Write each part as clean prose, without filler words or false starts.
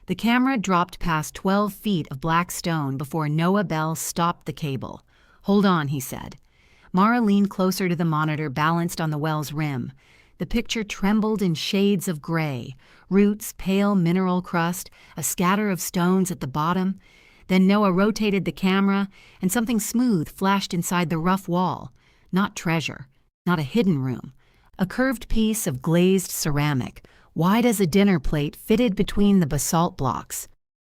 The camera dropped past 12 feet of black stone before Noah Bell stopped the cable. "Hold on," he said. Mara leaned closer to the monitor balanced on the well's rim. The picture trembled in shades of gray, roots, pale mineral crust, a scatter of stones at the bottom. Then Noah rotated the camera, and something smooth flashed inside the rough wall. Not treasure, not a hidden room. A curved piece of glazed ceramic, wide as a dinner plate, fitted between the basalt blocks.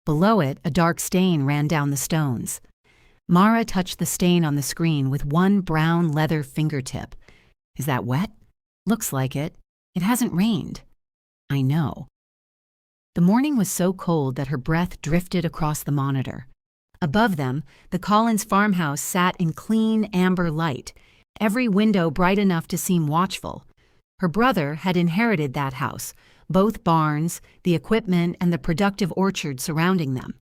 Below it, a dark stain ran down the stones. Mara touched the stain on the screen with one brown leather fingertip. "Is that wet?" "Looks like it. It hasn't rained." "I know." The morning was so cold that her breath drifted across the monitor. Above them, the Collins farmhouse sat in clean amber light, every window bright enough to seem watchful. Her brother had inherited that house, both barns, the equipment, and the productive orchard surrounding them.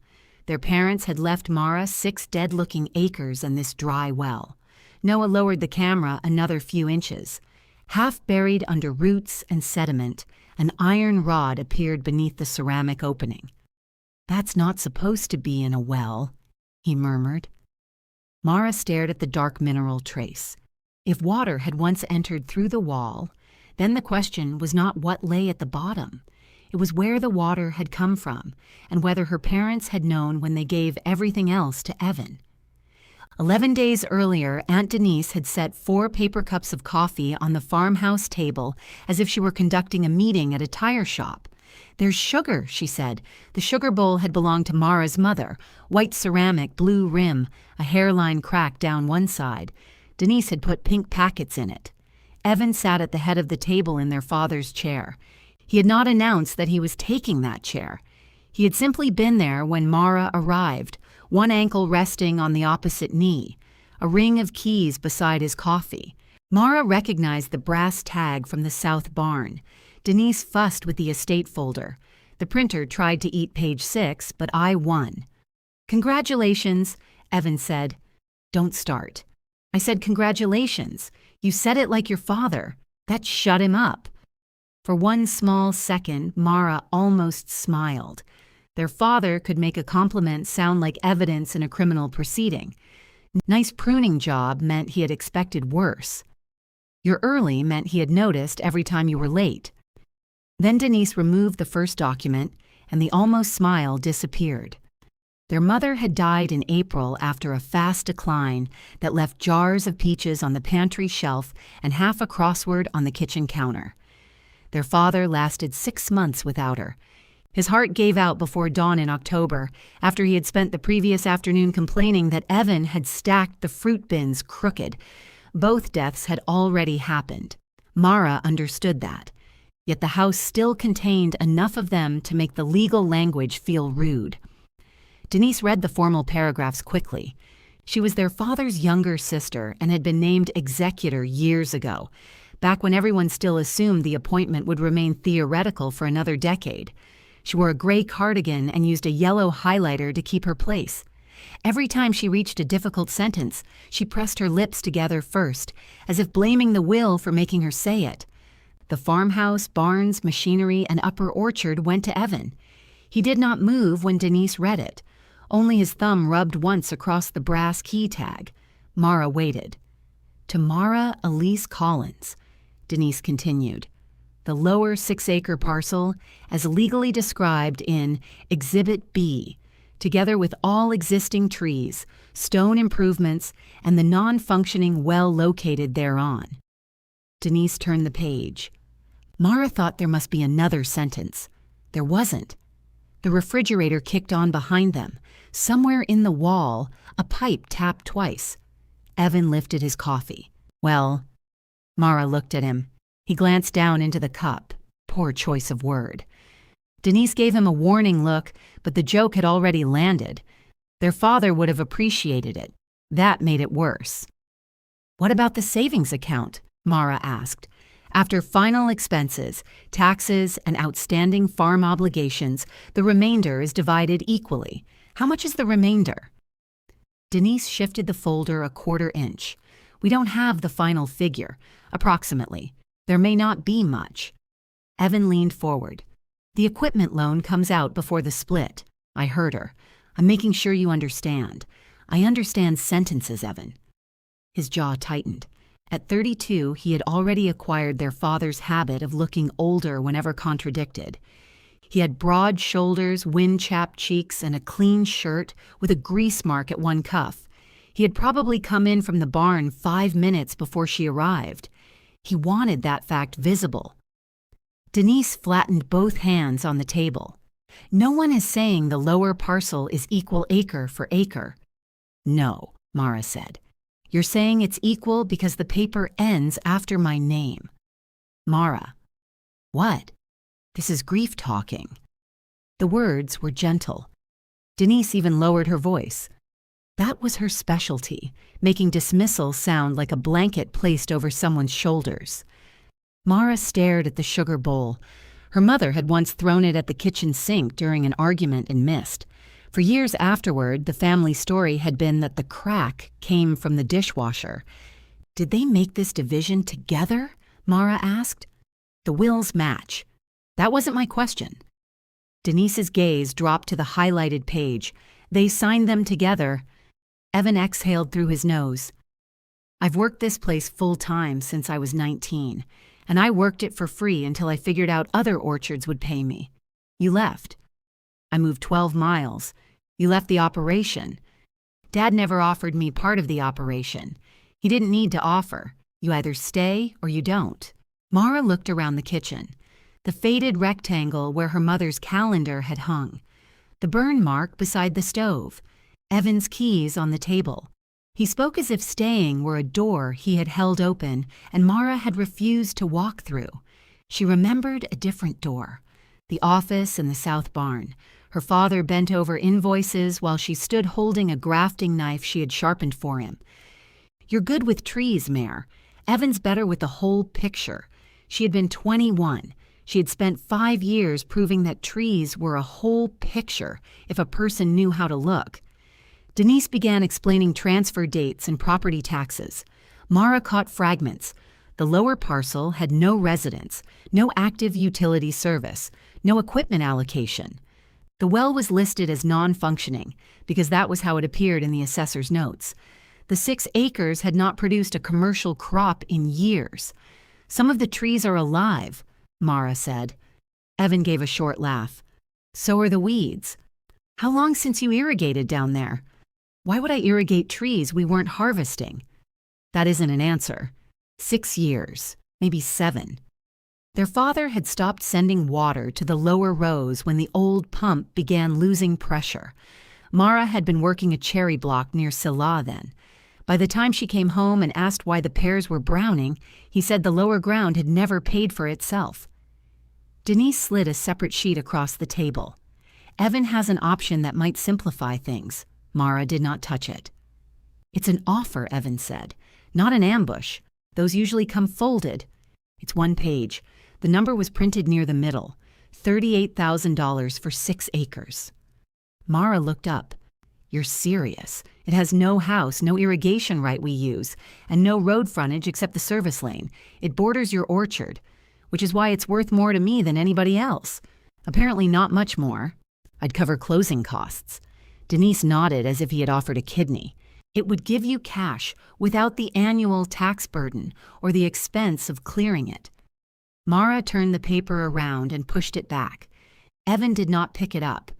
Their parents had left Mara 6 dead-looking acres and this dry well. Noah lowered the camera another few inches. Half buried under roots and sediment, an iron rod appeared beneath the ceramic opening. "That's not supposed to be in a well," he murmured. Mara stared at the dark mineral trace. If water had once entered through the wall, then the question was not what lay at the bottom. It was where the water had come from, and whether her parents had known when they gave everything else to Evan. 11 days earlier, Aunt Denise had set 4 paper cups of coffee on the farmhouse table as if she were conducting a meeting at a tire shop. "There's sugar," she said. The sugar bowl had belonged to Mara's mother, white ceramic, blue rim, a hairline crack down one side. Denise had put pink packets in it. Evan sat at the head of the table in their father's chair. He had not announced that he was taking that chair. He had simply been there when Mara arrived, one ankle resting on the opposite knee, a ring of keys beside his coffee. Mara recognized the brass tag from the south barn. Denise fussed with the estate folder. The printer tried to eat page 6, but I won. "Congratulations," Evan said. "Don't start." "I said congratulations. You said it like your father." That shut him up. For one small second, Mara almost smiled. Their father could make a compliment sound like evidence in a criminal proceeding. "Nice pruning job" meant he had expected worse. "You're early" meant he had noticed every time you were late. Then Denise removed the first document, and the almost smile disappeared. Their mother had died in April after a fast decline that left jars of peaches on the pantry shelf and half a crossword on the kitchen counter. Their father lasted 6 months without her. His heart gave out before dawn in October, after he had spent the previous afternoon complaining that Evan had stacked the fruit bins crooked. Both deaths had already happened. Mara understood that. Yet the house still contained enough of them to make the legal language feel rude. Denise read the formal paragraphs quickly. She was their father's younger sister and had been named executor years ago, back when everyone still assumed the appointment would remain theoretical for another decade. She wore a gray cardigan and used a yellow highlighter to keep her place. Every time she reached a difficult sentence, she pressed her lips together first, as if blaming the will for making her say it. The farmhouse, barns, machinery, and upper orchard went to Evan. He did not move when Denise read it. Only his thumb rubbed once across the brass key tag. Mara waited. "To Mara Elise Collins," Denise continued. "The lower 6-acre parcel, as legally described in Exhibit B, together with all existing trees, stone improvements, and the non-functioning well located thereon." Denise turned the page. Mara thought there must be another sentence. There wasn't. The refrigerator kicked on behind them. Somewhere in the wall, a pipe tapped twice. Evan lifted his coffee. "Well," Mara looked at him. He glanced down into the cup. Poor choice of word. Denise gave him a warning look, but the joke had already landed. Their father would have appreciated it. That made it worse. "What about the savings account?" Mara asked. "After final expenses, taxes, and outstanding farm obligations, the remainder is divided equally. How much is the remainder?" Denise shifted the folder a 1/4 inch. "We don't have the final figure. Approximately. There may not be much." Evan leaned forward. The equipment loan comes out before the split. I heard her. I'm making sure you understand. I understand sentences, Evan. His jaw tightened. At 32, he had already acquired their father's habit of looking older whenever contradicted. He had broad shoulders, wind-chapped cheeks, and a clean shirt with a grease mark at one cuff. He had probably come in from the barn 5 minutes before she arrived. He wanted that fact visible. Denise flattened both hands on the table. No one is saying the lower parcel is equal acre for acre. No, Mara said. You're saying it's equal because the paper ends after my name. Mara. What? This is grief talking. The words were gentle. Denise even lowered her voice. That was her specialty, making dismissal sound like a blanket placed over someone's shoulders. Mara stared at the sugar bowl. Her mother had once thrown it at the kitchen sink during an argument and missed. For years afterward, the family story had been that the crack came from the dishwasher. Did they make this division together? Mara asked. The wills match. That wasn't my question. Denise's gaze dropped to the highlighted page. They signed them together. Evan exhaled through his nose. I've worked this place full-time since I was 19, and I worked it for free until I figured out other orchards would pay me. You left. I moved 12 miles. You left the operation. Dad never offered me part of the operation. He didn't need to offer. You either stay or you don't. Mara looked around the kitchen. The faded rectangle where her mother's calendar had hung. The burn mark beside the stove. Evan's keys on the table. He spoke as if staying were a door he had held open and Mara had refused to walk through. She remembered a different door. The office in the south barn. Her father bent over invoices while she stood holding a grafting knife she had sharpened for him. You're good with trees, Mare. Evan's better with the whole picture. She had been 21. She had spent 5 years proving that trees were a whole picture if a person knew how to look. Denise began explaining transfer dates and property taxes. Mara caught fragments. The lower parcel had no residence, no active utility service, no equipment allocation. The well was listed as non-functioning because that was how it appeared in the assessor's notes. The 6 acres had not produced a commercial crop in years. Some of the trees are alive, Mara said. Evan gave a short laugh. So are the weeds. How long since you irrigated down there? Why would I irrigate trees we weren't harvesting? That isn't an answer. 6 years, maybe 7. Their father had stopped sending water to the lower rows when the old pump began losing pressure. Mara had been working a cherry block near Silla then. By the time she came home and asked why the pears were browning, he said the lower ground had never paid for itself. Denise slid a separate sheet across the table. Evan has an option that might simplify things. Mara did not touch it. It's an offer, Evan said, not an ambush. Those usually come folded. It's 1 page. The number was printed near the middle. $38,000 for 6 acres. Mara looked up. You're serious. It has no house, no irrigation right we use, and no road frontage except the service lane. It borders your orchard, which is why it's worth more to me than anybody else. Apparently not much more. I'd cover closing costs. Denise nodded as if he had offered a kidney. It would give you cash without the annual tax burden or the expense of clearing it. Mara turned the paper around and pushed it back. Evan did not pick it up.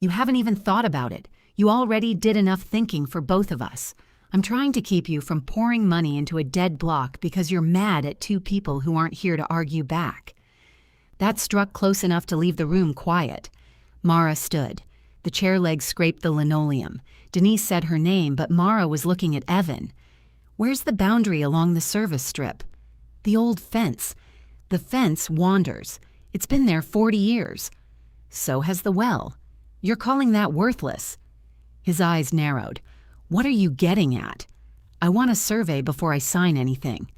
You haven't even thought about it. You already did enough thinking for both of us. I'm trying to keep you from pouring money into a dead block because you're mad at 2 people who aren't here to argue back. That struck close enough to leave the room quiet. Mara stood. The chair legs scraped the linoleum. Denise said her name, but Mara was looking at Evan. Where's the boundary along the service strip? The old fence. The fence wanders. It's been there 40 years. So has the well. You're calling that worthless. His eyes narrowed. What are you getting at? I want a survey before I sign anything.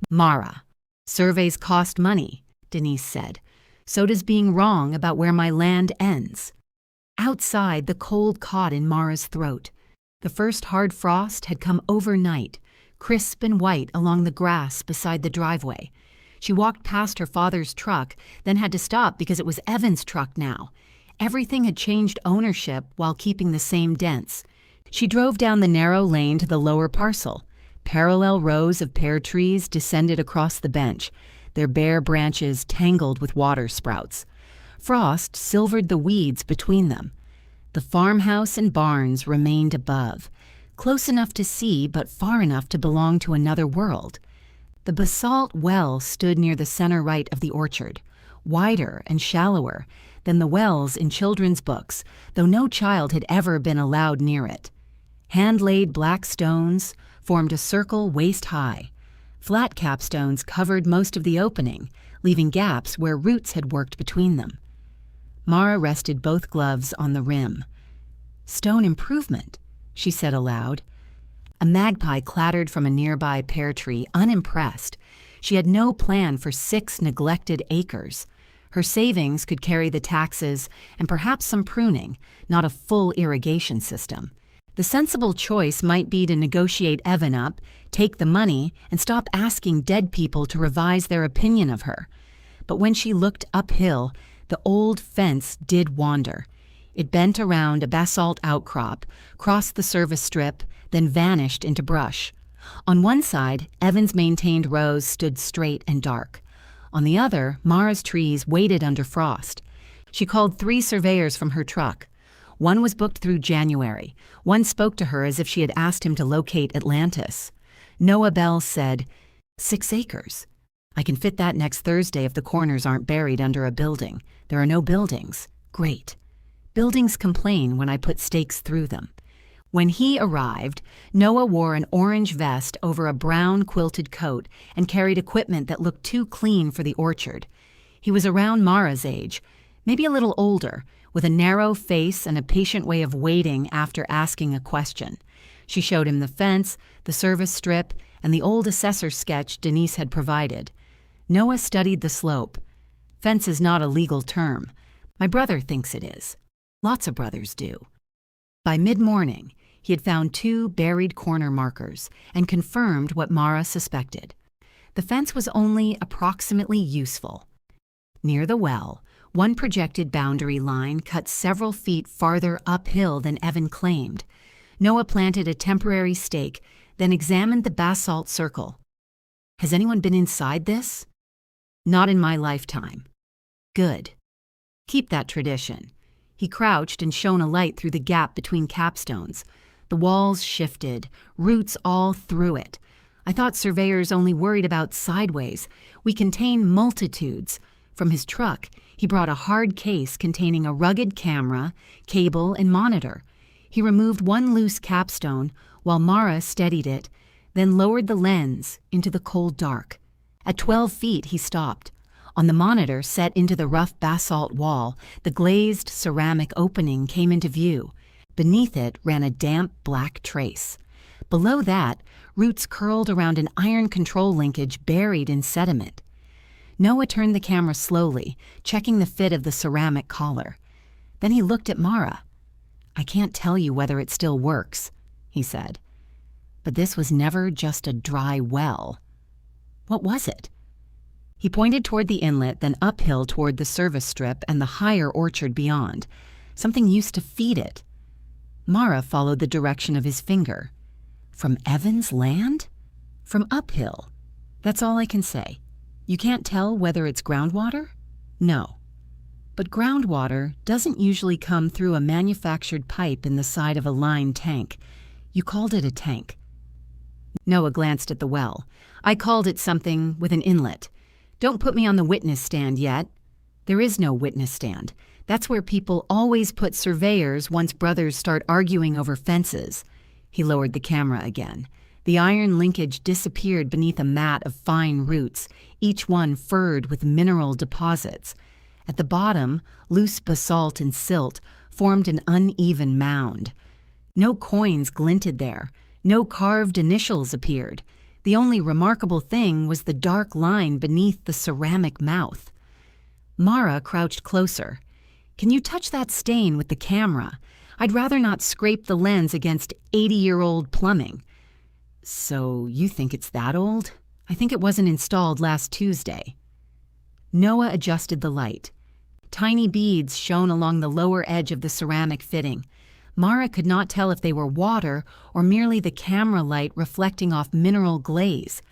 Mara, surveys cost money, Denise said. So does being wrong about where my land ends. Outside, the cold caught in Mara's throat. The first hard frost had come overnight, crisp and white along the grass beside the driveway. She walked past her father's truck, then had to stop because it was Evan's truck now. Everything had changed ownership while keeping the same dents. She drove down the narrow lane to the lower parcel. Parallel rows of pear trees descended across the bench, their bare branches tangled with water sprouts. Frost silvered the weeds between them. The farmhouse and barns remained above, close enough to see but far enough to belong to another world. The basalt well stood near the center right of the orchard, wider and shallower than the wells in children's books, though no child had ever been allowed near it. Hand-laid black stones formed a circle waist-high. Flat capstones covered most of the opening, leaving gaps where roots had worked between them. Mara rested both gloves on the rim. "Stone improvement," she said aloud. A magpie clattered from a nearby pear tree, unimpressed. She had no plan for 6 neglected acres. Her savings could carry the taxes and perhaps some pruning, not a full irrigation system. The sensible choice might be to negotiate Evan up, take the money, and stop asking dead people to revise their opinion of her. But when she looked uphill, the old fence did wander. It bent around a basalt outcrop, crossed the service strip, then vanished into brush. On one side, Evan's maintained rows stood straight and dark. On the other, Mara's trees waited under frost. She called 3 surveyors from her truck. One was booked through January. One spoke to her as if she had asked him to locate Atlantis. Noah Bell said, 6 acres. I can fit that next Thursday if the corners aren't buried under a building. There are no buildings. Great. Buildings complain when I put stakes through them. When he arrived, Noah wore an orange vest over a brown quilted coat and carried equipment that looked too clean for the orchard. He was around Mara's age, maybe a little older, with a narrow face and a patient way of waiting after asking a question. She showed him the fence, the service strip, and the old assessor sketch Denise had provided. Noah studied the slope. Fence is not a legal term. My brother thinks it is. Lots of brothers do. By mid-morning, he had found 2 buried corner markers and confirmed what Mara suspected. The fence was only approximately useful. Near the well, one projected boundary line cut several feet farther uphill than Evan claimed. Noah planted a temporary stake, then examined the basalt circle. Has anyone been inside this? Not in my lifetime. Good. Keep that tradition. He crouched and shone a light through the gap between capstones. The walls shifted, roots all through it. I thought surveyors only worried about sideways. We contain multitudes. From his truck, he brought a hard case containing a rugged camera, cable, and monitor. He removed one loose capstone while Mara steadied it, then lowered the lens into the cold dark. At 12 feet, he stopped. On the monitor set into the rough basalt wall, the glazed ceramic opening came into view. Beneath it ran a damp black trace. Below that, roots curled around an iron control linkage buried in sediment. Noah turned the camera slowly, checking the fit of the ceramic collar. Then he looked at Mara. I can't tell you whether it still works, he said. But this was never just a dry well. What was it? He pointed toward the inlet, then uphill toward the service strip and the higher orchard beyond. Something used to feed it. Mara followed the direction of his finger. From Evan's land? From uphill. That's all I can say. You can't tell whether it's groundwater? No. But groundwater doesn't usually come through a manufactured pipe in the side of a lined tank. You called it a tank. Noah glanced at the well. I called it something with an inlet. Don't put me on the witness stand yet. There is no witness stand. That's where people always put surveyors once brothers start arguing over fences. He lowered the camera again. The iron linkage disappeared beneath a mat of fine roots, each one furred with mineral deposits. At the bottom, loose basalt and silt formed an uneven mound. No coins glinted there. No carved initials appeared. The only remarkable thing was the dark line beneath the ceramic mouth. Mara crouched closer. Can you touch that stain with the camera? I'd rather not scrape the lens against 80-year-old plumbing. So you think it's that old? I think it wasn't installed last Tuesday. Noah adjusted the light. Tiny beads shone along the lower edge of the ceramic fitting. Mara could not tell if they were water or merely the camera light reflecting off mineral glaze.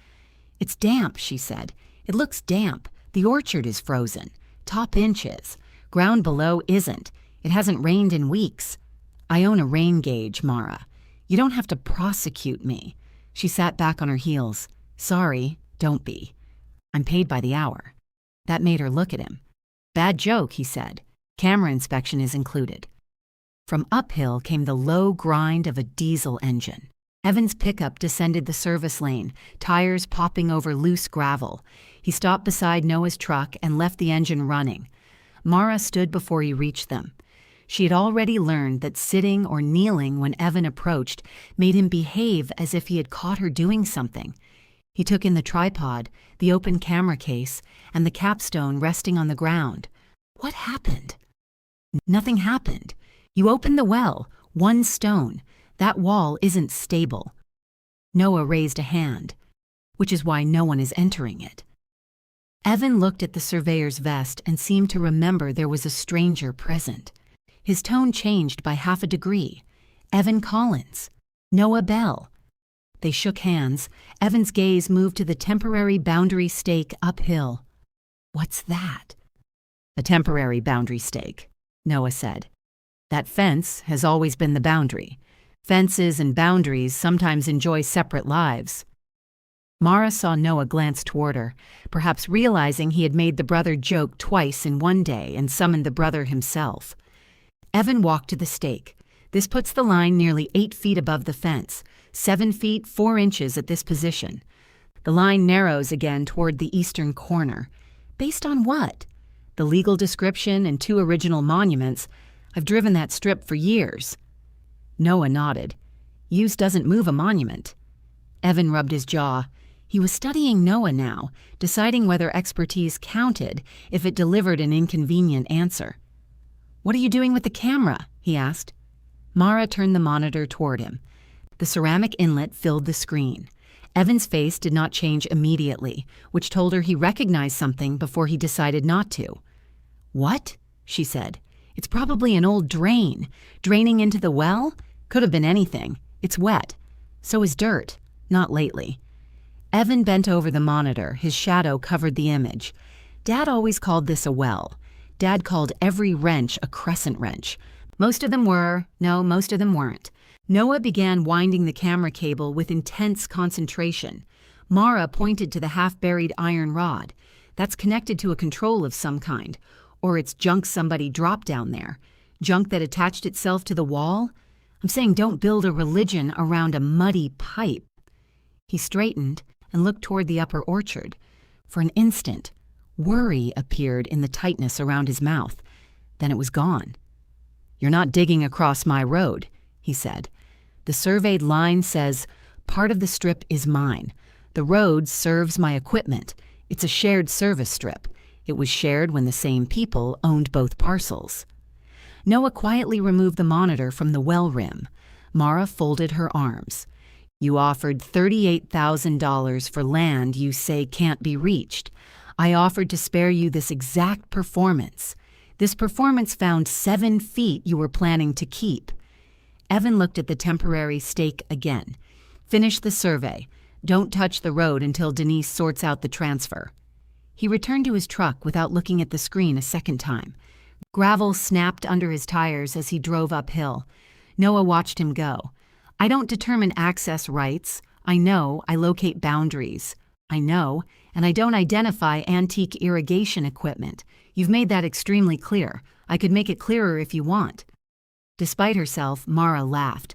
"It's damp," she said. "It looks damp. The orchard is frozen. Top inches. Ground below isn't. It hasn't rained in weeks. I own a rain gauge, Mara. You don't have to prosecute me." She sat back on her heels. "Sorry, don't be. I'm paid by the hour." That made her look at him. "Bad joke," he said. "Camera inspection is included." From uphill came the low grind of a diesel engine. Evan's pickup descended the service lane, tires popping over loose gravel. He stopped beside Noah's truck and left the engine running. Mara stood before he reached them. She had already learned that sitting or kneeling when Evan approached made him behave as if he had caught her doing something. He took in the tripod, the open camera case, and the capstone resting on the ground. "What happened?" "Nothing happened. You opened the well, one stone. That wall isn't stable." Noah raised a hand. "Which is why no one is entering it." Evan looked at the surveyor's vest and seemed to remember there was a stranger present. His tone changed by half a degree. Evan Collins. Noah Bell. They shook hands. Evan's gaze moved to the temporary boundary stake uphill. "What's that?" "A temporary boundary stake," Noah said. "That fence has always been the boundary. Fences and boundaries sometimes enjoy separate lives." Mara saw Noah glance toward her, perhaps realizing he had made the brother joke twice in one day and summoned the brother himself. Evan walked to the stake. "This puts the line nearly 8 feet above the fence, 7 feet 4 inches at this position. The line narrows again toward the eastern corner. Based on what?" "The legal description and 2 original monuments. I've driven that strip for years." Noah nodded. "Use doesn't move a monument." Evan rubbed his jaw. He was studying Noah now, deciding whether expertise counted if it delivered an inconvenient answer. "What are you doing with the camera?" he asked. Mara turned the monitor toward him. The ceramic inlet filled the screen. Evan's face did not change immediately, which told her he recognized something before he decided not to. "What?" she said. "It's probably an old drain. Draining into the well? Could have been anything. It's wet. So is dirt. Not lately." Evan bent over the monitor. His shadow covered the image. "Dad always called this a well. Dad called every wrench a crescent wrench. Most of them were. No, most of them weren't." Noah began winding the camera cable with intense concentration. Mara pointed to the half-buried iron rod. "That's connected to a control of some kind. Or it's junk somebody dropped down there. Junk that attached itself to the wall? I'm saying don't build a religion around a muddy pipe." He straightened and looked toward the upper orchard. For an instant, worry appeared in the tightness around his mouth. Then it was gone. "You're not digging across my road," he said. "The surveyed line says, part of the strip is mine. The road serves my equipment. It's a shared service strip. It was shared when the same people owned both parcels." Noah quietly removed the monitor from the well rim. Mara folded her arms. "You offered $38,000 for land you say can't be reached. I offered to spare you this exact performance. This performance found 7 feet you were planning to keep." Evan looked at the temporary stake again. "Finish the survey. Don't touch the road until Denise sorts out the transfer." He returned to his truck without looking at the screen a second time. Gravel snapped under his tires as he drove uphill. Noah watched him go. "I don't determine access rights. I know, I locate boundaries. I know, and I don't identify antique irrigation equipment. You've made that extremely clear. I could make it clearer if you want." Despite herself, Mara laughed.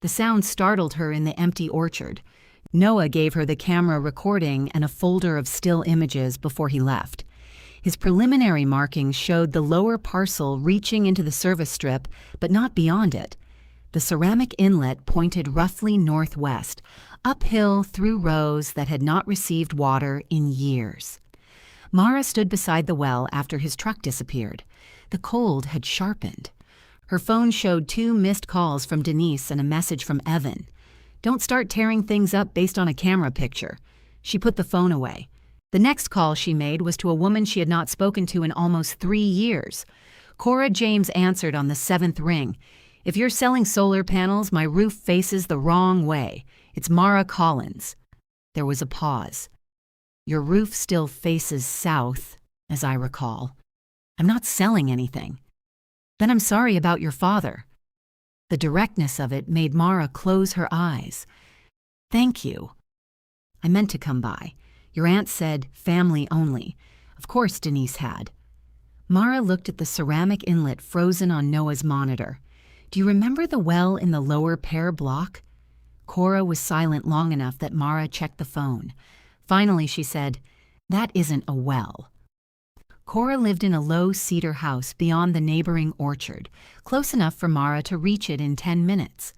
The sound startled her in the empty orchard. Noah gave her the camera recording and a folder of still images before he left. His preliminary markings showed the lower parcel reaching into the service strip, but not beyond it. The ceramic inlet pointed roughly northwest, uphill through rows that had not received water in years. Mara stood beside the well after his truck disappeared. The cold had sharpened. Her phone showed 2 missed calls from Denise and a message from Evan. "Don't start tearing things up based on a camera picture." She put the phone away. The next call she made was to a woman she had not spoken to in almost 3 years. Cora James answered on the 7th ring. "If you're selling solar panels, my roof faces the wrong way. It's Mara Collins." There was a pause. "Your roof still faces south, as I recall. I'm not selling anything." "Then I'm sorry about your father." The directness of it made Mara close her eyes. "Thank you. I meant to come by. Your aunt said family only. Of course Denise had." Mara looked at the ceramic inlet frozen on Noah's monitor. "Do you remember the well in the lower pear block?" Cora was silent long enough that Mara checked the phone. Finally she said, "That isn't a well." Cora lived in a low cedar house beyond the neighboring orchard, close enough for Mara to reach it in 10 minutes.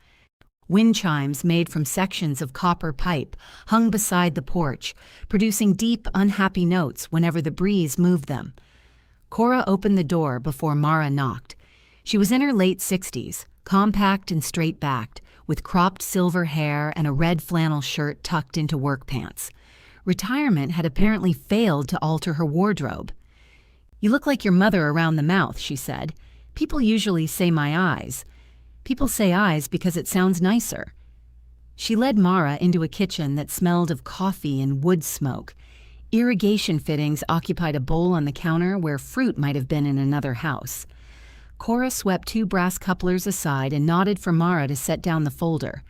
Wind chimes made from sections of copper pipe hung beside the porch, producing deep, unhappy notes whenever the breeze moved them. Cora opened the door before Mara knocked. She was in her late 60s, compact and straight-backed, with cropped silver hair and a red flannel shirt tucked into work pants. Retirement had apparently failed to alter her wardrobe. "You look like your mother around the mouth," she said. "People usually say my eyes. People say eyes because it sounds nicer." She led Mara into a kitchen that smelled of coffee and wood smoke. Irrigation fittings occupied a bowl on the counter where fruit might have been in another house. Cora swept 2 brass couplers aside and nodded for Mara to set down the folder.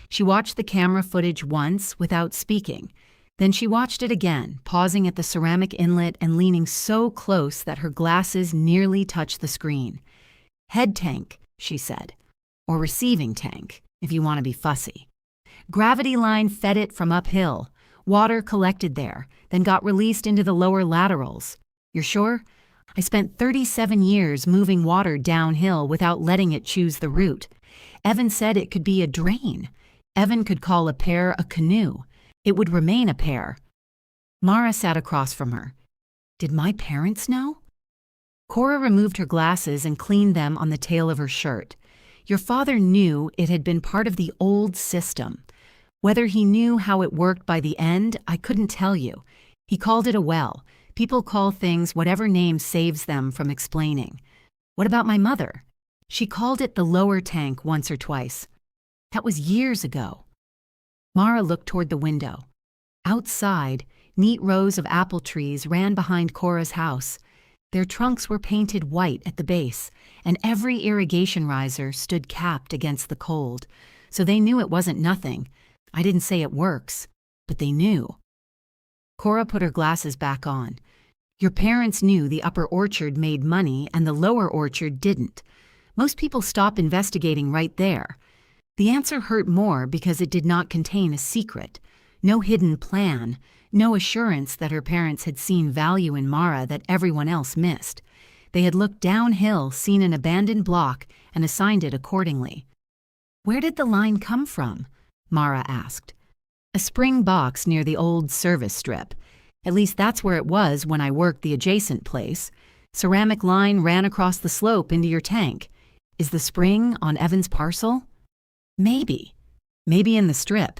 She watched the camera footage once without speaking. Then she watched it again, pausing at the ceramic inlet and leaning so close that her glasses nearly touched the screen. "Head tank," she said. "Or receiving tank, if you want to be fussy. Gravity line fed it from uphill. Water collected there, then got released into the lower laterals. You're sure? I spent 37 years moving water downhill without letting it choose the route. Evan said it could be a drain. Evan could call a pear a canoe. It would remain a pear." Mara sat across from her. "Did my parents know?" Cora removed her glasses and cleaned them on the tail of her shirt. "Your father knew it had been part of the old system. Whether he knew how it worked by the end, I couldn't tell you. He called it a well. People call things whatever name saves them from explaining. What about my mother? She called it the lower tank once or twice. That was years ago." Mara looked toward the window. Outside, neat rows of apple trees ran behind Cora's house. Their trunks were painted white at the base, and every irrigation riser stood capped against the cold, so they knew it wasn't nothing. I didn't say it works, but they knew. Cora put her glasses back on. "Your parents knew the upper orchard made money and the lower orchard didn't. Most people stop investigating right there. The answer hurt more because it did not contain a secret, no hidden plan, no assurance that her parents had seen value in Mara that everyone else missed. They had looked downhill, seen an abandoned block, and assigned it accordingly." "Where did the line come from?" Mara asked. "A spring box near the old service strip. At least that's where it was when I worked the adjacent place. Ceramic line ran across the slope into your tank. Is the spring on Evan's parcel?" "Maybe. Maybe in the strip.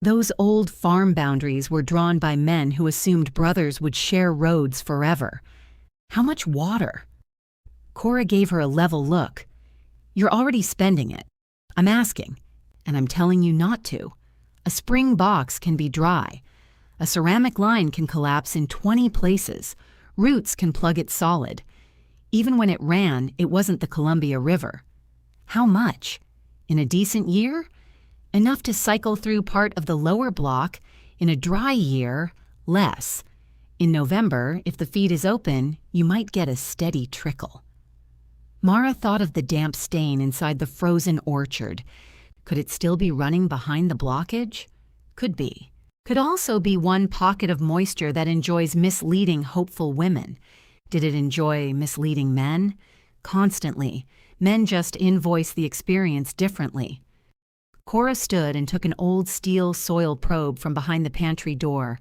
Those old farm boundaries were drawn by men who assumed brothers would share roads forever. How much water?" Cora gave her a level look. "You're already spending it. I'm asking, and I'm telling you not to. A spring box can be dry. A ceramic line can collapse in 20 places. Roots can plug it solid. Even when it ran, it wasn't the Columbia River. How much? In a decent year? Enough to cycle through part of the lower block. In a dry year, less. In November, if the feed is open, you might get a steady trickle." Mara thought of the damp stain inside the frozen orchard. Could it still be running behind the blockage? Could be. Could also be one pocket of moisture that enjoys misleading hopeful women. Did it enjoy misleading men? Constantly. Men just invoice the experience differently. Cora stood and took an old steel soil probe from behind the pantry door.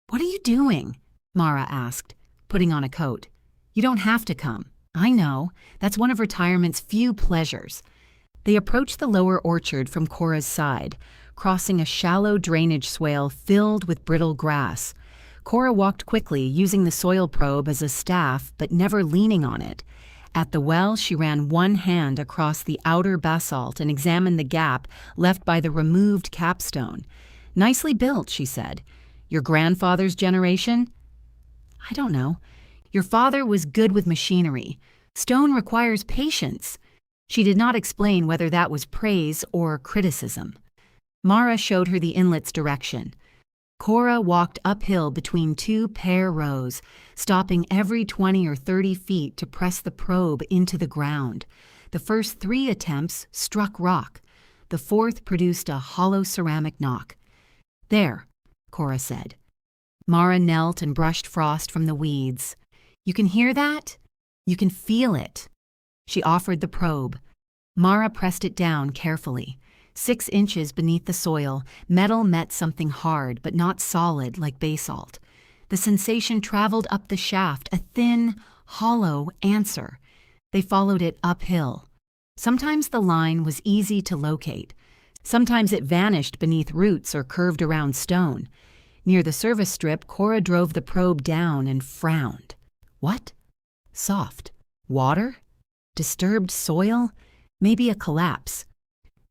"What are you doing?" Mara asked, putting on a coat. "You don't have to come. I know. That's one of retirement's few pleasures." They approached the lower orchard from Cora's side. crossing a shallow drainage swale filled with brittle grass. Cora walked quickly, using the soil probe as a staff but never leaning on it. At the well, she ran one hand across the outer basalt and examined the gap left by the removed capstone. "Nicely built," she said. "Your grandfather's generation?" "I don't know. Your father was good with machinery. Stone requires patience." She did not explain whether that was praise or criticism. Mara showed her the inlet's direction. Cora walked uphill between two pear rows, stopping every 20 or 30 feet to press the probe into the ground. The first 3 attempts struck rock. The fourth produced a hollow ceramic knock. "There," Cora said. Mara knelt and brushed frost from the weeds. "You can hear that? You can feel it." She offered the probe. Mara pressed it down carefully. 6 inches beneath the soil, metal met something hard but not solid like basalt. The sensation traveled up the shaft, a thin, hollow answer. They followed it uphill. Sometimes the line was easy to locate. Sometimes it vanished beneath roots or curved around stone. Near the service strip, Cora drove the probe down and frowned. What? Soft. Water? Disturbed soil? Maybe a collapse.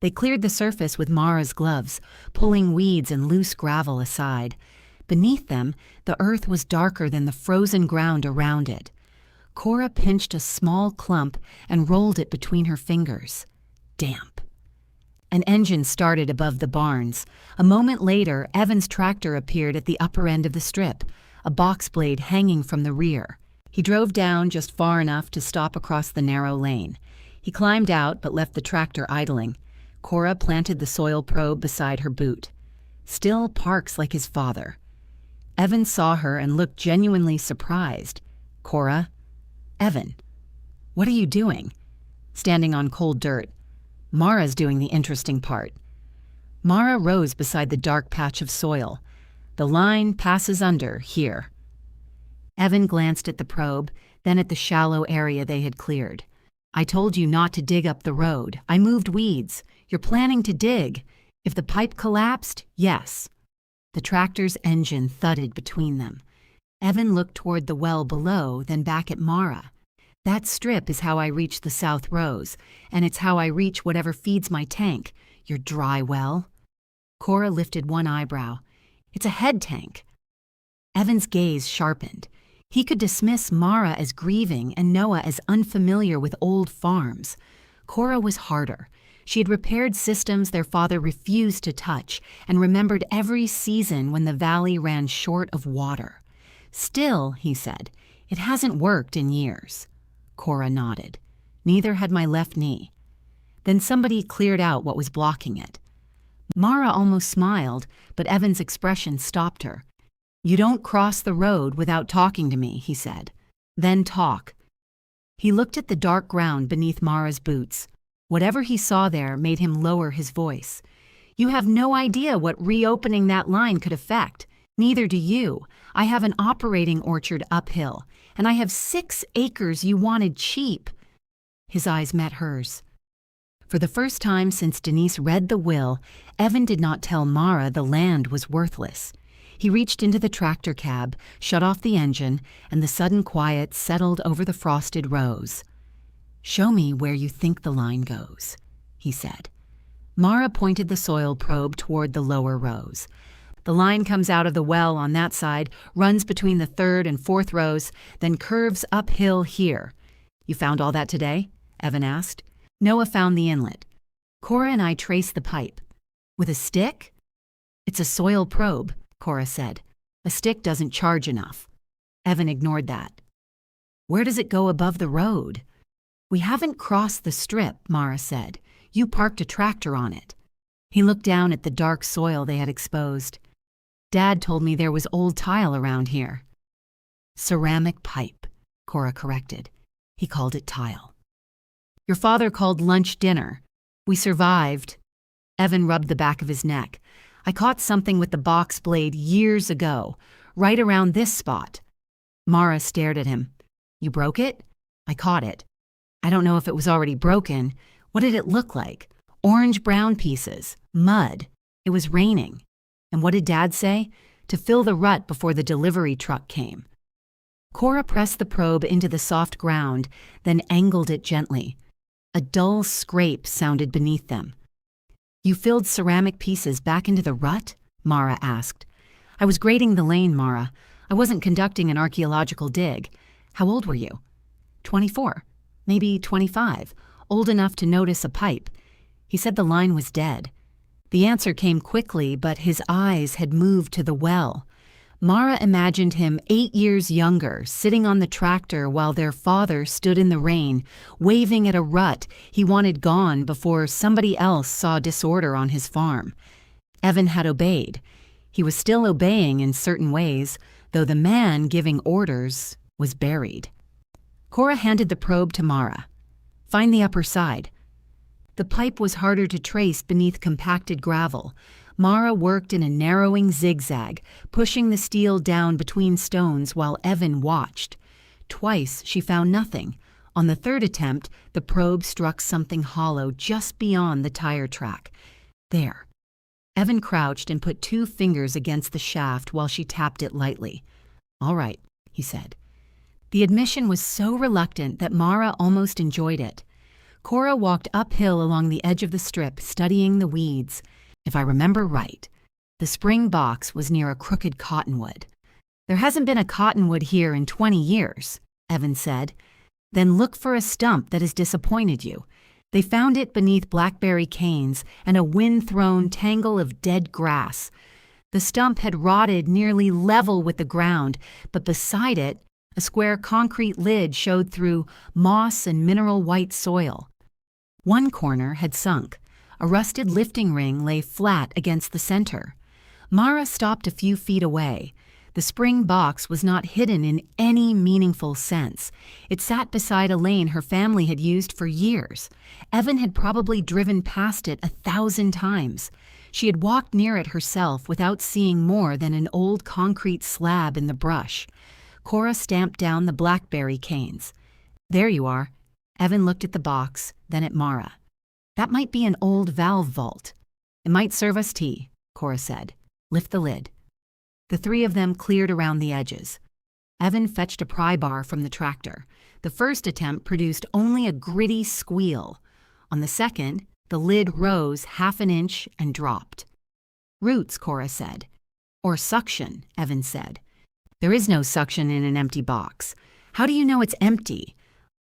They cleared the surface with Mara's gloves, pulling weeds and loose gravel aside. Beneath them, the earth was darker than the frozen ground around it. Cora pinched a small clump and rolled it between her fingers. Damp. An engine started above the barns. A moment later, Evan's tractor appeared at the upper end of the strip, a box blade hanging from the rear. He drove down just far enough to stop across the narrow lane. He climbed out but left the tractor idling. Cora planted the soil probe beside her boot. Still parks like his father. Evan saw her and looked genuinely surprised. "Cora?" "Evan." "What are you doing?" "Standing on cold dirt. Mara's doing the interesting part." Mara rose beside the dark patch of soil. "The line passes under here." Evan glanced at the probe, then at the shallow area they had cleared. "I told you not to dig up the road. I moved weeds. You're planning to dig. If the pipe collapsed, yes." The tractor's engine thudded between them. Evan looked toward the well below, then back at Mara. "That strip is how I reach the south rows, and it's how I reach whatever feeds my tank, your dry well." Cora lifted one eyebrow. "It's a head tank." Evan's gaze sharpened. He could dismiss Mara as grieving and Noah as unfamiliar with old farms. Cora was harder. She had repaired systems their father refused to touch and remembered every season when the valley ran short of water. "Still," he said, "it hasn't worked in years." Cora nodded. "Neither had my left knee." Then somebody cleared out what was blocking it. Mara almost smiled, but Evan's expression stopped her. "You don't cross the road without talking to me," he said. "Then talk." He looked at the dark ground beneath Mara's boots. Whatever he saw there made him lower his voice. "You have no idea what reopening that line could affect. Neither do you. I have an operating orchard uphill, and I have 6 acres you wanted cheap." His eyes met hers. For the first time since Denise read the will, Evan did not tell Mara the land was worthless. He reached into the tractor cab, shut off the engine, and the sudden quiet settled over the frosted rows. "Show me where you think the line goes," he said. Mara pointed the soil probe toward the lower rows. "The line comes out of the well on that side, runs between the 3rd and 4th rows, then curves uphill here." "You found all that today?" Evan asked. "Noah found the inlet. Cora and I traced the pipe." "With a stick?" "It's a soil probe," Cora said. "A stick doesn't charge enough." Evan ignored that. "Where does it go above the road?" "We haven't crossed the strip," Mara said. "You parked a tractor on it." He looked down at the dark soil they had exposed. "Dad told me there was old tile around here." "Ceramic pipe," Cora corrected. He called it tile. "Your father called lunch dinner. We survived." Evan rubbed the back of his neck. "I caught something with the box blade years ago, right around this spot." Mara stared at him. "You broke it?" "I caught it. I don't know if it was already broken. What did it look like? Orange-brown pieces. Mud." It was raining. And what did Dad say? To fill the rut before the delivery truck came. Cora pressed the probe into the soft ground, then angled it gently. A dull scrape sounded beneath them. You filled ceramic pieces back into the rut? Mara asked. I was grading the lane, Mara. I wasn't conducting an archaeological dig. How old were you? 24. Maybe 25. Old enough to notice a pipe. He said the line was dead. The answer came quickly, but his eyes had moved to the well. Mara imagined him 8 years younger, sitting on the tractor while their father stood in the rain, waving at a rut he wanted gone before somebody else saw disorder on his farm. Evan had obeyed. He was still obeying in certain ways, though the man giving orders was buried. Cora handed the probe to Mara. Find the upper side. The pipe was harder to trace beneath compacted gravel. Mara worked in a narrowing zigzag, pushing the steel down between stones while Evan watched. Twice she found nothing. On the third attempt, the probe struck something hollow just beyond the tire track. There. Evan crouched and put 2 fingers against the shaft while she tapped it lightly. All right, he said. The admission was so reluctant that Mara almost enjoyed it. Cora walked uphill along the edge of the strip, studying the weeds. If I remember right, the spring box was near a crooked cottonwood. There hasn't been a cottonwood here in 20 years, Evan said. Then look for a stump that has disappointed you. They found it beneath blackberry canes and a wind-thrown tangle of dead grass. The stump had rotted nearly level with the ground, but beside it, a square concrete lid showed through moss and mineral white soil. One corner had sunk. A rusted lifting ring lay flat against the center. Mara stopped a few feet away. The spring box was not hidden in any meaningful sense. It sat beside a lane her family had used for years. Evan had probably driven past it 1,000 times. She had walked near it herself without seeing more than an old concrete slab in the brush. Cora stamped down the blackberry canes. There you are. Evan looked at the box, then at Mara. That might be an old valve vault. It might serve us tea, Cora said. Lift the lid. The 3 of them cleared around the edges. Evan fetched a pry bar from the tractor. The first attempt produced only a gritty squeal. On the second, the lid rose 1/2 inch and dropped. Roots, Cora said. Or suction, Evan said. There is no suction in an empty box. How do you know it's empty?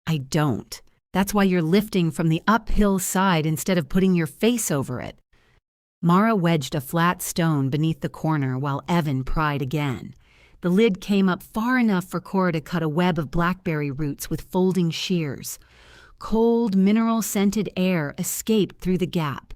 I don't. That's why you're lifting from the uphill side instead of putting your face over it. Mara wedged a flat stone beneath the corner while Evan pried again. The lid came up far enough for Cora to cut a web of blackberry roots with folding shears. Cold, mineral-scented air escaped through the gap.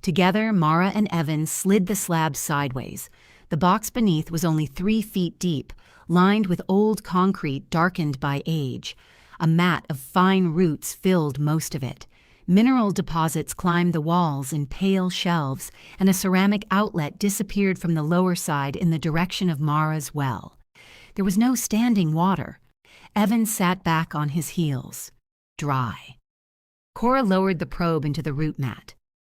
Together, Mara and Evan slid the slab sideways. The box beneath was only 3 feet deep, lined with old concrete darkened by age. A mat of fine roots filled most of it. Mineral deposits climbed the walls in pale shelves, and a ceramic outlet disappeared from the lower side in the direction of Mara's well. There was no standing water. Evan sat back on his heels. Dry. Cora lowered the probe into the root mat.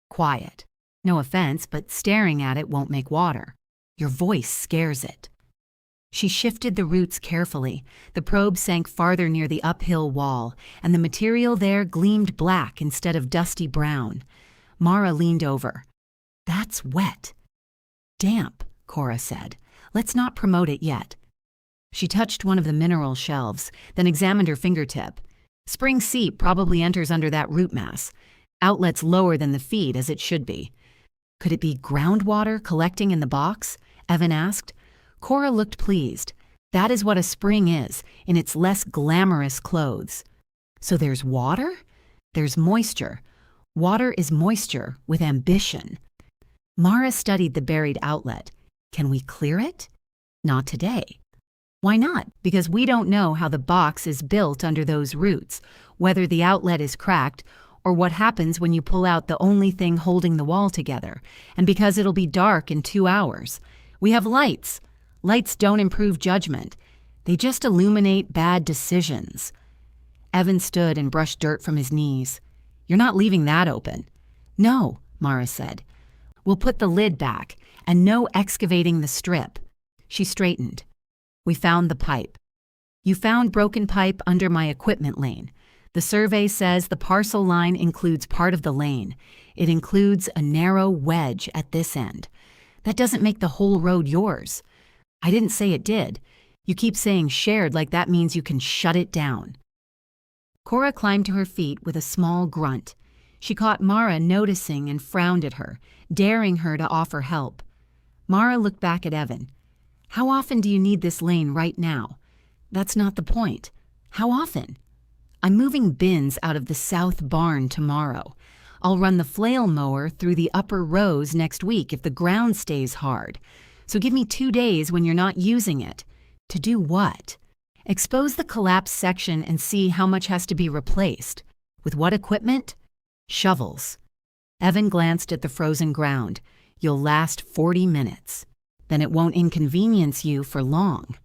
Quiet. No offense, but staring at it won't make water. Your voice scares it. She shifted the roots carefully. The probe sank farther near the uphill wall, and the material there gleamed black instead of dusty brown. Mara leaned over. That's wet. Damp, Cora said. Let's not promote it yet. She touched one of the mineral shelves, then examined her fingertip. Spring seep probably enters under that root mass. Outlet's lower than the feed, as it should be. Could it be groundwater collecting in the box? Evan asked. Cora looked pleased. That is what a spring is, in its less glamorous clothes. So there's water? There's moisture. Water is moisture with ambition. Mara studied the buried outlet. Can we clear it? Not today. Why not? Because we don't know how the box is built under those roots, whether the outlet is cracked, or what happens when you pull out the only thing holding the wall together, and because it'll be dark in 2 hours. We have lights. Lights don't improve judgment. They just illuminate bad decisions. Evan stood and brushed dirt from his knees. You're not leaving that open. No, Mara said. We'll put the lid back, and no excavating the strip." She straightened. "We found the pipe." "You found broken pipe under my equipment lane. The survey says the parcel line includes part of the lane. It includes a narrow wedge at this end. That doesn't make the whole road yours." "I didn't say it did. You keep saying shared like that means you can shut it down." Cora climbed to her feet with a small grunt. She caught Mara noticing and frowned at her, daring her to offer help. Mara looked back at Evan. "How often do you need this lane right now?" "That's not the point. How often?" "I'm moving bins out of the south barn tomorrow. I'll run the flail mower through the upper rows next week if the ground stays hard. So give me 2 days when you're not using it." "To do what?" "Expose the collapsed section and see how much has to be replaced." "With what equipment?" "Shovels." Evan glanced at the frozen ground. "You'll last 40 minutes. Then it won't inconvenience you for long."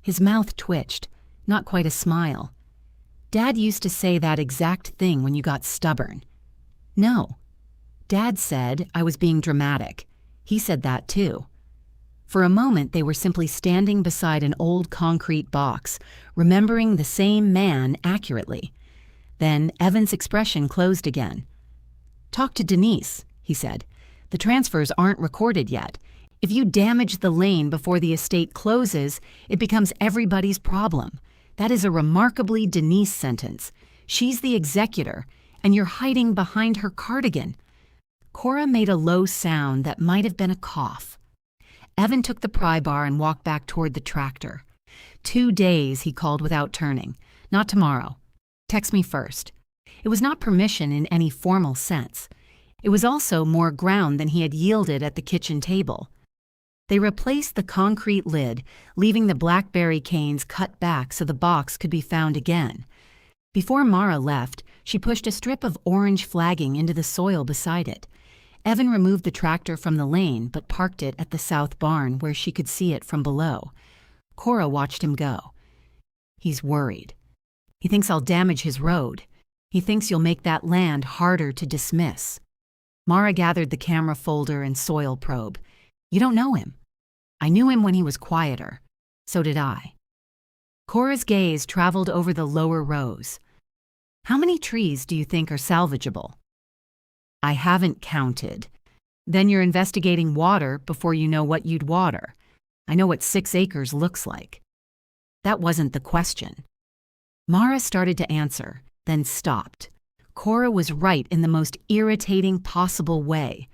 His mouth twitched, not quite a smile. "Dad used to say that exact thing when you got stubborn." "No. Dad said I was being dramatic. He said that too." For a moment they were simply standing beside an old concrete box, remembering the same man accurately. Then Evan's expression closed again. "Talk to Denise," he said. "The transfers aren't recorded yet. If you damage the lane before the estate closes, it becomes everybody's problem. That is a remarkably Denise sentence. She's the executor, and you're hiding behind her cardigan." Cora made a low sound that might have been a cough. Evan took the pry bar and walked back toward the tractor. 2 days, he called without turning. "Not tomorrow. Text me first." It was not permission in any formal sense. It was also more ground than he had yielded at the kitchen table. They replaced the concrete lid, leaving the blackberry canes cut back so the box could be found again. Before Mara left, she pushed a strip of orange flagging into the soil beside it. Evan removed the tractor from the lane but parked it at the south barn where she could see it from below. Cora watched him go. "He's worried. He thinks I'll damage his road. He thinks you'll make that land harder to dismiss." Mara gathered the camera folder and soil probe. "You don't know him." "I knew him when he was quieter." "So did I." Cora's gaze traveled over the lower rows. "How many trees do you think are salvageable?" "I haven't counted." "Then you're investigating water before you know what you'd water. I know what 6 acres looks like." "That wasn't the question." Mara started to answer, then stopped. Cora was right in the most irritating possible way.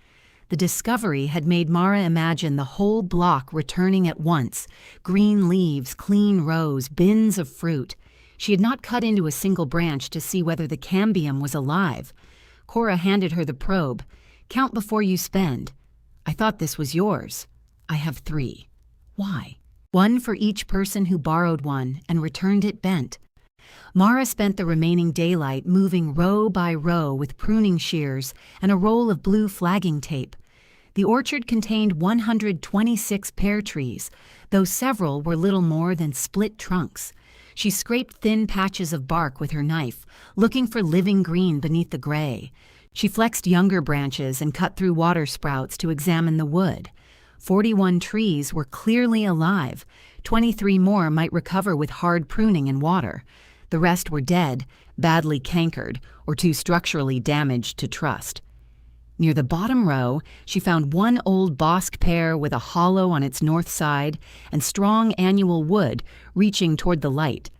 The discovery had made Mara imagine the whole block returning at once. Green leaves, clean rows, bins of fruit. She had not cut into a single branch to see whether the cambium was alive. Cora handed her the probe. "Count before you spend." "I thought this was yours." "I have 3. "Why?" "One for each person who borrowed one and returned it bent." Mara spent the remaining daylight moving row by row with pruning shears and a roll of blue flagging tape. The orchard contained 126 pear trees, though several were little more than split trunks. She scraped thin patches of bark with her knife, looking for living green beneath the gray. She flexed younger branches and cut through water sprouts to examine the wood. 41 trees were clearly alive. 23 more might recover with hard pruning and water. The rest were dead, badly cankered, or too structurally damaged to trust. Near the bottom row, she found one old bosque pear with a hollow on its north side and strong annual wood reaching toward the light.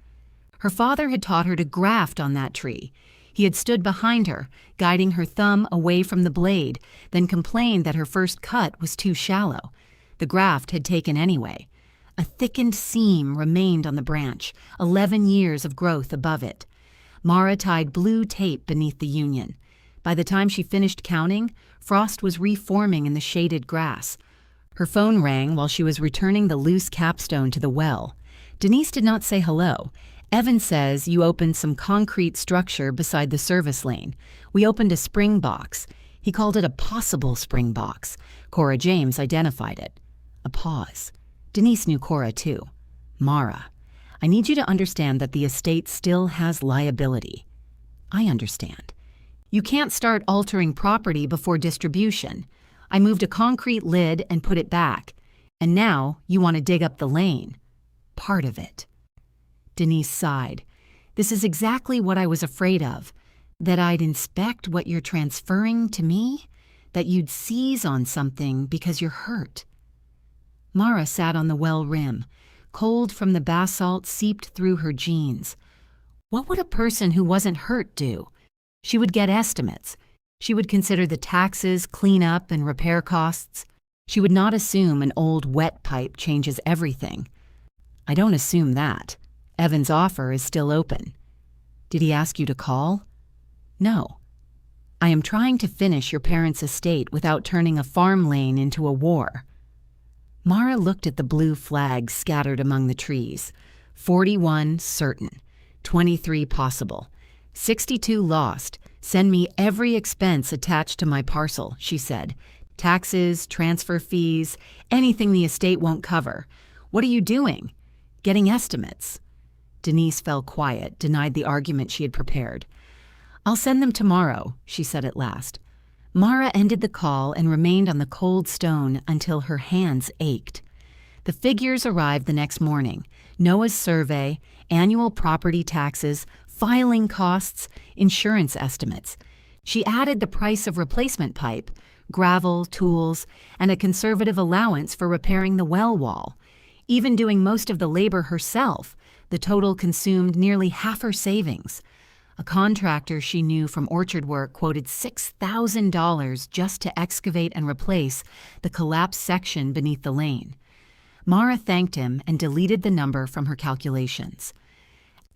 Her father had taught her to graft on that tree. He had stood behind her, guiding her thumb away from the blade, then complained that her first cut was too shallow. The graft had taken anyway. A thickened seam remained on the branch, 11 years of growth above it. Mara tied blue tape beneath the union. By the time she finished counting, frost was reforming in the shaded grass. Her phone rang while she was returning the loose capstone to the well. Denise did not say hello. "Evan says you opened some concrete structure beside the service lane. We opened a spring box." He called it a possible spring box. Cora James identified it. A pause. Denise knew Cora too. "Mara, I need you to understand that the estate still has liability." "I understand." "You can't start altering property before distribution." I moved a concrete lid and put it back. And now you want to dig up the lane. Part of it. Denise sighed. This is exactly what I was afraid of. That I'd inspect what you're transferring to me? That you'd seize on something because you're hurt. Mara sat on the well rim. Cold from the basalt seeped through her jeans. What would a person who wasn't hurt do? She would get estimates. She would consider the taxes, cleanup, and repair costs. She would not assume an old wet pipe changes everything. I don't assume that. Evan's offer is still open. Did he ask you to call? No. I am trying to finish your parents' estate without turning a farm lane into a war. Mara looked at the blue flags scattered among the trees. 41 certain. 23 possible. 62 lost. Send me every expense attached to my parcel, she said. Taxes, transfer fees, anything the estate won't cover. What are you doing? Getting estimates. Denise fell quiet, denied the argument she had prepared. I'll send them tomorrow, she said at last. Mara ended the call and remained on the cold stone until her hands ached. The figures arrived the next morning. Noah's survey, annual property taxes, filing costs, insurance estimates. She added the price of replacement pipe, gravel, tools, and a conservative allowance for repairing the well wall. Even doing most of the labor herself, the total consumed nearly half her savings. A contractor she knew from orchard work quoted $6,000 just to excavate and replace the collapsed section beneath the lane. Mara thanked him and deleted the number from her calculations.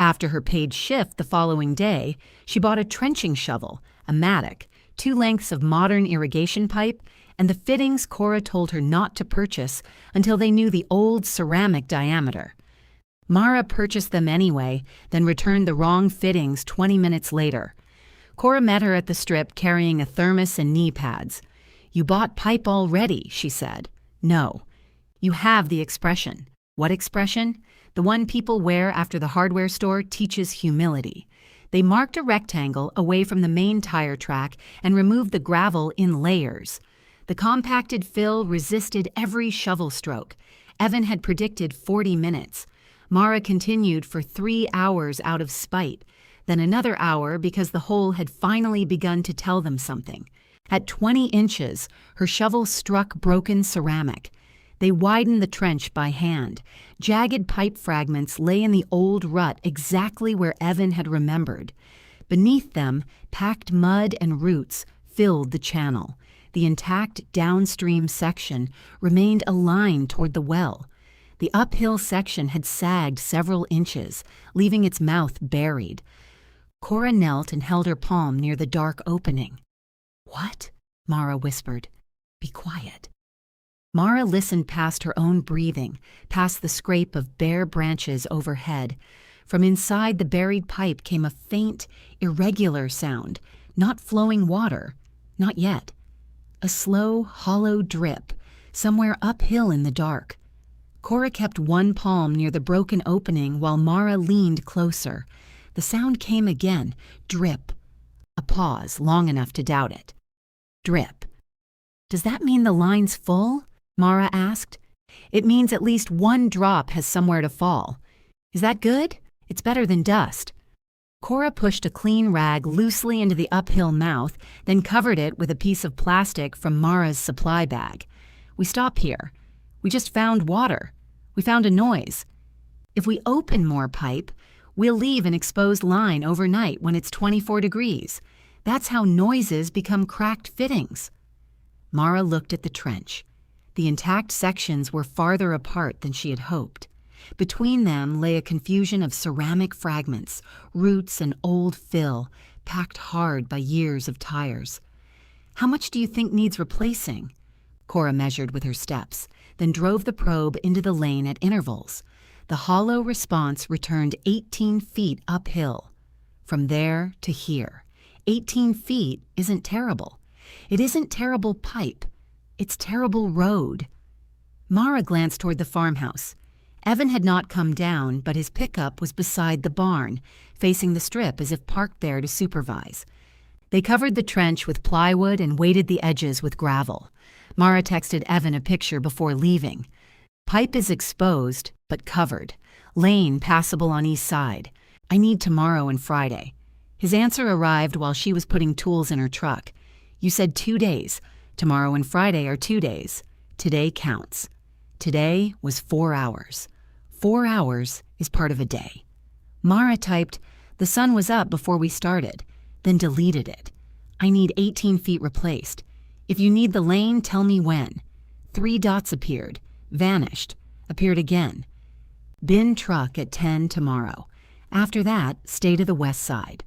After her paid shift the following day, she bought a trenching shovel, a mattock, 2 lengths of modern irrigation pipe, and the fittings Cora told her not to purchase until they knew the old ceramic diameter. Mara purchased them anyway, then returned the wrong fittings 20 minutes later. Cora met her at the strip carrying a thermos and knee pads. You bought pipe already, she said. No. You have the expression. What expression? The one people wear after the hardware store teaches humility. They marked a rectangle away from the main tire track and removed the gravel in layers. The compacted fill resisted every shovel stroke. Evan had predicted 40 minutes. Mara continued for 3 hours out of spite, then another hour because the hole had finally begun to tell them something. At 20 inches, her shovel struck broken ceramic. They widened the trench by hand. Jagged pipe fragments lay in the old rut exactly where Evan had remembered. Beneath them, packed mud and roots filled the channel. The intact downstream section remained aligned toward the well. The uphill section had sagged several inches, leaving its mouth buried. Cora knelt and held her palm near the dark opening. What? Mara whispered. Be quiet. Mara listened past her own breathing, past the scrape of bare branches overhead. From inside the buried pipe came a faint, irregular sound, not flowing water, not yet. A slow, hollow drip, somewhere uphill in the dark. Cora kept one palm near the broken opening while Mara leaned closer. The sound came again, drip. A pause, long enough to doubt it. Drip. Does that mean the line's full? Mara asked. It means at least one drop has somewhere to fall. Is that good? It's better than dust. Cora pushed a clean rag loosely into the uphill mouth, then covered it with a piece of plastic from Mara's supply bag. We stop here. We just found water. We found a noise. If we open more pipe, we'll leave an exposed line overnight when it's 24 degrees. That's how noises become cracked fittings. Mara looked at the trench. The intact sections were farther apart than she had hoped. Between them lay a confusion of ceramic fragments, roots, and old fill, packed hard by years of tires. How much do you think needs replacing? Cora measured with her steps, then drove the probe into the lane at intervals. The hollow response returned 18 feet uphill. From there to here. 18 feet isn't terrible. It isn't terrible pipe. It's terrible road. Mara glanced toward the farmhouse. Evan had not come down, but his pickup was beside the barn, facing the strip as if parked there to supervise. They covered the trench with plywood and weighted the edges with gravel. Mara texted Evan a picture before leaving. Pipe is exposed, but covered. Lane passable on east side. I need tomorrow and Friday. His answer arrived while she was putting tools in her truck. You said 2 days. Tomorrow and Friday are 2 days. Today counts. Today was 4 hours. 4 hours is part of a day. Mara typed, the sun was up before we started, then deleted it. I need 18 feet replaced. If you need the lane, tell me when. 3 dots appeared, vanished, appeared again. Bin truck at 10 tomorrow. After that, stay to the west side.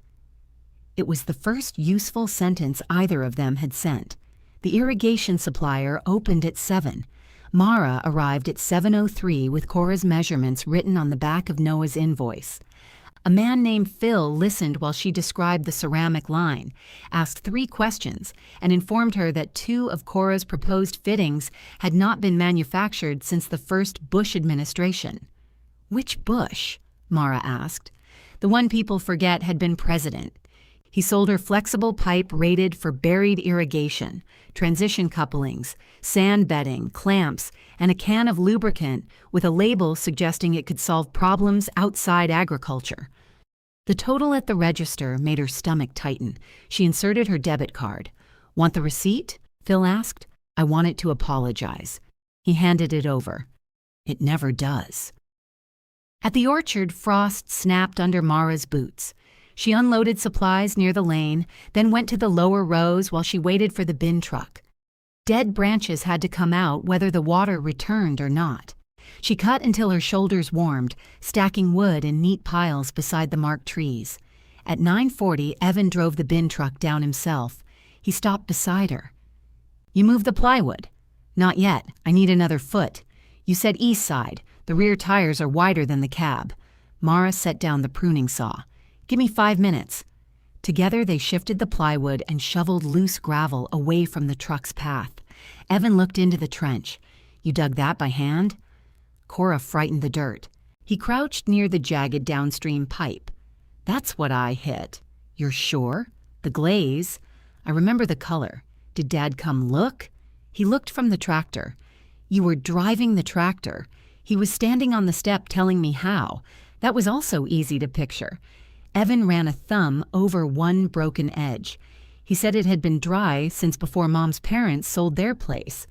It was the first useful sentence either of them had sent. The irrigation supplier opened at 7. Mara arrived at 7:03 with Cora's measurements written on the back of Noah's invoice. A man named Phil listened while she described the ceramic line, asked 3 questions, and informed her that 2 of Cora's proposed fittings had not been manufactured since the first Bush administration. Which Bush? Mara asked. The one people forget had been president. He sold her flexible pipe rated for buried irrigation, transition couplings, sand bedding, clamps, and a can of lubricant with a label suggesting it could solve problems outside agriculture. The total at the register made her stomach tighten. She inserted her debit card. Want the receipt? Phil asked. I wanted to apologize. He handed it over. It never does. At the orchard, frost snapped under Mara's boots. She unloaded supplies near the lane, then went to the lower rows while she waited for the bin truck. Dead branches had to come out whether the water returned or not. She cut until her shoulders warmed, stacking wood in neat piles beside the marked trees. At 9:40, Evan drove the bin truck down himself. He stopped beside her. You moved the plywood? Not yet. I need another foot. You said east side. The rear tires are wider than the cab. Mara set down the pruning saw. Give me 5 minutes. Together they shifted the plywood and shoveled loose gravel away from the truck's path. Evan looked into the trench. You dug that by hand? Cora frightened the dirt. He crouched near the jagged downstream pipe. That's what I hit. You're sure? The glaze? I remember the color. Did Dad come look? He looked from the tractor. You were driving the tractor. He was standing on the step telling me how. That was also easy to picture. Evan ran a thumb over one broken edge. He said it had been dry since before Mom's parents sold their place.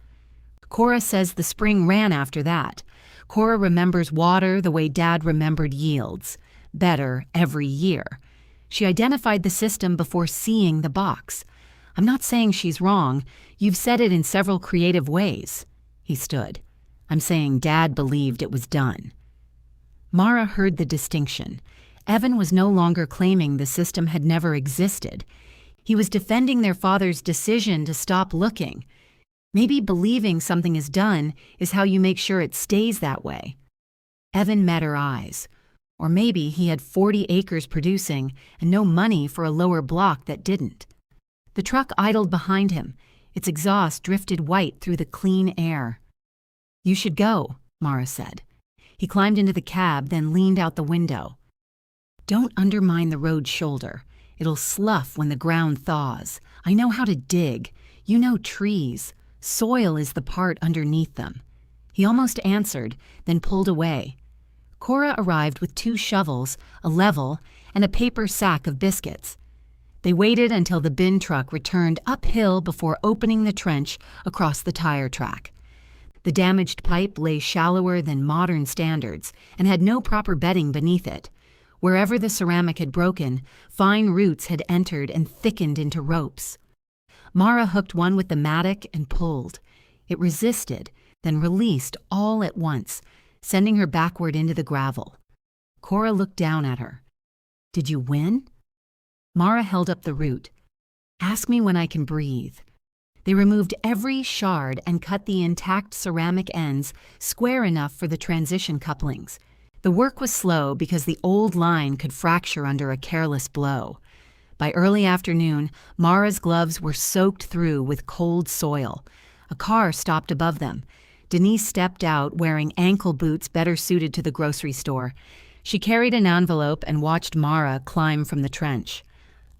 Cora says the spring ran after that. Cora remembers water the way Dad remembered yields. Better every year. She identified the system before seeing the box. I'm not saying she's wrong. You've said it in several creative ways. He stood. I'm saying Dad believed it was done. Mara heard the distinction. Evan was no longer claiming the system had never existed. He was defending their father's decision to stop looking. Maybe believing something is done is how you make sure it stays that way. Evan met her eyes. Or maybe he had 40 acres producing and no money for a lower block that didn't. The truck idled behind him. Its exhaust drifted white through the clean air. You should go, Mara said. He climbed into the cab, then leaned out the window. Don't undermine the road shoulder. It'll slough when the ground thaws. I know how to dig. You know trees. Soil is the part underneath them. He almost answered, then pulled away. Cora arrived with 2 shovels, a level, and a paper sack of biscuits. They waited until the bin truck returned uphill before opening the trench across the tire track. The damaged pipe lay shallower than modern standards and had no proper bedding beneath it. Wherever the ceramic had broken, fine roots had entered and thickened into ropes. Mara hooked one with the mattock and pulled. It resisted, then released all at once, sending her backward into the gravel. Cora looked down at her. Did you win? Mara held up the root. Ask me when I can breathe. They removed every shard and cut the intact ceramic ends square enough for the transition couplings. The work was slow because the old line could fracture under a careless blow. By early afternoon, Mara's gloves were soaked through with cold soil. A car stopped above them. Denise stepped out wearing ankle boots better suited to the grocery store. She carried an envelope and watched Mara climb from the trench.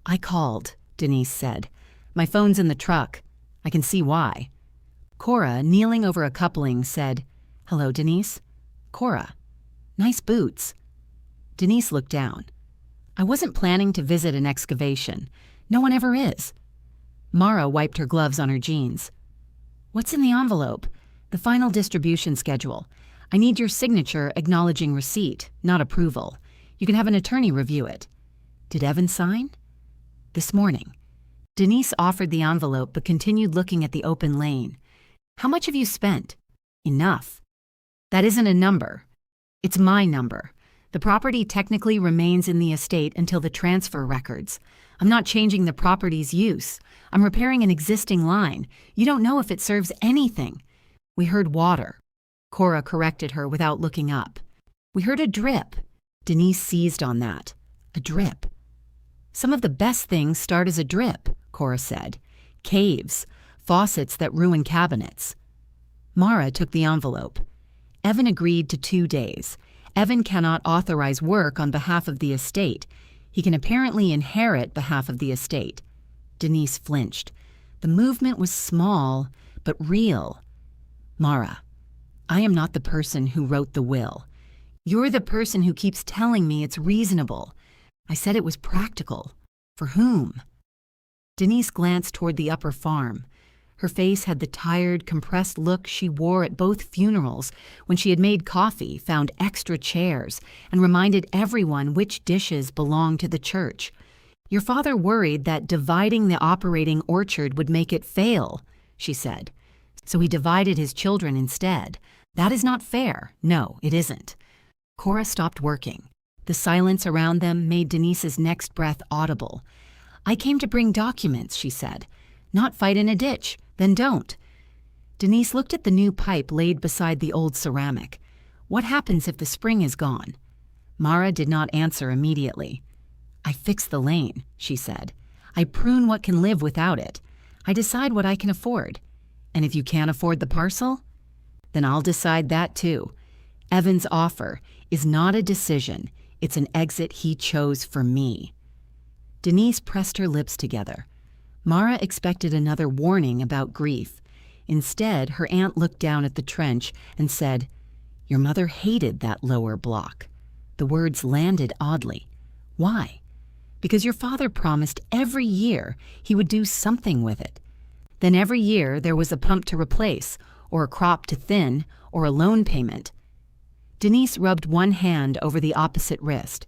I called, Denise said. My phone's in the truck. I can see why. Cora, kneeling over a coupling, said, "Hello, Denise." "Cora, nice boots." Denise looked down. "I wasn't planning to visit an excavation. No one ever is." Mara wiped her gloves on her jeans. "What's in the envelope?" "The final distribution schedule. I need your signature acknowledging receipt, not approval. You can have an attorney review it." "Did Evan sign?" "This morning." Denise offered the envelope but continued looking at the open lane. "How much have you spent?" "Enough." "That isn't a number. It's my number. The property technically remains in the estate until the transfer records. I'm not changing the property's use. I'm repairing an existing line. You don't know if it serves anything." "We heard water." Cora corrected her without looking up. "We heard a drip." Denise seized on that. "A drip." "Some of the best things start as a drip," Cora said. "Caves, faucets that ruin cabinets." Mara took the envelope. Evan agreed to 2 days. Evan cannot authorize work on behalf of the estate. He can apparently inherit behalf of the estate. Denise flinched. The movement was small, but real. "Mara, I am not the person who wrote the will. You're the person who keeps telling me it's reasonable. I said it was practical. For whom?" Denise glanced toward the upper farm. Her face had the tired, compressed look she wore at both funerals when she had made coffee, found extra chairs, and reminded everyone which dishes belonged to the church. "Your father worried that dividing the operating orchard would make it fail," she said. "So he divided his children instead. That is not fair. No, it isn't." Cora stopped working. The silence around them made Denise's next breath audible. "I came to bring documents," she said. "Not fight in a ditch. Then don't." Denise looked at the new pipe laid beside the old ceramic. "What happens if the spring is gone?" Mara did not answer immediately. "I fix the lane," she said. "I prune what can live without it. I decide what I can afford. And if you can't afford the parcel, then I'll decide that too. Evan's offer is not a decision. It's an exit he chose for me." Denise pressed her lips together. Mara expected another warning about grief. Instead, her aunt looked down at the trench and said, "Your mother hated that lower block." The words landed oddly. "Why?" "Because your father promised every year he would do something with it. Then every year there was a pump to replace, or a crop to thin, or a loan payment." Denise rubbed one hand over the opposite wrist.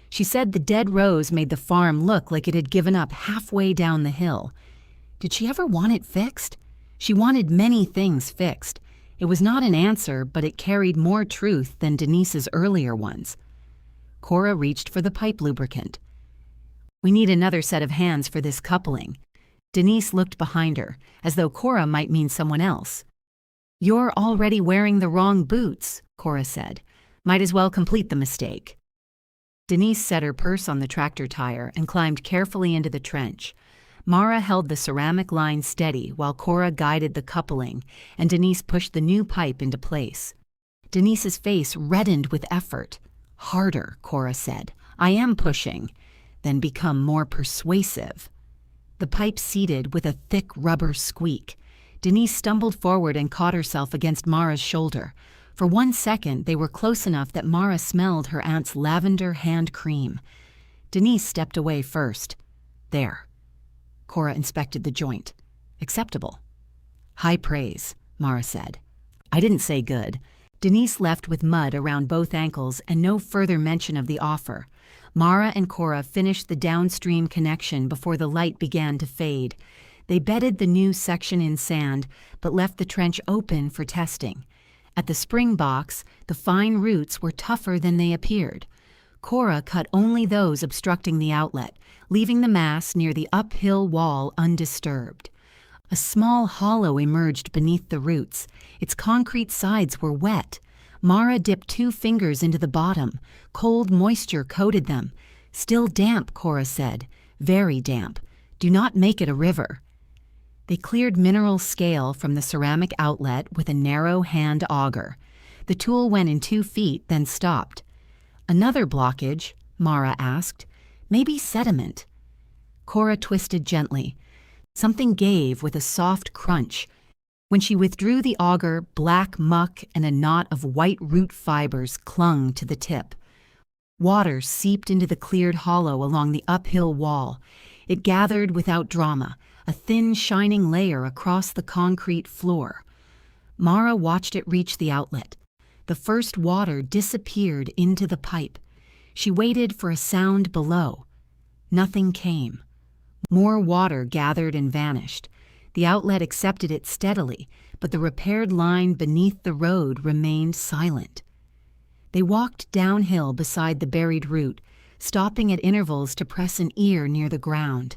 She said the dead rose made the farm look like it had given up halfway down the hill. Did she ever want it fixed? She wanted many things fixed. It was not an answer, but it carried more truth than Denise's earlier ones. Cora reached for the pipe lubricant. "We need another set of hands for this coupling." Denise looked behind her, as though Cora might mean someone else. "You're already wearing the wrong boots," Cora said. "Might as well complete the mistake." Denise set her purse on the tractor tire and climbed carefully into the trench. Mara held the ceramic line steady while Cora guided the coupling, and Denise pushed the new pipe into place. Denise's face reddened with effort. "Harder," Cora said. "I am pushing." "Then become more persuasive." The pipe seated with a thick rubber squeak. Denise stumbled forward and caught herself against Mara's shoulder. For 1 second, they were close enough that Mara smelled her aunt's lavender hand cream. Denise stepped away first. "There." Cora inspected the joint. "Acceptable." "High praise," Mara said. "I didn't say good." Denise left with mud around both ankles and no further mention of the offer. Mara and Cora finished the downstream connection before the light began to fade. They bedded the new section in sand, but left the trench open for testing. At the spring box, the fine roots were tougher than they appeared. Cora cut only those obstructing the outlet, leaving the mass near the uphill wall undisturbed. A small hollow emerged beneath the roots. Its concrete sides were wet. Mara dipped 2 fingers into the bottom. Cold moisture coated them. "Still damp," Cora said. "Very damp. Do not make it a river." They cleared mineral scale from the ceramic outlet with a narrow hand auger. The tool went in 2 feet, then stopped. "Another blockage?" Mara asked. "Maybe sediment." Cora twisted gently. Something gave with a soft crunch. When she withdrew the auger, black muck and a knot of white root fibers clung to the tip. Water seeped into the cleared hollow along the uphill wall. It gathered without drama, a thin, shining layer across the concrete floor. Mara watched it reach the outlet. The first water disappeared into the pipe. She waited for a sound below. Nothing came. More water gathered and vanished. The outlet accepted it steadily, but the repaired line beneath the road remained silent. They walked downhill beside the buried root, stopping at intervals to press an ear near the ground.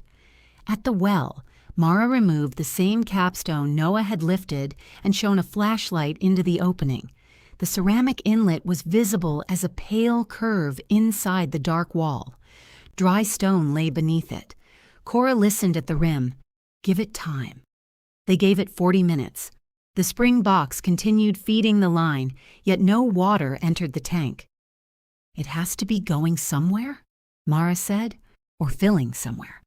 At the well, Mara removed the same capstone Noah had lifted and shone a flashlight into the opening. The ceramic inlet was visible as a pale curve inside the dark wall. Dry stone lay beneath it. Cora listened at the rim. Give it time. They gave it 40 minutes. The spring box continued feeding the line, yet no water entered the tank. It has to be going somewhere, Mara said, or filling somewhere.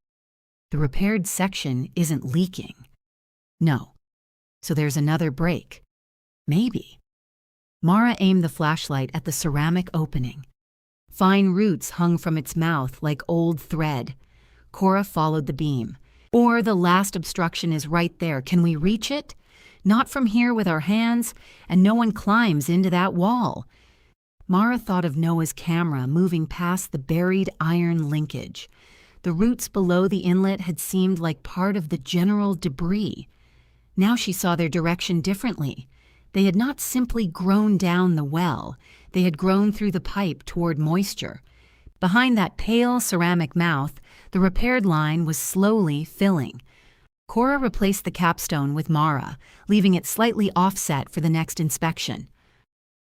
The repaired section isn't leaking. No. So there's another break. Maybe. Mara aimed the flashlight at the ceramic opening. Fine roots hung from its mouth like old thread. Cora followed the beam. Or the last obstruction is right there. Can we reach it? Not from here with our hands, and no one climbs into that wall. Mara thought of Noah's camera moving past the buried iron linkage. The roots below the inlet had seemed like part of the general debris. Now she saw their direction differently. They had not simply grown down the well. They had grown through the pipe toward moisture. Behind that pale ceramic mouth, the repaired line was slowly filling. Cora replaced the capstone with Mara, leaving it slightly offset for the next inspection.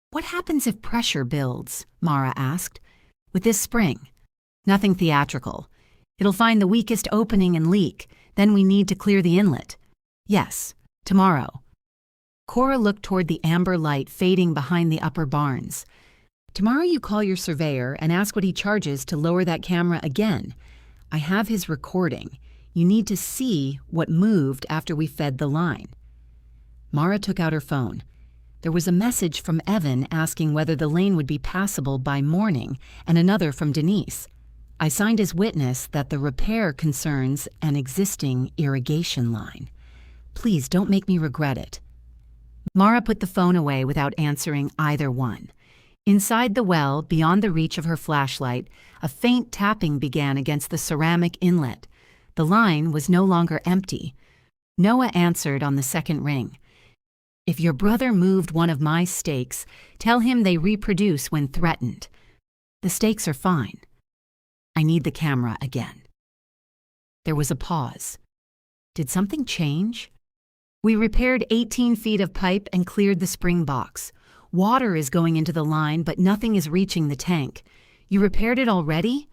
What happens if pressure builds? Mara asked. With this spring? Nothing theatrical. It'll find the weakest opening and leak. Then we need to clear the inlet. Yes, tomorrow. Cora looked toward the amber light fading behind the upper barns. Tomorrow you call your surveyor and ask what he charges to lower that camera again. I have his recording. You need to see what moved after we fed the line. Mara took out her phone. There was a message from Evan asking whether the lane would be passable by morning, and another from Denise. I signed as witness that the repair concerns an existing irrigation line. Please don't make me regret it. Mara put the phone away without answering either one. Inside the well, beyond the reach of her flashlight, a faint tapping began against the ceramic inlet. The line was no longer empty. Noah answered on the second ring. If your brother moved one of my stakes, tell him they reproduce when threatened. The stakes are fine. I need the camera again. There was a pause. Did something change? We repaired 18 feet of pipe and cleared the spring box. Water is going into the line, but nothing is reaching the tank. You repaired it already?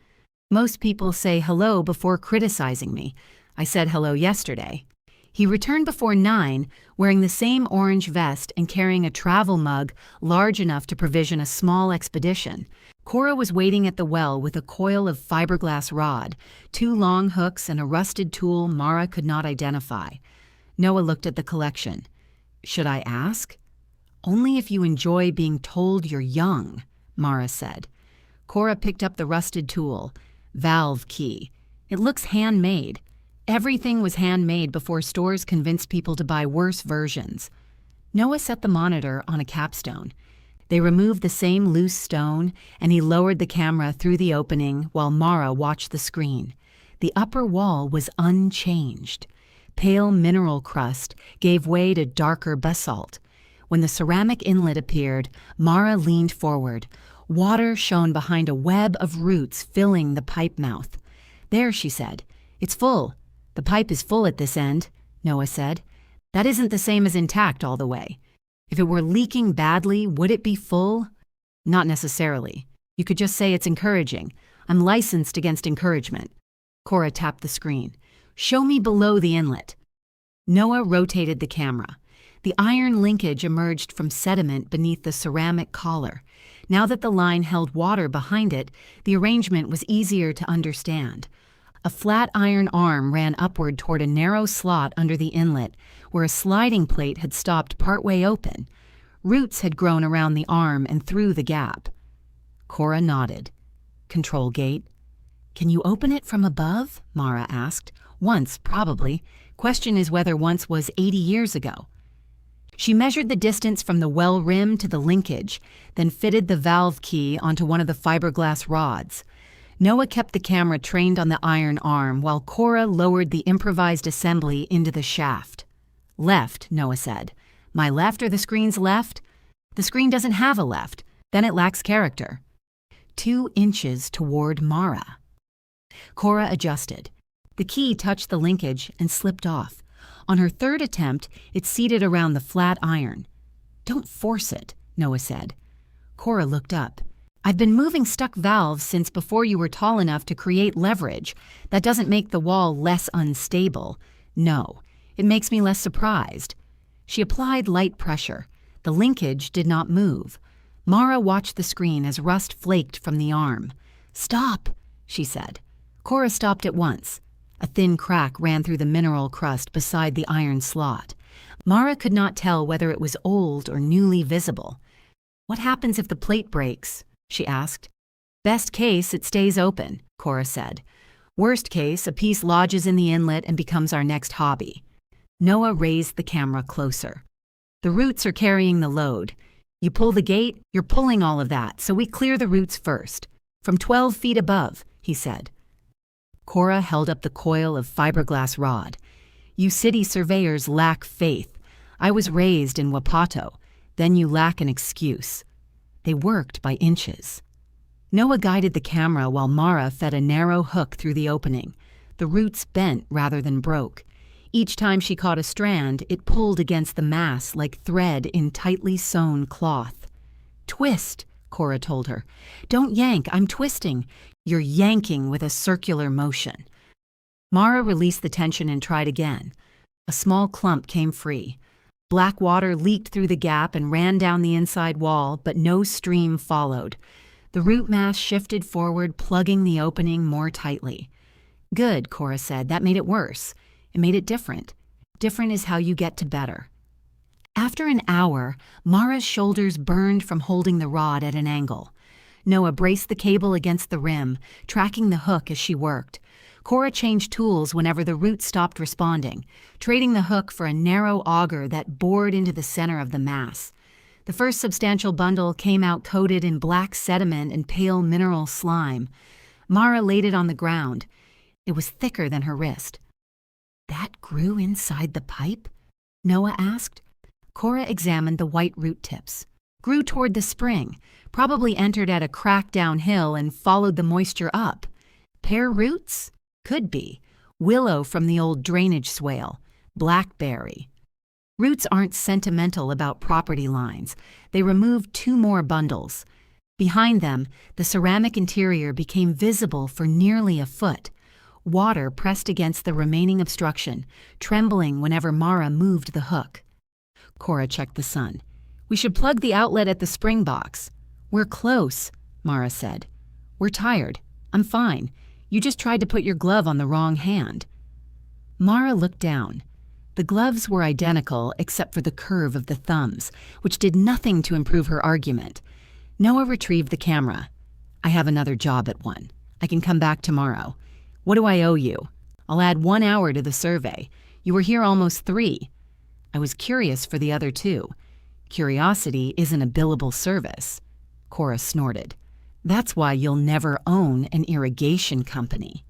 Most people say hello before criticizing me. I said hello yesterday. He returned before 9, wearing the same orange vest and carrying a travel mug large enough to provision a small expedition. Cora was waiting at the well with a coil of fiberglass rod, 2 long hooks, and a rusted tool Mara could not identify. Noah looked at the collection. Should I ask? Only if you enjoy being told you're young, Mara said. Cora picked up the rusted tool. Valve key. It looks handmade. Everything was handmade before stores convinced people to buy worse versions. Noah set the monitor on a capstone. They removed the same loose stone, and he lowered the camera through the opening while Mara watched the screen. The upper wall was unchanged. Pale mineral crust gave way to darker basalt. When the ceramic inlet appeared, Mara leaned forward. Water shone behind a web of roots filling the pipe mouth. There, she said. It's full. The pipe is full at this end, Noah said. That isn't the same as intact all the way. If it were leaking badly, would it be full? Not necessarily. You could just say it's encouraging. I'm licensed against encouragement. Cora tapped the screen. Show me below the inlet. Noah rotated the camera. The iron linkage emerged from sediment beneath the ceramic collar. Now that the line held water behind it, the arrangement was easier to understand. A flat iron arm ran upward toward a narrow slot under the inlet, where a sliding plate had stopped partway open. Roots had grown around the arm and through the gap. Cora nodded. Control gate. Can you open it from above? Mara asked. Once, probably. Question is whether once was 80 years ago. She measured the distance from the well rim to the linkage, then fitted the valve key onto one of the fiberglass rods. Noah kept the camera trained on the iron arm while Cora lowered the improvised assembly into the shaft. Left, Noah said. My left or the screen's left? The screen doesn't have a left. Then it lacks character. 2 inches toward Mara. Cora adjusted. The key touched the linkage and slipped off. On her third attempt, it seated around the flat iron. Don't force it, Noah said. Cora looked up. I've been moving stuck valves since before you were tall enough to create leverage. That doesn't make the wall less unstable. No, it makes me less surprised. She applied light pressure. The linkage did not move. Mara watched the screen as rust flaked from the arm. Stop, she said. Cora stopped at once. A thin crack ran through the mineral crust beside the iron slot. Mara could not tell whether it was old or newly visible. What happens if the plate breaks? She asked. Best case, it stays open, Cora said. Worst case, a piece lodges in the inlet and becomes our next hobby. Noah raised the camera closer. The roots are carrying the load. You pull the gate, you're pulling all of that, so we clear the roots first. From 12 feet above, he said. Cora held up the coil of fiberglass rod. You city surveyors lack faith. I was raised in Wapato. Then you lack an excuse. They worked by inches. Noah guided the camera while Mara fed a narrow hook through the opening. The roots bent rather than broke. Each time she caught a strand, it pulled against the mass like thread in tightly sewn cloth. Twist, Cora told her. Don't yank, I'm twisting. You're yanking with a circular motion. Mara released the tension and tried again. A small clump came free. Black water leaked through the gap and ran down the inside wall, but no stream followed. The root mass shifted forward, plugging the opening more tightly. Good, Cora said. That made it worse. It made it different. Different is how you get to better. After an hour, Mara's shoulders burned from holding the rod at an angle. Noah braced the cable against the rim, tracking the hook as she worked. Cora changed tools whenever the root stopped responding, trading the hook for a narrow auger that bored into the center of the mass. The first substantial bundle came out coated in black sediment and pale mineral slime. Mara laid it on the ground. It was thicker than her wrist. That grew inside the pipe? Noah asked. Cora examined the white root tips. Grew toward the spring, probably entered at a crack downhill and followed the moisture up. Pear roots? Could be. Willow from the old drainage swale. Blackberry. Roots aren't sentimental about property lines. They removed 2 more bundles. Behind them, the ceramic interior became visible for nearly a foot. Water pressed against the remaining obstruction, trembling whenever Mara moved the hook. Cora checked the sun. We should plug the outlet at the spring box. We're close, Mara said. We're tired. I'm fine. You just tried to put your glove on the wrong hand. Mara looked down. The gloves were identical except for the curve of the thumbs, which did nothing to improve her argument. Noah retrieved the camera. I have another job at 1. I can come back tomorrow. What do I owe you? I'll add 1 hour to the survey. You were here almost 3. I was curious for the other 2. Curiosity isn't a billable service. Cora snorted. That's why you'll never own an irrigation company.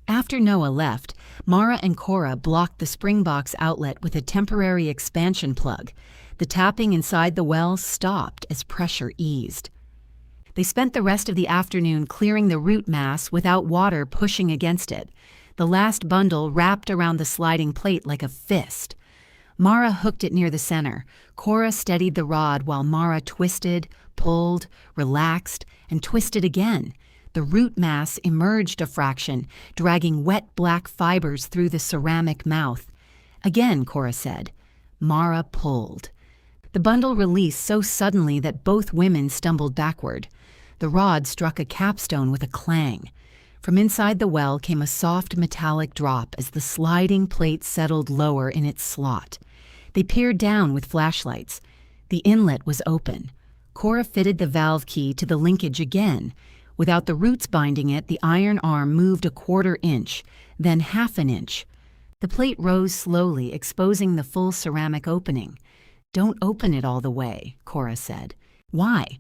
After Noah left, Mara and Cora blocked the springbox outlet with a temporary expansion plug. The tapping inside the well stopped as pressure eased. They spent the rest of the afternoon clearing the root mass without water pushing against it. The last bundle wrapped around the sliding plate like a fist. Mara hooked it near the center. Cora steadied the rod while Mara twisted, pulled, relaxed, and twisted again. The root mass emerged a fraction, dragging wet black fibers through the ceramic mouth. Again, Cora said. Mara pulled. The bundle released so suddenly that both women stumbled backward. The rod struck a capstone with a clang. From inside the well came a soft metallic drop as the sliding plate settled lower in its slot. They peered down with flashlights. The inlet was open. Cora fitted the valve key to the linkage again. Without the roots binding it, the iron arm moved a 1/4 inch, then 1/2 inch. The plate rose slowly, exposing the full ceramic opening. "Don't open it all the way," Cora said. "Why?"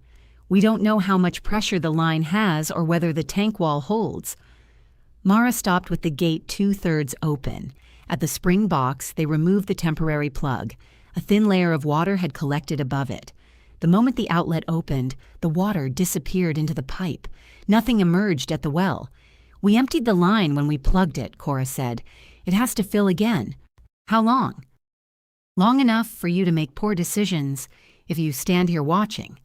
"We don't know how much pressure the line has or whether the tank wall holds." Mara stopped with the gate 2/3 open. At the spring box, they removed the temporary plug. A thin layer of water had collected above it. The moment the outlet opened, the water disappeared into the pipe. Nothing emerged at the well. "We emptied the line when we plugged it," Cora said. "It has to fill again." "How long?" "Long enough for you to make poor decisions if you stand here watching."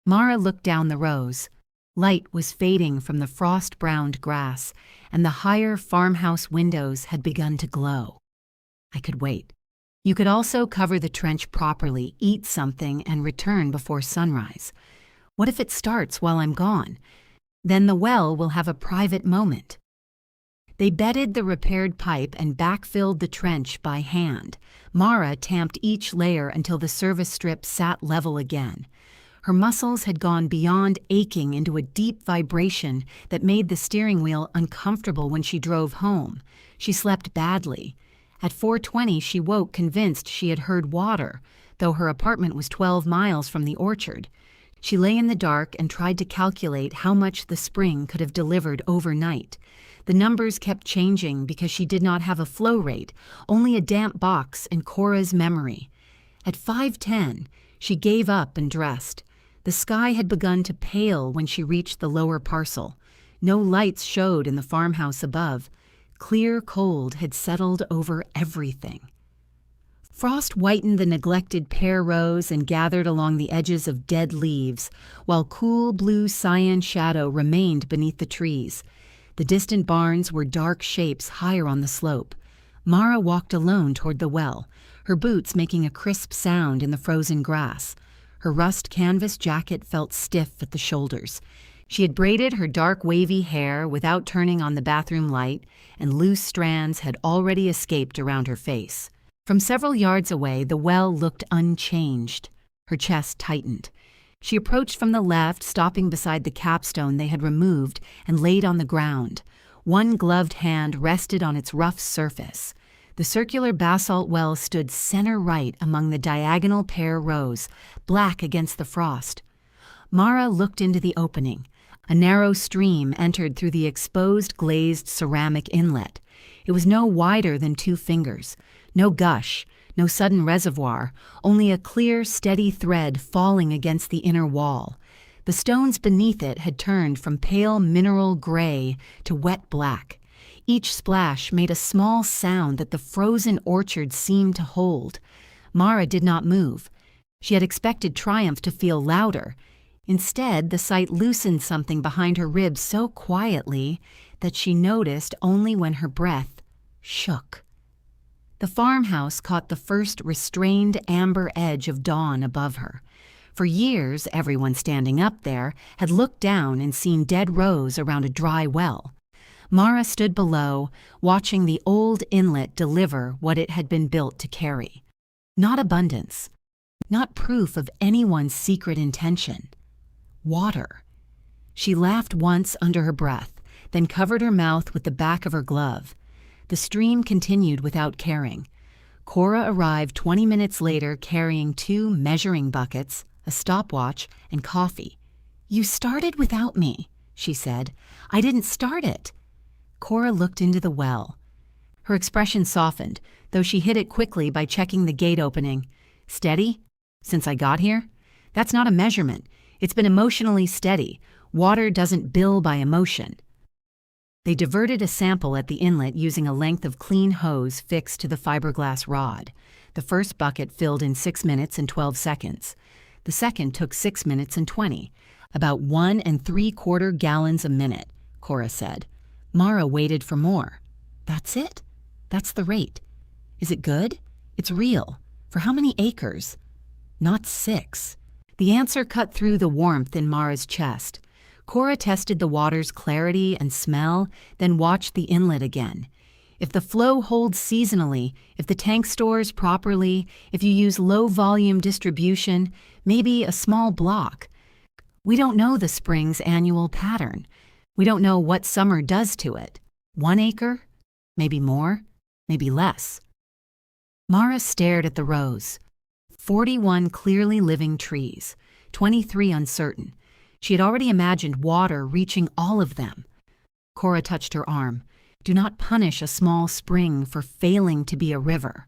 Mara looked down the rows. Light was fading from the frost-browned grass, and the higher farmhouse windows had begun to glow. "I could wait. You could also cover the trench properly, eat something, and return before sunrise. What if it starts while I'm gone? Then the well will have a private moment." They bedded the repaired pipe and backfilled the trench by hand. Mara tamped each layer until the service strip sat level again. Her muscles had gone beyond aching into a deep vibration that made the steering wheel uncomfortable when she drove home. She slept badly. At 4:20, she woke convinced she had heard water, though her apartment was 12 miles from the orchard. She lay in the dark and tried to calculate how much the spring could have delivered overnight. The numbers kept changing because she did not have a flow rate, only a damp box in Cora's memory. At 5:10, she gave up and dressed. The sky had begun to pale when she reached the lower parcel. No lights showed in the farmhouse above. Clear cold had settled over everything. Frost whitened the neglected pear rows and gathered along the edges of dead leaves, while cool blue cyan shadow remained beneath the trees. The distant barns were dark shapes higher on the slope. Mara walked alone toward the well, her boots making a crisp sound in the frozen grass. Her rust canvas jacket felt stiff at the shoulders. She had braided her dark wavy hair without turning on the bathroom light, and loose strands had already escaped around her face. From several yards away, the well looked unchanged. Her chest tightened. She approached from the left, stopping beside the capstone they had removed and laid on the ground. One gloved hand rested on its rough surface. The circular basalt well stood center right among the diagonal pear rows, black against the frost. Mara looked into the opening. A narrow stream entered through the exposed glazed ceramic inlet. It was no wider than 2 fingers. No gush, no sudden reservoir, only a clear, steady thread falling against the inner wall. The stones beneath it had turned from pale mineral gray to wet black. Each splash made a small sound that the frozen orchard seemed to hold. Mara did not move. She had expected triumph to feel louder. Instead, the sight loosened something behind her ribs so quietly that she noticed only when her breath shook. The farmhouse caught the first restrained amber edge of dawn above her. For years, everyone standing up there had looked down and seen dead rows around a dry well. Mara stood below, watching the old inlet deliver what it had been built to carry. Not abundance, not proof of anyone's secret intention. Water. She laughed once under her breath, then covered her mouth with the back of her glove. The stream continued without caring. Cora arrived 20 minutes later carrying 2 measuring buckets, a stopwatch, and coffee. "You started without me," she said. "I didn't start it." Cora looked into the well. Her expression softened, though she hid it quickly by checking the gate opening. "Steady? Since I got here? That's not a measurement. It's been emotionally steady. Water doesn't bill by emotion." They diverted a sample at the inlet using a length of clean hose fixed to the fiberglass rod. The first bucket filled in 6 minutes and 12 seconds. The second took 6 minutes and 20, about 1 3/4 gallons a minute, Cora said. Mara waited for more. "That's it? That's the rate. Is it good? It's real. For how many acres?" "Not 6. The answer cut through the warmth in Mara's chest. Cora tested the water's clarity and smell, then watched the inlet again. If the flow holds seasonally, if the tank stores properly, if you use low-volume distribution, maybe a small block. We don't know the spring's annual pattern. We don't know what summer does to it. 1 acre? Maybe more? Maybe less. Mara stared at the rows. 41 clearly living trees, 23 uncertain. She had already imagined water reaching all of them. Cora touched her arm. Do not punish a small spring for failing to be a river.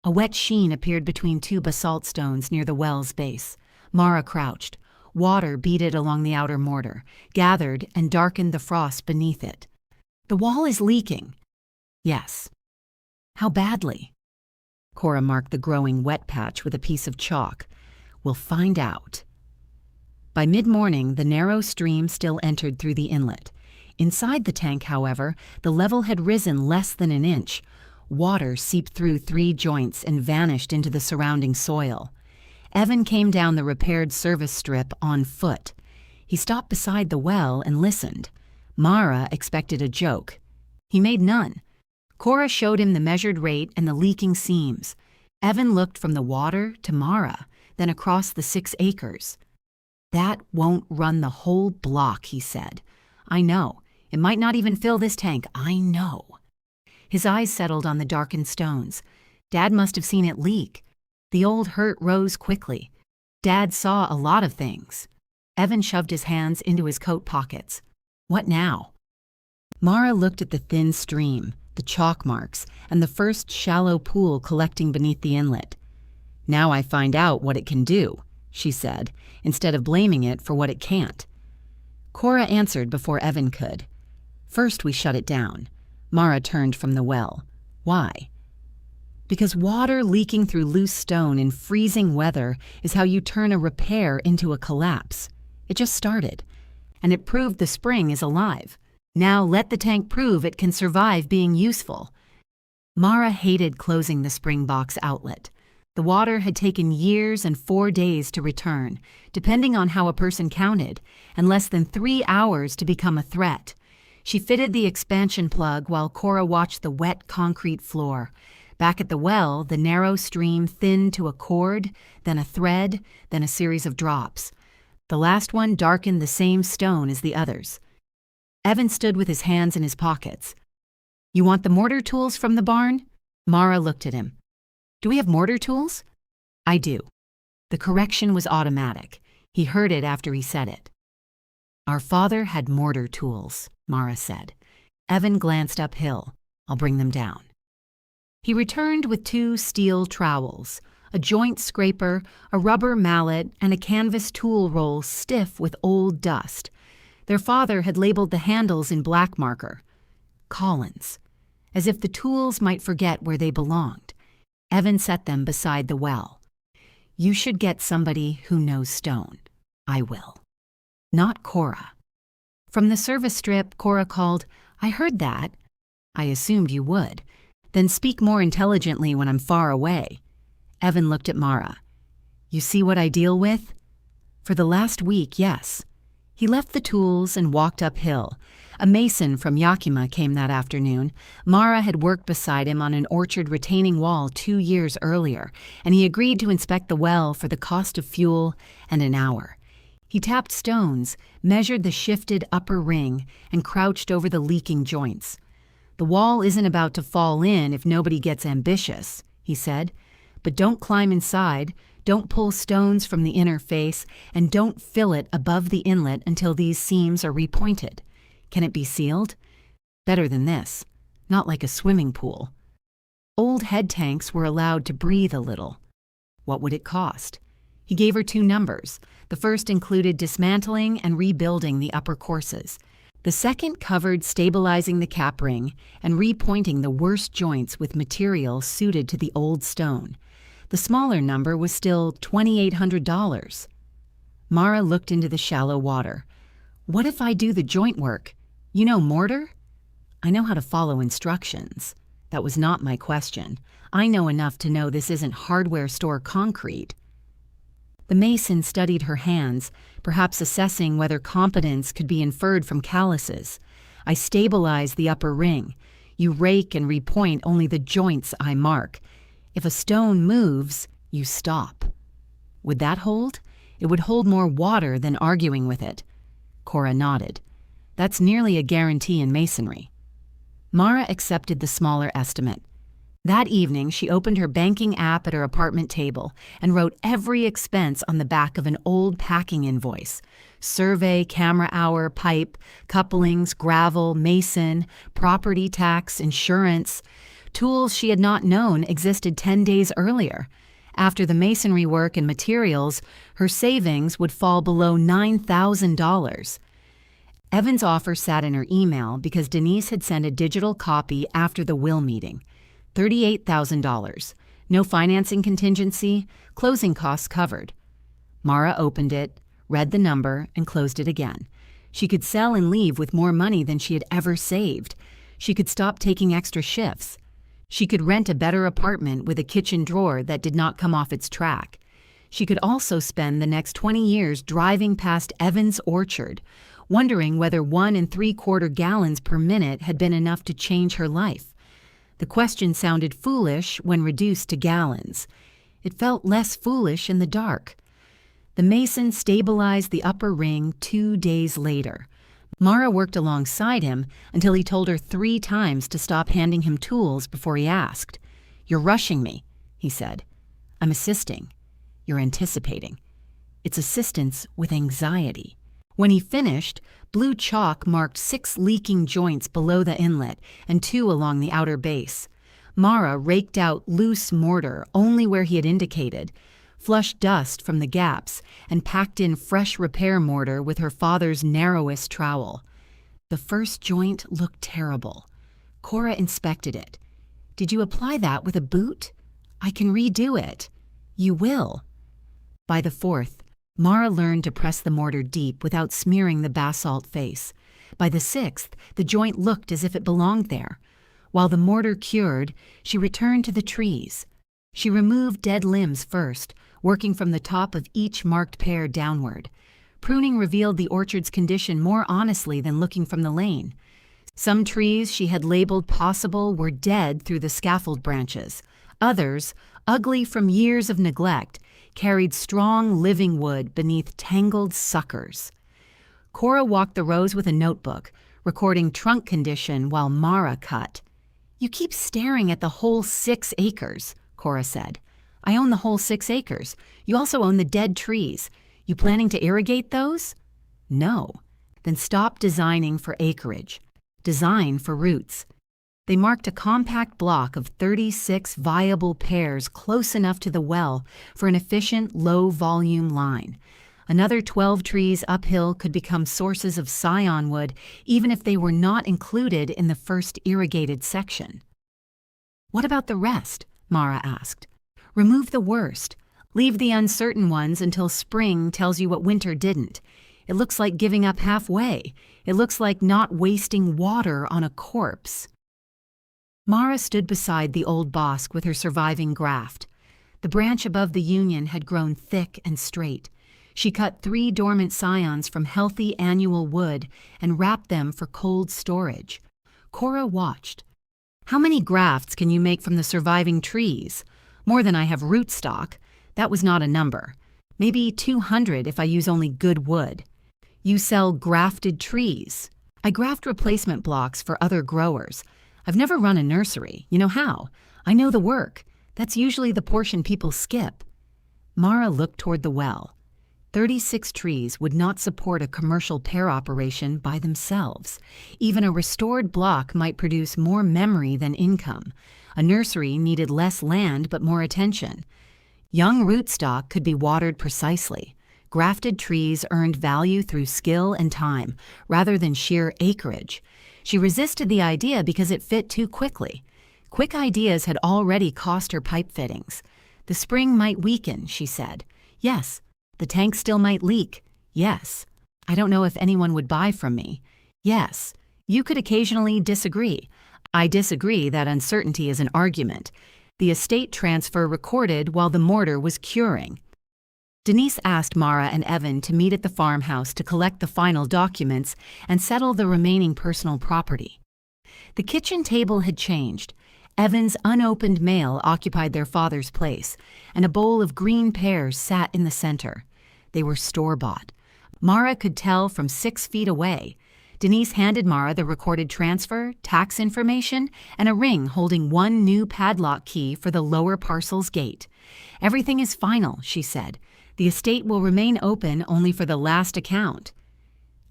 A wet sheen appeared between 2 basalt stones near the well's base. Mara crouched. Water beaded along the outer mortar, gathered and darkened the frost beneath it. The wall is leaking. Yes. How badly? Cora marked the growing wet patch with a piece of chalk. We'll find out. By mid-morning, the narrow stream still entered through the inlet. Inside the tank, however, the level had risen less than an inch. Water seeped through 3 joints and vanished into the surrounding soil. Evan came down the repaired service strip on foot. He stopped beside the well and listened. Mara expected a joke. He made none. Cora showed him the measured rate and the leaking seams. Evan looked from the water to Mara, then across the 6 acres. That won't run the whole block, he said. I know. It might not even fill this tank. I know. His eyes settled on the darkened stones. Dad must have seen it leak. The old hurt rose quickly. Dad saw a lot of things. Evan shoved his hands into his coat pockets. What now? Mara looked at the thin stream, the chalk marks, and the first shallow pool collecting beneath the inlet. Now I find out what it can do, she said, instead of blaming it for what it can't. Cora answered before Evan could. First we shut it down. Mara turned from the well. Why? Because water leaking through loose stone in freezing weather is how you turn a repair into a collapse. It just started. And it proved the spring is alive. Now let the tank prove it can survive being useful. Mara hated closing the spring box outlet. The water had taken years and 4 days to return, depending on how a person counted, and less than 3 hours to become a threat. She fitted the expansion plug while Cora watched the wet concrete floor. Back at the well, the narrow stream thinned to a cord, then a thread, then a series of drops. The last one darkened the same stone as the others. Evan stood with his hands in his pockets. You want the mortar tools from the barn? Mara looked at him. Do we have mortar tools? I do. The correction was automatic. He heard it after he said it. Our father had mortar tools, Mara said. Evan glanced uphill. I'll bring them down. He returned with 2 steel trowels, a joint scraper, a rubber mallet, and a canvas tool roll stiff with old dust. Their father had labeled the handles in black marker. Collins. As if the tools might forget where they belonged. Evan set them beside the well. You should get somebody who knows stone. I will. Not Cora. From the service strip, Cora called, I heard that. I assumed you would. Then speak more intelligently when I'm far away. Evan looked at Mara. You see what I deal with? For the last week, yes. He left the tools and walked uphill. A mason from Yakima came that afternoon. Mara had worked beside him on an orchard retaining wall 2 years earlier, and he agreed to inspect the well for the cost of fuel and an hour. He tapped stones, measured the shifted upper ring, and crouched over the leaking joints. The wall isn't about to fall in if nobody gets ambitious, he said. But don't climb inside, don't pull stones from the inner face, and don't fill it above the inlet until these seams are repointed. Can it be sealed? Better than this. Not like a swimming pool. Old head tanks were allowed to breathe a little. What would it cost? He gave her 2 numbers. The first included dismantling and rebuilding the upper courses. The second covered stabilizing the cap ring and repointing the worst joints with material suited to the old stone. The smaller number was still $2,800. Mara looked into the shallow water. What if I do the joint work? You know mortar? I know how to follow instructions. That was not my question. I know enough to know this isn't hardware store concrete. The mason studied her hands, perhaps assessing whether competence could be inferred from calluses. I stabilize the upper ring. You rake and repoint only the joints I mark. If a stone moves, you stop. Would that hold? It would hold more water than arguing with it. Cora nodded. That's nearly a guarantee in masonry. Mara accepted the smaller estimate. That evening, she opened her banking app at her apartment table and wrote every expense on the back of an old packing invoice. Survey, camera hour, pipe, couplings, gravel, mason, property tax, insurance. Tools she had not known existed 10 days earlier. After the masonry work and materials, her savings would fall below $9,000. Evan's offer sat in her email because Denise had sent a digital copy after the will meeting. $38,000. No financing contingency, closing costs covered. Mara opened it, read the number, and closed it again. She could sell and leave with more money than she had ever saved. She could stop taking extra shifts. She could rent a better apartment with a kitchen drawer that did not come off its track. She could also spend the next 20 years driving past Evan's orchard, wondering whether 1 3/4 gallons per minute had been enough to change her life. The question sounded foolish when reduced to gallons. It felt less foolish in the dark. The mason stabilized the upper ring 2 days later. Mara worked alongside him until he told her 3 times to stop handing him tools before he asked. "You're rushing me," he said. "I'm assisting." "You're anticipating." It's assistance with anxiety. When he finished, blue chalk marked 6 leaking joints below the inlet and 2 along the outer base. Mara raked out loose mortar only where he had indicated, flushed dust from the gaps, and packed in fresh repair mortar with her father's narrowest trowel. The first joint looked terrible. Cora inspected it. "Did you apply that with a boot?" "I can redo it." "You will." By the 4th, Mara learned to press the mortar deep without smearing the basalt face. By the 6th, the joint looked as if it belonged there. While the mortar cured, she returned to the trees. She removed dead limbs first, working from the top of each marked pear downward. Pruning revealed the orchard's condition more honestly than looking from the lane. Some trees she had labeled possible were dead through the scaffold branches. Others, ugly from years of neglect, carried strong living wood beneath tangled suckers. Cora walked the rows with a notebook, recording trunk condition while Mara cut. "You keep staring at the whole 6 acres, Cora said. "I own the whole 6 acres. You also own the dead trees. You planning to irrigate those?" "No." "Then stop designing for acreage. Design for roots." They marked a compact block of 36 viable pairs close enough to the well for an efficient, low-volume line. Another 12 trees uphill could become sources of scion wood even if they were not included in the first irrigated section. "What about the rest?" Mara asked. "Remove the worst. Leave the uncertain ones until spring tells you what winter didn't. It looks like giving up halfway. It looks like not wasting water on a corpse." Mara stood beside the old bosque with her surviving graft. The branch above the union had grown thick and straight. She cut 3 dormant scions from healthy annual wood and wrapped them for cold storage. Cora watched. "How many grafts can you make from the surviving trees?" "More than I have rootstock." That was not a number. "Maybe 200 if I use only good wood." "You sell grafted trees." "I graft replacement blocks for other growers. I've never run a nursery. You know how? I know the work. That's usually the portion people skip." Mara looked toward the well. 36 trees would not support a commercial pear operation by themselves. Even a restored block might produce more memory than income. A nursery needed less land but more attention. Young rootstock could be watered precisely. Grafted trees earned value through skill and time, rather than sheer acreage. She resisted the idea because it fit too quickly. Quick ideas had already cost her pipe fittings. The spring might weaken, she said. Yes. The tank still might leak. Yes. I don't know if anyone would buy from me. Yes. You could occasionally disagree. I disagree that uncertainty is an argument. The estate transfer recorded while the mortar was curing. Denise asked Mara and Evan to meet at the farmhouse to collect the final documents and settle the remaining personal property. The kitchen table had changed. Evan's unopened mail occupied their father's place, and a bowl of green pears sat in the center. They were store-bought. Mara could tell from 6 feet away. Denise handed Mara the recorded transfer, tax information, and a ring holding one new padlock key for the lower parcel's gate. "Everything is final," she said. "The estate will remain open only for the last account."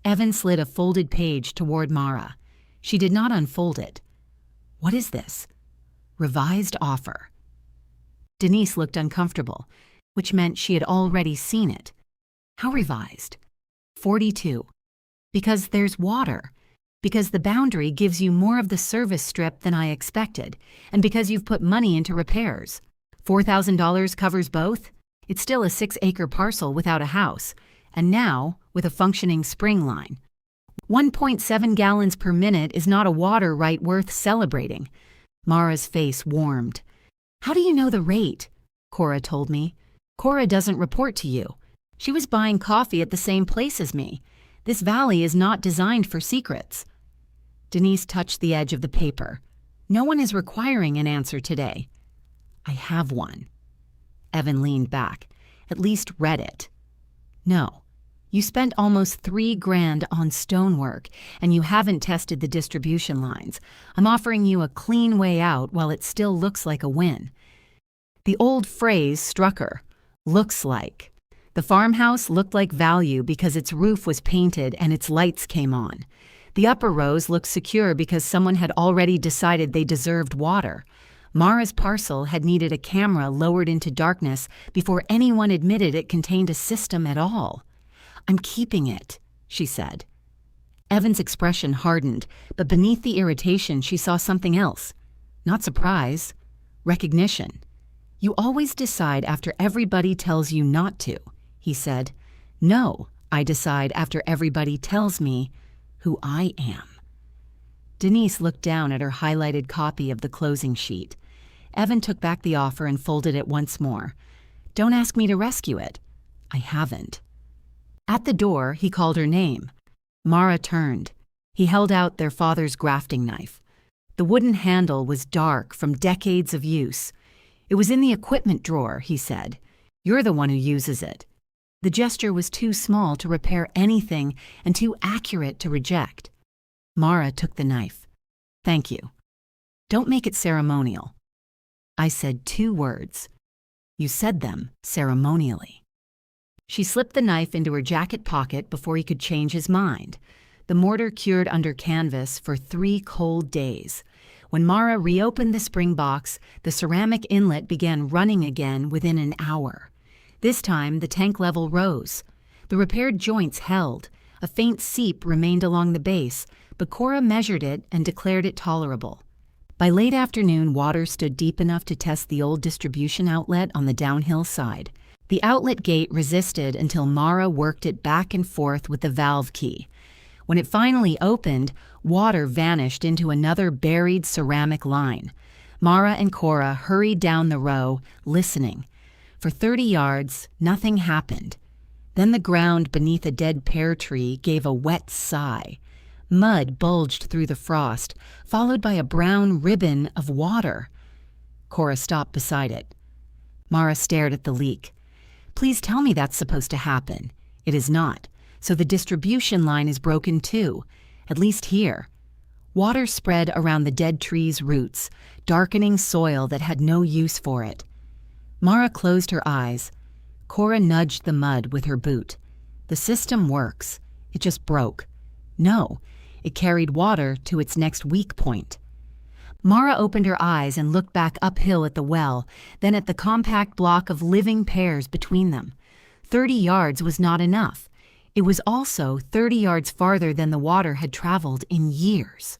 Evan slid a folded page toward Mara. She did not unfold it. "What is this?" "Revised offer." Denise looked uncomfortable, which meant she had already seen it. "How revised?" 42. "Because there's water. Because the boundary gives you more of the service strip than I expected, and because you've put money into repairs. $4,000 covers both. It's still a 6-acre parcel without a house, and now with a functioning spring line. 1.7 gallons per minute is not a water right worth celebrating." Mara's face warmed. "How do you know the rate?" "Cora told me." "Cora doesn't report to you. She was buying coffee at the same place as me. This valley is not designed for secrets." Denise touched the edge of the paper. "No one is requiring an answer today." "I have one." Evan leaned back. "At least read it." "No. You spent almost $3,000 on stonework, and you haven't tested the distribution lines. I'm offering you a clean way out while it still looks like a win." The old phrase struck her. "Looks like." The farmhouse looked like value because its roof was painted and its lights came on. The upper rows looked secure because someone had already decided they deserved water. Mara's parcel had needed a camera lowered into darkness before anyone admitted it contained a system at all. "I'm keeping it," she said. Evan's expression hardened, but beneath the irritation she saw something else. Not surprise, recognition. "You always decide after everybody tells you not to," he said. "No, I decide after everybody tells me who I am." Denise looked down at her highlighted copy of the closing sheet. Evan took back the offer and folded it once more. "Don't ask me to rescue it." "I haven't." At the door, he called her name. Mara turned. He held out their father's grafting knife. The wooden handle was dark from decades of use. "It was in the equipment drawer," he said. "You're the one who uses it." The gesture was too small to repair anything and too accurate to reject. Mara took the knife. "Thank you. Don't make it ceremonial." "I said 2 words. You said them ceremonially." She slipped the knife into her jacket pocket before he could change his mind. The mortar cured under canvas for 3 cold days. When Mara reopened the spring box, the ceramic inlet began running again within an hour. This time, the tank level rose. The repaired joints held. A faint seep remained along the base, but Cora measured it and declared it tolerable. By late afternoon, water stood deep enough to test the old distribution outlet on the downhill side. The outlet gate resisted until Mara worked it back and forth with the valve key. When it finally opened, water vanished into another buried ceramic line. Mara and Cora hurried down the row, listening. For 30 yards, nothing happened. Then the ground beneath a dead pear tree gave a wet sigh. Mud bulged through the frost, followed by a brown ribbon of water. Cora stopped beside it. Mara stared at the leak. "Please tell me that's supposed to happen." "It is not. So the distribution line is broken too, at least here." Water spread around the dead tree's roots, darkening soil that had no use for it. Mara closed her eyes. Cora nudged the mud with her boot. "The system works. It just broke." "No, it carried water to its next weak point." Mara opened her eyes and looked back uphill at the well, then at the compact block of living pears between them. 30 yards was not enough. It was also 30 yards farther than the water had traveled in years.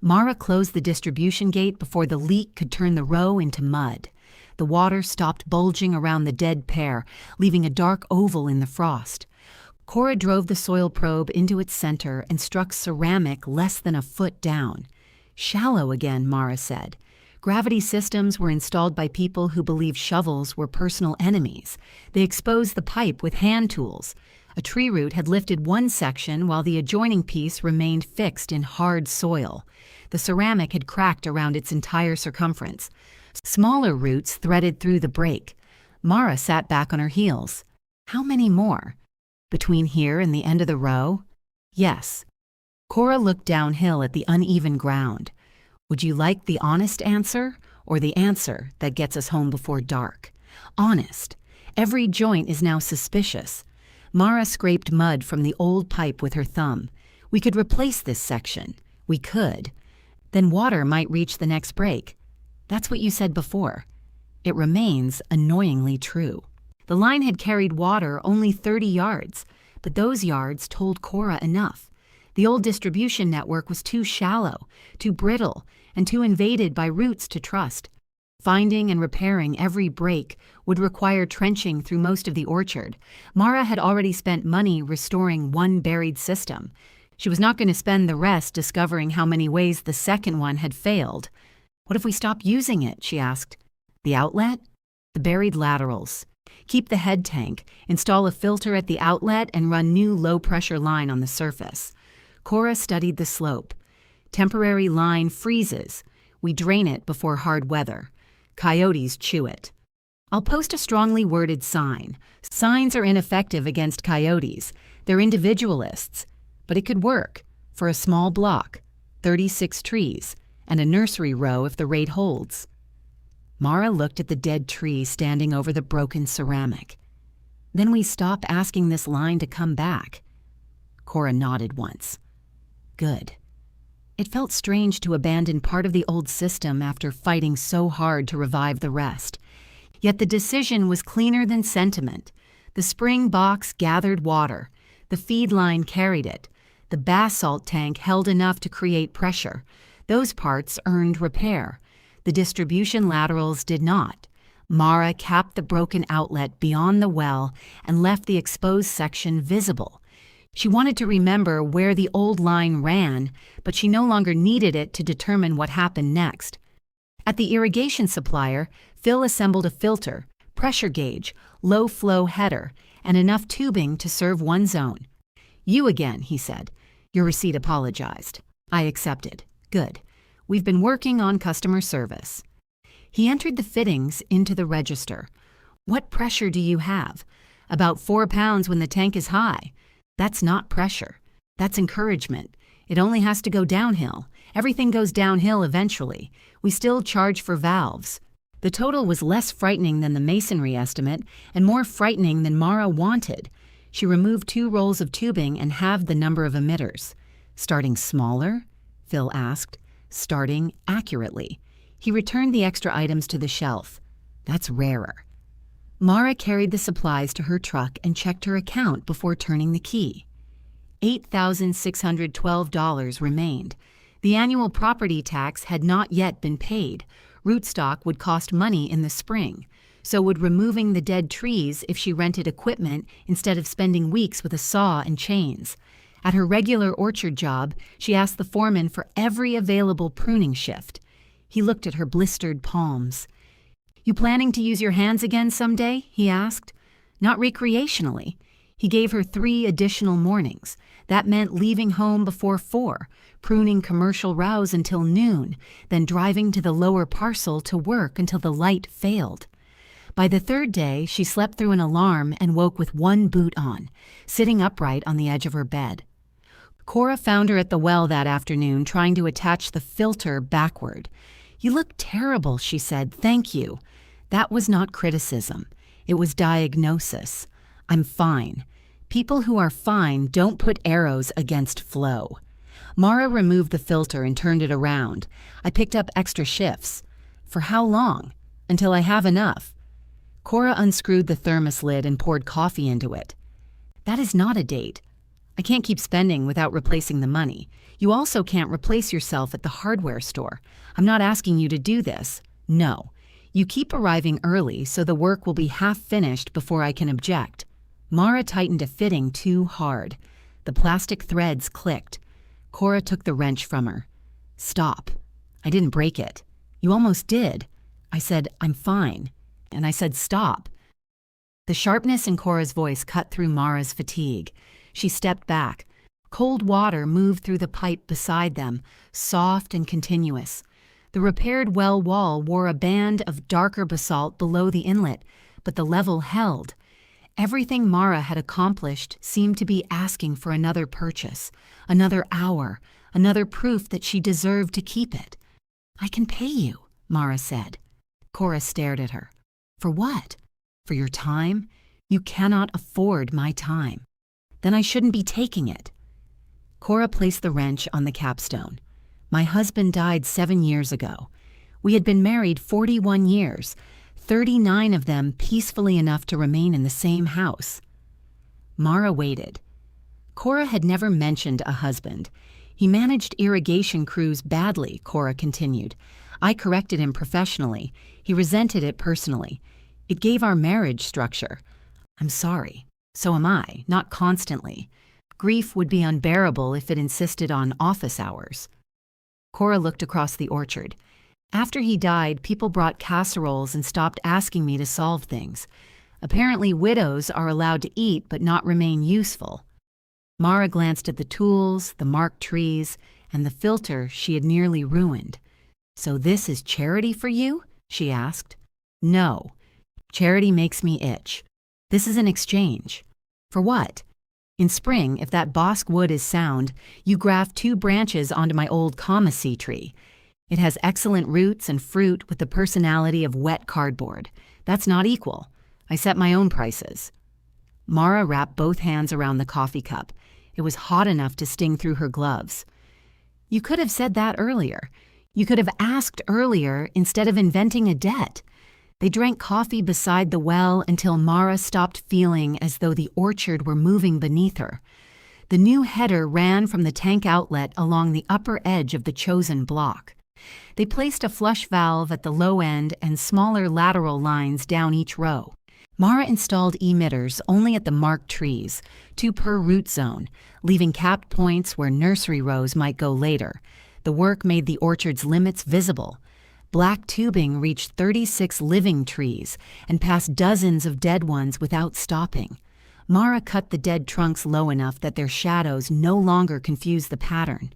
Mara closed the distribution gate before the leak could turn the row into mud. The water stopped bulging around the dead pear, leaving a dark oval in the frost. Cora drove the soil probe into its center and struck ceramic less than a foot down. "Shallow again," Mara said. Gravity systems were installed by people who believed shovels were personal enemies. They exposed the pipe with hand tools. A tree root had lifted one section while the adjoining piece remained fixed in hard soil. The ceramic had cracked around its entire circumference. Smaller roots threaded through the break. Mara sat back on her heels. How many more? Between here and the end of the row? Yes. Cora looked downhill at the uneven ground. Would you like the honest answer, or the answer that gets us home before dark? Honest. Every joint is now suspicious. Mara scraped mud from the old pipe with her thumb. We could replace this section. We could. Then water might reach the next break. That's what you said before. It remains annoyingly true. The line had carried water only 30 yards, but those yards told Cora enough. The old distribution network was too shallow, too brittle, and too invaded by roots to trust. Finding and repairing every break would require trenching through most of the orchard. Mara had already spent money restoring one buried system. She was not going to spend the rest discovering how many ways the second one had failed. What if we stop using it? She asked. The outlet? The buried laterals. Keep the head tank, install a filter at the outlet, and run new low-pressure line on the surface. Cora studied the slope. Temporary line freezes. We drain it before hard weather. Coyotes chew it. I'll post a strongly worded sign. Signs are ineffective against coyotes. They're individualists. But it could work. For a small block, 36 trees, and a nursery row if the rate holds. Mara looked at the dead tree standing over the broken ceramic. Then we stop asking this line to come back. Cora nodded once. Good. It felt strange to abandon part of the old system after fighting so hard to revive the rest. Yet the decision was cleaner than sentiment. The spring box gathered water. The feed line carried it. The basalt tank held enough to create pressure. Those parts earned repair. The distribution laterals did not. Mara capped the broken outlet beyond the well and left the exposed section visible. She wanted to remember where the old line ran, but she no longer needed it to determine what happened next. At the irrigation supplier, Phil assembled a filter, pressure gauge, low-flow header, and enough tubing to serve one zone. You again, he said. Your receipt apologized. I accepted. Good. We've been working on customer service. He entered the fittings into the register. What pressure do you have? About 4 pounds when the tank is high. That's not pressure. That's encouragement. It only has to go downhill. Everything goes downhill eventually. We still charge for valves. The total was less frightening than the masonry estimate and more frightening than Mara wanted. She removed 2 rolls of tubing and halved the number of emitters. Starting smaller? Phil asked. Starting accurately. He returned the extra items to the shelf. That's rarer. Mara carried the supplies to her truck and checked her account before turning the key. $8,612 remained. The annual property tax had not yet been paid. Rootstock would cost money in the spring. So would removing the dead trees if she rented equipment instead of spending weeks with a saw and chains. At her regular orchard job, she asked the foreman for every available pruning shift. He looked at her blistered palms. You planning to use your hands again someday? He asked. Not recreationally. He gave her 3 additional mornings. That meant leaving home before 4, pruning commercial rows until noon, then driving to the lower parcel to work until the light failed. By the 3rd day, she slept through an alarm and woke with 1 boot on, sitting upright on the edge of her bed. Cora found her at the well that afternoon trying to attach the filter backward. You look terrible, she said. Thank you. That was not criticism. It was diagnosis. I'm fine. People who are fine don't put arrows against flow. Mara removed the filter and turned it around. I picked up extra shifts. For how long? Until I have enough. Cora unscrewed the thermos lid and poured coffee into it. That is not a date. I can't keep spending without replacing the money. You also can't replace yourself at the hardware store. I'm not asking you to do this. No. You keep arriving early so the work will be half finished before I can object. Mara tightened a fitting too hard. The plastic threads clicked. Cora took the wrench from her. Stop. I didn't break it. You almost did. I said, I'm fine. And I said, stop. The sharpness in Cora's voice cut through Mara's fatigue. She stepped back. Cold water moved through the pipe beside them, soft and continuous. The repaired well wall wore a band of darker basalt below the inlet, but the level held. Everything Mara had accomplished seemed to be asking for another purchase, another hour, another proof that she deserved to keep it. I can pay you, Mara said. Cora stared at her. For what? For your time? You cannot afford my time. Then I shouldn't be taking it. Cora placed the wrench on the capstone. My husband died 7 years ago. We had been married 41 years, 39 of them peacefully enough to remain in the same house. Mara waited. Cora had never mentioned a husband. He managed irrigation crews badly, Cora continued. I corrected him professionally. He resented it personally. It gave our marriage structure. I'm sorry. So am I, not constantly. Grief would be unbearable if it insisted on office hours. Cora looked across the orchard. After he died, people brought casseroles and stopped asking me to solve things. Apparently, widows are allowed to eat but not remain useful. Mara glanced at the tools, the marked trees, and the filter she had nearly ruined. So this is charity for you? She asked. No. Charity makes me itch. This is an exchange. For what? In spring, if that bosque wood is sound, you graft 2 branches onto my old comacy tree. It has excellent roots and fruit with the personality of wet cardboard. That's not equal. I set my own prices. Mara wrapped both hands around the coffee cup. It was hot enough to sting through her gloves. You could have said that earlier. You could have asked earlier instead of inventing a debt. They drank coffee beside the well until Mara stopped feeling as though the orchard were moving beneath her. The new header ran from the tank outlet along the upper edge of the chosen block. They placed a flush valve at the low end and smaller lateral lines down each row. Mara installed emitters only at the marked trees, 2 per root zone, leaving capped points where nursery rows might go later. The work made the orchard's limits visible. Black tubing reached 36 living trees and passed dozens of dead ones without stopping. Mara cut the dead trunks low enough that their shadows no longer confused the pattern.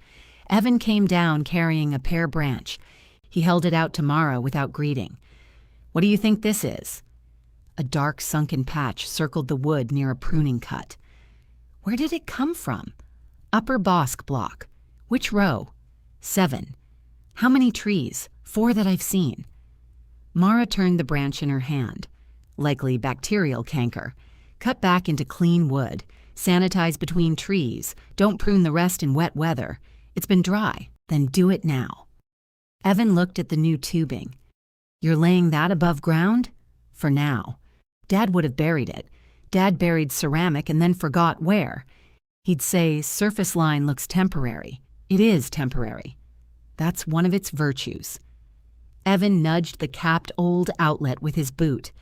Evan came down carrying a pear branch. He held it out to Mara without greeting. What do you think this is? A dark sunken patch circled the wood near a pruning cut. Where did it come from? Upper bosque block. Which row? 7. How many trees? 4 that I've seen. Mara turned the branch in her hand. Likely bacterial canker. Cut back into clean wood. Sanitize between trees. Don't prune the rest in wet weather. It's been dry. Then do it now. Evan looked at the new tubing. You're laying that above ground? For now. Dad would have buried it. Dad buried ceramic and then forgot where. He'd say, surface line looks temporary. It is temporary. That's one of its virtues. Evan nudged the capped old outlet with his boot.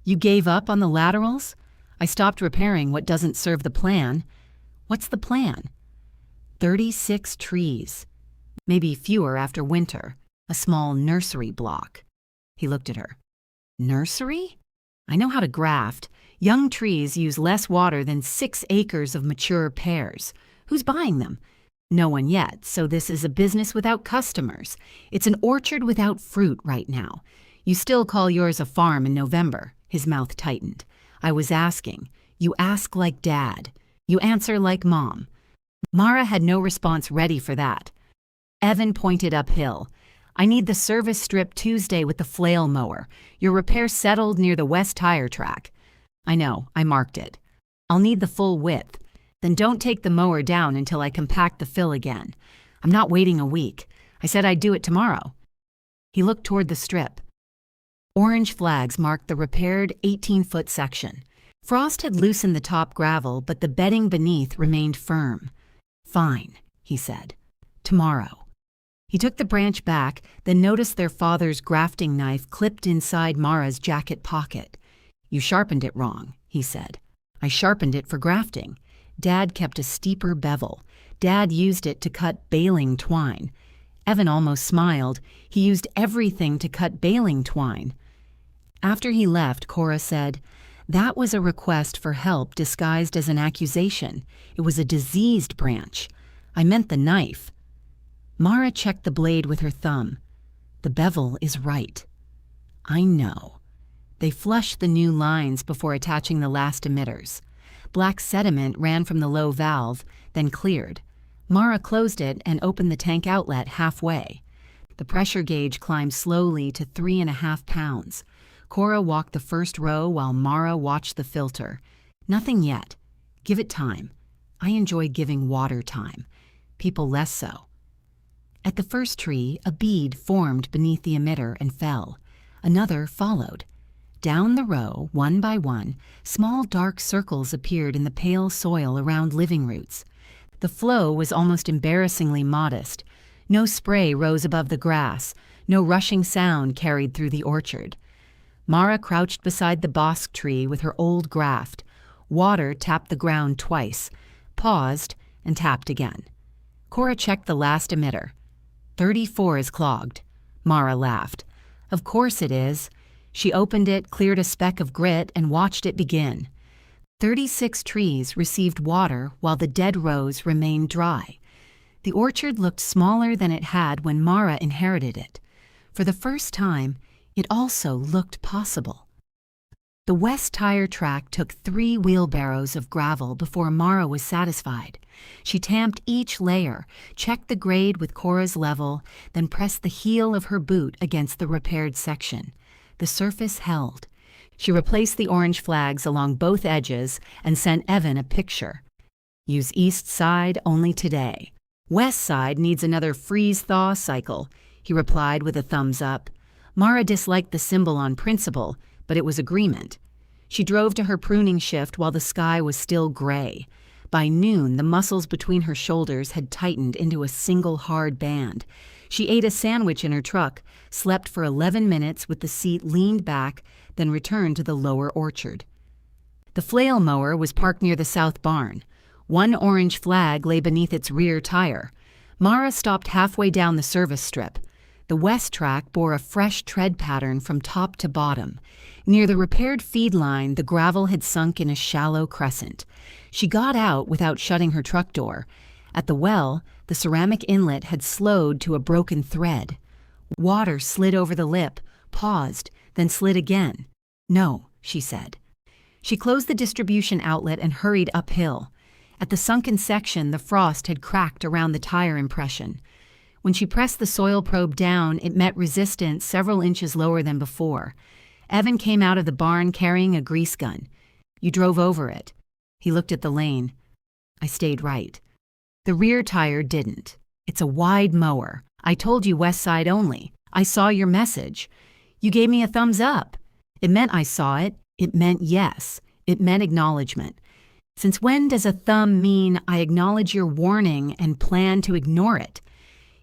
You gave up on the laterals? I stopped repairing what doesn't serve the plan. What's the plan? 36 trees. Maybe fewer after winter. A small nursery block. He looked at her. Nursery? I know how to graft. Young trees use less water than 6 acres of mature pears. Who's buying them? No one yet, so this is a business without customers. It's an orchard without fruit right now. You still call yours a farm in November. His mouth tightened. I was asking. You ask like Dad. You answer like Mom. Mara had no response ready for that. Evan pointed uphill. I need the service strip Tuesday with the flail mower. Your repair settled near the west tire track. I know, I marked it. I'll need the full width. Then don't take the mower down until I compact the fill again. I'm not waiting a week. I said I'd do it tomorrow. He looked toward the strip. Orange flags marked the repaired 18-foot section. Frost had loosened the top gravel, but the bedding beneath remained firm. Fine, he said. Tomorrow. He took the branch back, then noticed their father's grafting knife clipped inside Mara's jacket pocket. You sharpened it wrong, he said. I sharpened it for grafting. Dad kept a steeper bevel. Dad used it to cut baling twine. Evan almost smiled. He used everything to cut baling twine. After he left, Cora said, "That was a request for help disguised as an accusation. It was a diseased branch. I meant the knife." Mara checked the blade with her thumb. "The bevel is right." "I know." They flushed the new lines before attaching the last emitters. Black sediment ran from the low valve, then cleared. Mara closed it and opened the tank outlet halfway. The pressure gauge climbed slowly to 3.5 pounds. Cora walked the first row while Mara watched the filter. "Nothing yet. Give it time. I enjoy giving water time. People less so." At the first tree, a bead formed beneath the emitter and fell. Another followed. Down the row, one by one, small dark circles appeared in the pale soil around living roots. The flow was almost embarrassingly modest. No spray rose above the grass. No rushing sound carried through the orchard. Mara crouched beside the bosque tree with her old graft. Water tapped the ground twice, paused, and tapped again. Cora checked the last emitter. 34 is clogged. Mara laughed. "Of course it is." She opened it, cleared a speck of grit, and watched it begin. 36 trees received water while the dead rows remained dry. The orchard looked smaller than it had when Mara inherited it. For the first time, it also looked possible. The west tire track took 3 wheelbarrows of gravel before Mara was satisfied. She tamped each layer, checked the grade with Cora's level, then pressed the heel of her boot against the repaired section. The surface held. She replaced the orange flags along both edges and sent Evan a picture. "Use east side only today. West side needs another freeze-thaw cycle," he replied with a thumbs up. Mara disliked the symbol on principle, but it was agreement. She drove to her pruning shift while the sky was still gray. By noon, the muscles between her shoulders had tightened into a single hard band. She ate a sandwich in her truck, slept for 11 minutes with the seat leaned back, then returned to the lower orchard. The flail mower was parked near the south barn. One orange flag lay beneath its rear tire. Mara stopped halfway down the service strip. The west track bore a fresh tread pattern from top to bottom. Near the repaired feed line, the gravel had sunk in a shallow crescent. She got out without shutting her truck door. At the well, the ceramic inlet had slowed to a broken thread. Water slid over the lip, paused, then slid again. "No," she said. She closed the distribution outlet and hurried uphill. At the sunken section, the frost had cracked around the tire impression. When she pressed the soil probe down, it met resistance several inches lower than before. Evan came out of the barn carrying a grease gun. "You drove over it." He looked at the lane. "I stayed right." The rear tire didn't. "It's a wide mower. I told you west side only. I saw your message. You gave me a thumbs up." It meant I saw it. It meant yes. It meant acknowledgement. Since when does a thumb mean I acknowledge your warning and plan to ignore it?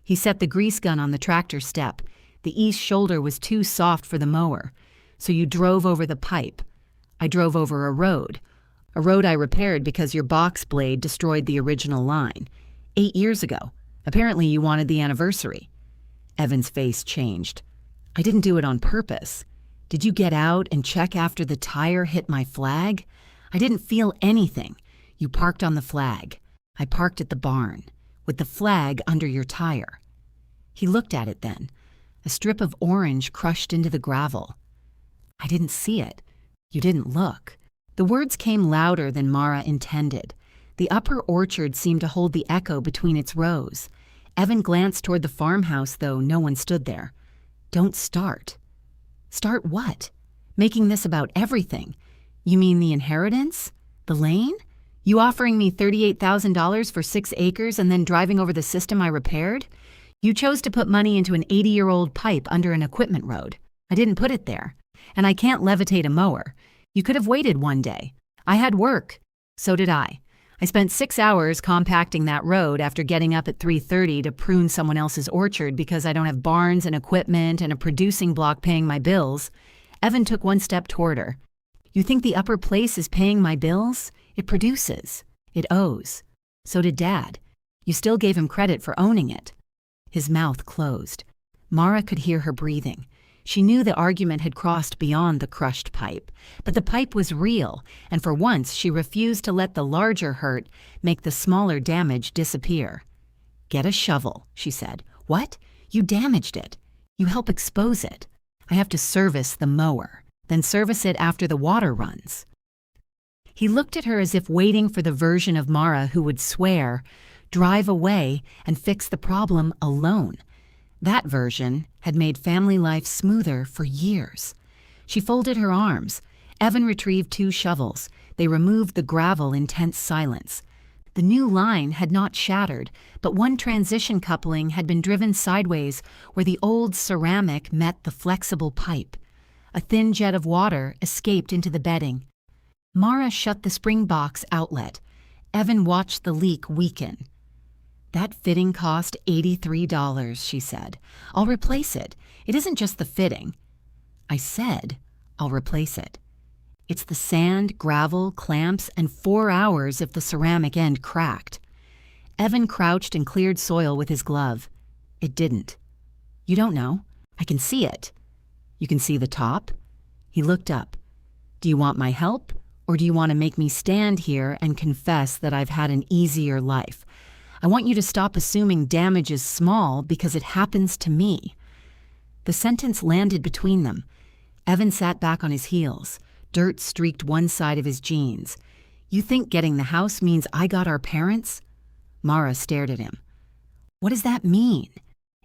He set the grease gun on the tractor step. The east shoulder was too soft for the mower. "So you drove over the pipe." "I drove over a road I repaired because your box blade destroyed the original line. 8 years ago. Apparently you wanted the anniversary." Evan's face changed. "I didn't do it on purpose. Did you get out and check after the tire hit my flag? I didn't feel anything. You parked on the flag. I parked at the barn, with the flag under your tire." He looked at it then. A strip of orange crushed into the gravel. "I didn't see it. You didn't look." The words came louder than Mara intended. The upper orchard seemed to hold the echo between its rows. Evan glanced toward the farmhouse, though no one stood there. "Don't start." "Start what? Making this about everything. You mean the inheritance? The lane? You offering me $38,000 for 6 acres and then driving over the system I repaired? You chose to put money into an 80-year-old pipe under an equipment road. I didn't put it there. And I can't levitate a mower. You could have waited one day. I had work. So did I. I spent 6 hours compacting that road after getting up at 3:30 to prune someone else's orchard because I don't have barns and equipment and a producing block paying my bills." Evan took one step toward her. "You think the upper place is paying my bills? It produces. It owes. So did Dad. You still gave him credit for owning it." His mouth closed. Mara could hear her breathing. She knew the argument had crossed beyond the crushed pipe, but the pipe was real, and for once she refused to let the larger hurt make the smaller damage disappear. "Get a shovel," she said. "What? You damaged it. You help expose it. I have to service the mower, then service it after the water runs." He looked at her as if waiting for the version of Mara who would swear, drive away, and fix the problem alone. That version had made family life smoother for years. She folded her arms. Evan retrieved 2 shovels. They removed the gravel in tense silence. The new line had not shattered, but one transition coupling had been driven sideways where the old ceramic met the flexible pipe. A thin jet of water escaped into the bedding. Mara shut the spring box outlet. Evan watched the leak weaken. "That fitting cost $83, she said. "I'll replace it. It isn't just the fitting." "I said I'll replace it. It's the sand, gravel, clamps, and 4 hours if the ceramic end cracked." Evan crouched and cleared soil with his glove. "It didn't." "You don't know. I can see it." "You can see the top?" He looked up. "Do you want my help, or do you want to make me stand here and confess that I've had an easier life? I want you to stop assuming damage is small because it happens to me." The sentence landed between them. Evan sat back on his heels. Dirt streaked one side of his jeans. "You think getting the house means I got our parents?" Mara stared at him. "What does that mean?"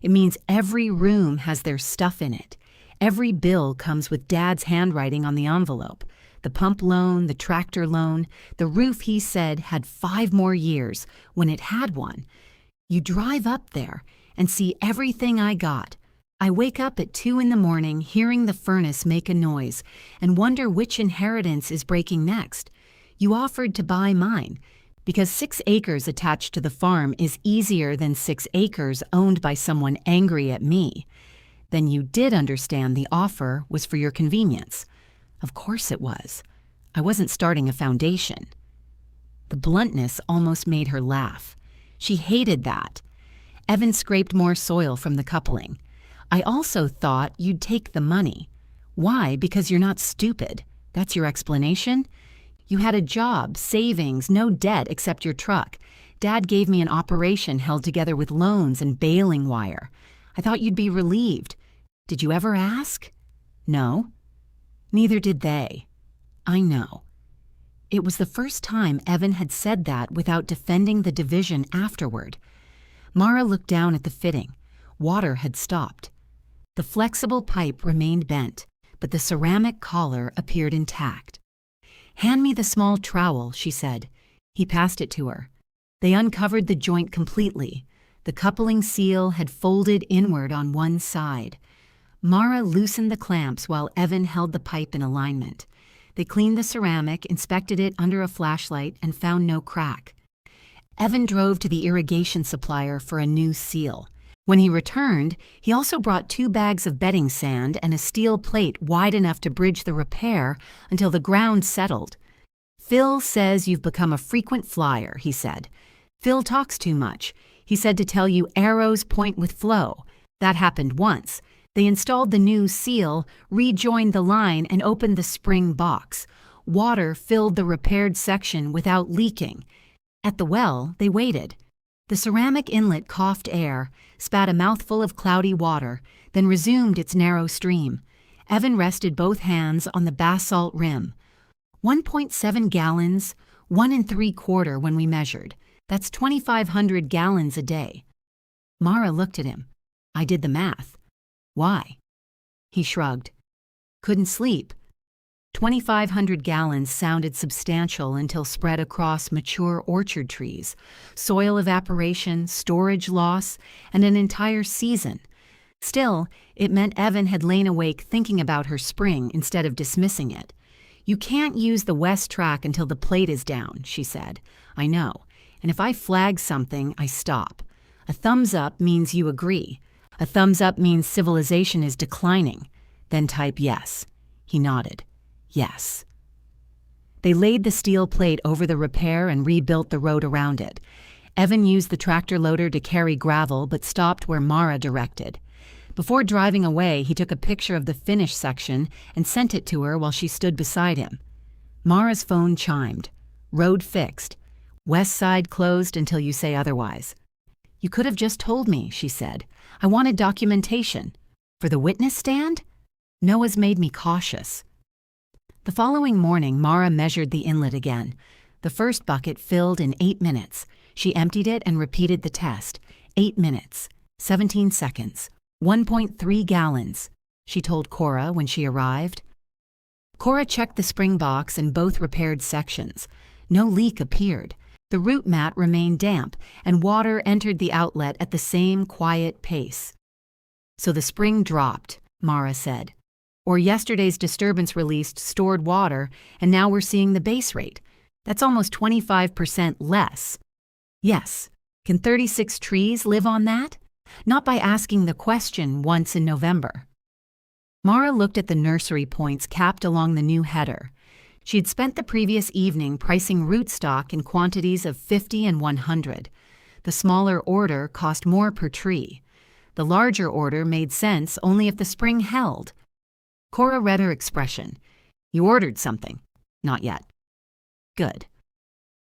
"It means every room has their stuff in it. Every bill comes with Dad's handwriting on the envelope. The pump loan, the tractor loan, the roof he said had 5 more years when it had one. You drive up there and see everything I got. I wake up at 2 in the morning hearing the furnace make a noise and wonder which inheritance is breaking next. You offered to buy mine because 6 acres attached to the farm is easier than 6 acres owned by someone angry at me. Then you did understand the offer was for your convenience." "Of course it was. I wasn't starting a foundation." The bluntness almost made her laugh. She hated that. Evan scraped more soil from the coupling. "I also thought you'd take the money. Why? Because you're not stupid. That's your explanation? You had a job, savings, no debt except your truck. Dad gave me an operation held together with loans and baling wire. I thought you'd be relieved. Did you ever ask?" "No." "Neither did they." "I know." It was the first time Evan had said that without defending the division afterward. Mara looked down at the fitting. Water had stopped. The flexible pipe remained bent, but the ceramic collar appeared intact. "Hand me the small trowel," she said. He passed it to her. They uncovered the joint completely. The coupling seal had folded inward on one side. Mara loosened the clamps while Evan held the pipe in alignment. They cleaned the ceramic, inspected it under a flashlight, and found no crack. Evan drove to the irrigation supplier for a new seal. When he returned, he also brought 2 bags of bedding sand and a steel plate wide enough to bridge the repair until the ground settled. "Phil says you've become a frequent flyer," he said. "Phil talks too much. He said to tell you arrows point with flow. That happened once. They installed the new seal, rejoined the line, and opened the spring box. Water filled the repaired section without leaking. At the well, they waited. The ceramic inlet coughed air, spat a mouthful of cloudy water, then resumed its narrow stream. Evan rested both hands on the basalt rim. 1.7 gallons, 1 3/4 when we measured. That's 2,500 gallons a day." Mara looked at him. "I did the math." "Why?" He shrugged. "Couldn't sleep." 2,500 gallons sounded substantial until spread across mature orchard trees, soil evaporation, storage loss, and an entire season. Still, it meant Evan had lain awake thinking about her spring instead of dismissing it. "You can't use the west track until the plate is down," she said. "I know, and if I flag something, I stop. A thumbs up means you agree. A thumbs up means civilization is declining. Then type yes." He nodded. "Yes." They laid the steel plate over the repair and rebuilt the road around it. Evan used the tractor loader to carry gravel but stopped where Mara directed. Before driving away, he took a picture of the finished section and sent it to her while she stood beside him. Mara's phone chimed. Road fixed. West side closed until you say otherwise. You could have just told me, she said. I wanted documentation. For the witness stand? Noah's made me cautious. The following morning, Mara measured the inlet again. The first bucket filled in 8 minutes. She emptied it and repeated the test. 8 minutes, 17 seconds, 1.3 gallons, she told Cora when she arrived. Cora checked the spring box and both repaired sections. No leak appeared. The root mat remained damp, and water entered the outlet at the same quiet pace. So the spring dropped, Mara said. Or yesterday's disturbance released stored water, and now we're seeing the base rate. That's almost 25% less. Yes. Can 36 trees live on that? Not by asking the question once in November. Mara looked at the nursery points capped along the new header. She had spent the previous evening pricing rootstock in quantities of 50 and 100. The smaller order cost more per tree. The larger order made sense only if the spring held. Cora read her expression. You ordered something. Not yet. Good.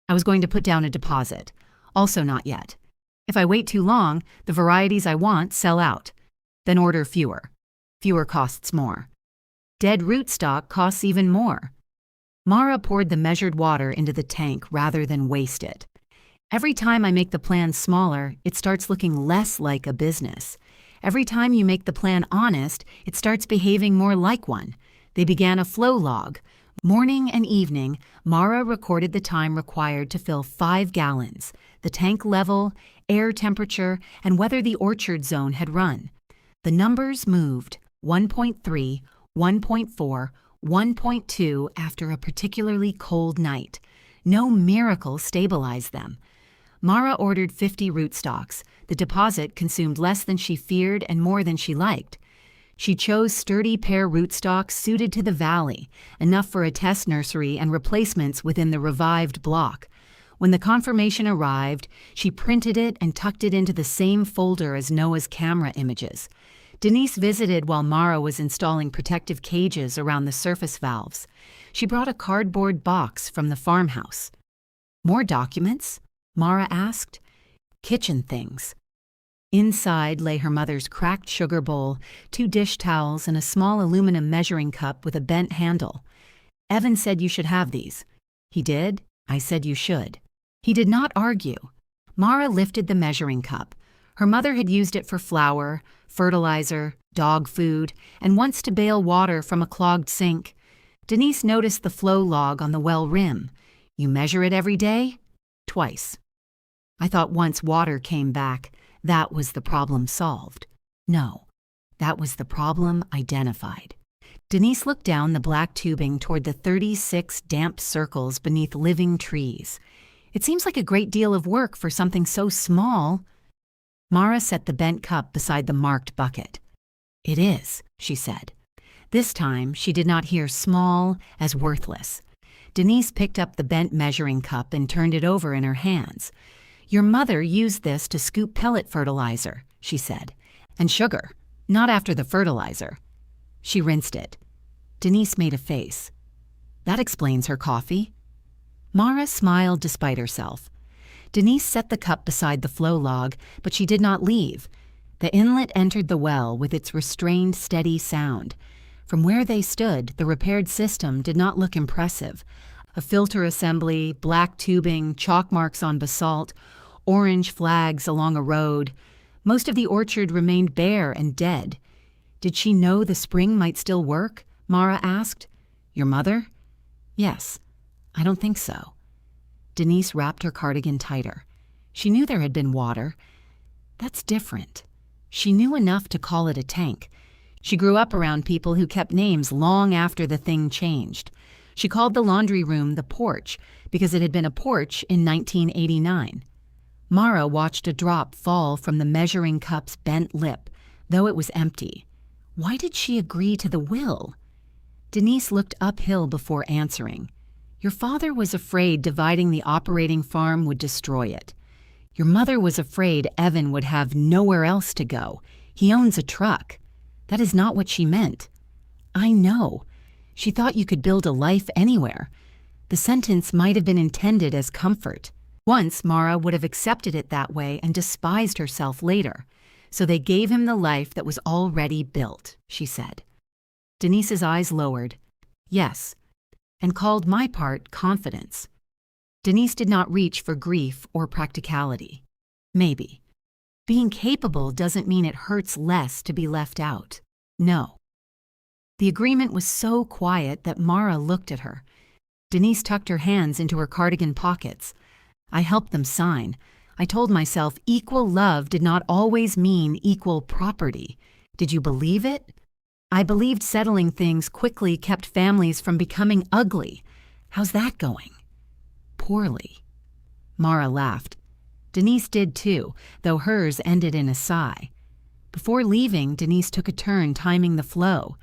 I was going to put down a deposit. Also not yet. If I wait too long, the varieties I want sell out. Then order fewer. Fewer costs more. Dead rootstock costs even more. Mara poured the measured water into the tank rather than waste it. Every time I make the plan smaller, it starts looking less like a business. Every time you make the plan honest, it starts behaving more like one. They began a flow log. Morning and evening, Mara recorded the time required to fill 5 gallons, the tank level, air temperature, and whether the orchard zone had run. The numbers moved 1.3, 1.4, 1.2 after a particularly cold night. No miracle stabilized them. Mara ordered 50 rootstocks. The deposit consumed less than she feared and more than she liked. She chose sturdy pear rootstocks suited to the valley, enough for a test nursery and replacements within the revived block. When the confirmation arrived, she printed it and tucked it into the same folder as Noah's camera images. Denise visited while Mara was installing protective cages around the surface valves. She brought a cardboard box from the farmhouse. More documents? Mara asked. Kitchen things. Inside lay her mother's cracked sugar bowl, 2 dish towels, and a small aluminum measuring cup with a bent handle. Evan said you should have these. He did. I said you should. He did not argue. Mara lifted the measuring cup. Her mother had used it for flour, fertilizer, dog food, and once to bail water from a clogged sink. Denise noticed the flow log on the well rim. You measure it every day? Twice. I thought once water came back, that was the problem solved. No, that was the problem identified. Denise looked down the black tubing toward the 36 damp circles beneath living trees. It seems like a great deal of work for something so small. Mara set the bent cup beside the marked bucket. It is, she said. This time, she did not hear small as worthless. Denise picked up the bent measuring cup and turned it over in her hands. Your mother used this to scoop pellet fertilizer, she said, and sugar, not after the fertilizer. She rinsed it. Denise made a face. That explains her coffee. Mara smiled despite herself. Denise set the cup beside the flow log, but she did not leave. The inlet entered the well with its restrained, steady sound. From where they stood, the repaired system did not look impressive. A filter assembly, black tubing, chalk marks on basalt, orange flags along a road. Most of the orchard remained bare and dead. Did she know the spring might still work? Mara asked. Your mother? Yes. I don't think so. Denise wrapped her cardigan tighter. She knew there had been water. That's different. She knew enough to call it a tank. She grew up around people who kept names long after the thing changed. She called the laundry room the porch because it had been a porch in 1989. Mara watched a drop fall from the measuring cup's bent lip, though it was empty. Why did she agree to the will? Denise looked uphill before answering. Your father was afraid dividing the operating farm would destroy it. Your mother was afraid Evan would have nowhere else to go. He owns a truck. That is not what she meant. I know. She thought you could build a life anywhere. The sentence might have been intended as comfort. Once, Mara would have accepted it that way and despised herself later. So they gave him the life that was already built, she said. Denise's eyes lowered. Yes, and called my part confidence. Denise did not reach for grief or practicality. Maybe. Being capable doesn't mean it hurts less to be left out. No. The agreement was so quiet that Mara looked at her. Denise tucked her hands into her cardigan pockets. I helped them sign. I told myself equal love did not always mean equal property. Did you believe it? I believed settling things quickly kept families from becoming ugly. How's that going? Poorly. Mara laughed. Denise did too, though hers ended in a sigh. Before leaving, Denise took a turn timing the flow.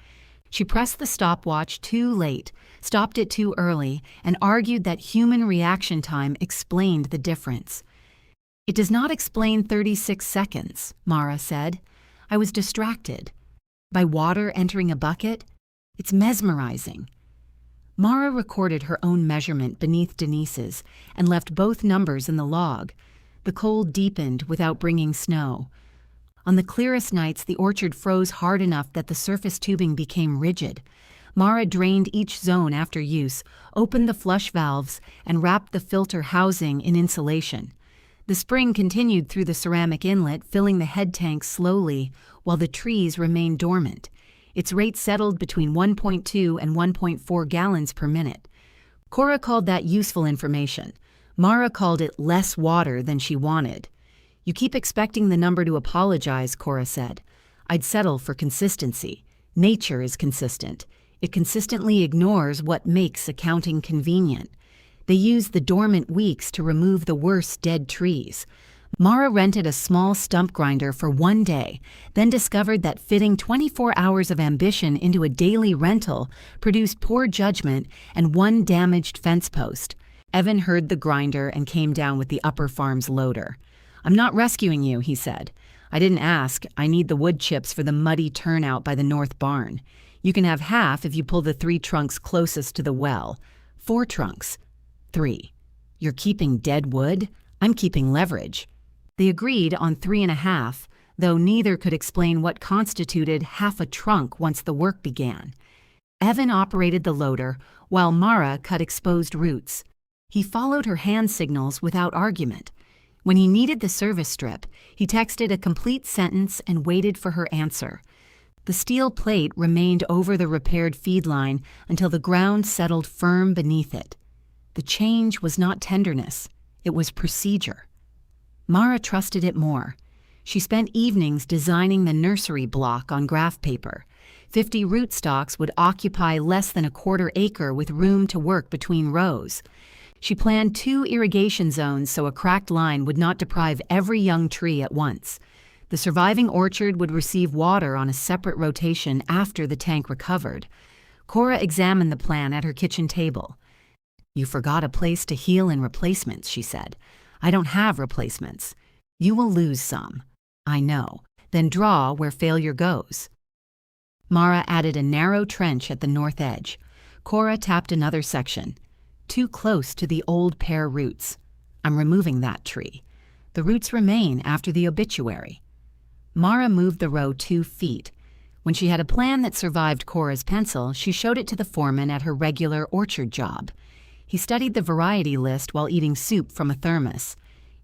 She pressed the stopwatch too late, stopped it too early, and argued that human reaction time explained the difference. It does not explain 36 seconds, Mara said. I was distracted. By water entering a bucket? It's mesmerizing. Mara recorded her own measurement beneath Denise's and left both numbers in the log. The cold deepened without bringing snow. On the clearest nights, the orchard froze hard enough that the surface tubing became rigid. Mara drained each zone after use, opened the flush valves, and wrapped the filter housing in insulation. The spring continued through the ceramic inlet, filling the head tank slowly, while the trees remained dormant. Its rate settled between 1.2 and 1.4 gallons per minute. Cora called that useful information. Mara called it less water than she wanted. You keep expecting the number to apologize, Cora said. I'd settle for consistency. Nature is consistent. It consistently ignores what makes accounting convenient. They use the dormant weeks to remove the worst dead trees. Mara rented a small stump grinder for one day, then discovered that fitting 24 hours of ambition into a daily rental produced poor judgment and one damaged fence post. Evan heard the grinder and came down with the upper farm's loader. I'm not rescuing you, he said. I didn't ask. I need the wood chips for the muddy turnout by the north barn. You can have half if you pull the 3 trunks closest to the well. 4 trunks. 3. You're keeping dead wood? I'm keeping leverage. They agreed on 3.5, though neither could explain what constituted half a trunk once the work began. Evan operated the loader, while Mara cut exposed roots. He followed her hand signals without argument. When he needed the service strip, he texted a complete sentence and waited for her answer. The steel plate remained over the repaired feed line until the ground settled firm beneath it. The change was not tenderness, it was procedure. Mara trusted it more. She spent evenings designing the nursery block on graph paper. 50 rootstocks would occupy less than a quarter acre with room to work between rows. She planned 2 irrigation zones so a cracked line would not deprive every young tree at once. The surviving orchard would receive water on a separate rotation after the tank recovered. Cora examined the plan at her kitchen table. You forgot a place to heal in replacements, she said. I don't have replacements. You will lose some. I know. Then draw where failure goes. Mara added a narrow trench at the north edge. Cora tapped another section. Too close to the old pear roots. I'm removing that tree. The roots remain after the obituary. Mara moved the row 2 feet. When she had a plan that survived Cora's pencil, she showed it to the foreman at her regular orchard job. He studied the variety list while eating soup from a thermos.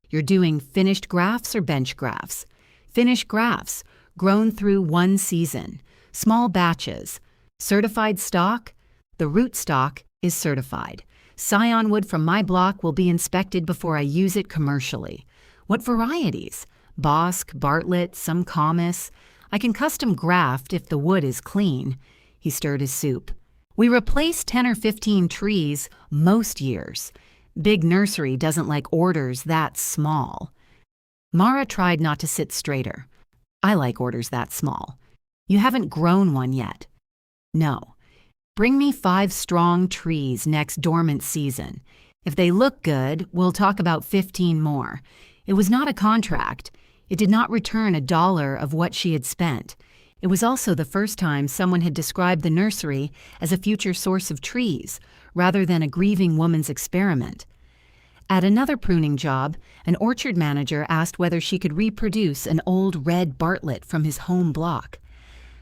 You're doing finished grafts or bench grafts? Finished grafts, grown through 1 season. Small batches. Certified stock? The root stock is certified. Scion wood from my block will be inspected before I use it commercially. What varieties? Bosque, Bartlett, some Comus. I can custom graft if the wood is clean. He stirred his soup. We replace 10 or 15 trees most years. Big nursery doesn't like orders that small. Mara tried not to sit straighter. I like orders that small. You haven't grown one yet. No. Bring me 5 strong trees next dormant season. If they look good, we'll talk about 15 more. It was not a contract. It did not return $1 of what she had spent. It was also the first time someone had described the nursery as a future source of trees, rather than a grieving woman's experiment. At another pruning job, an orchard manager asked whether she could reproduce an old red Bartlett from his home block.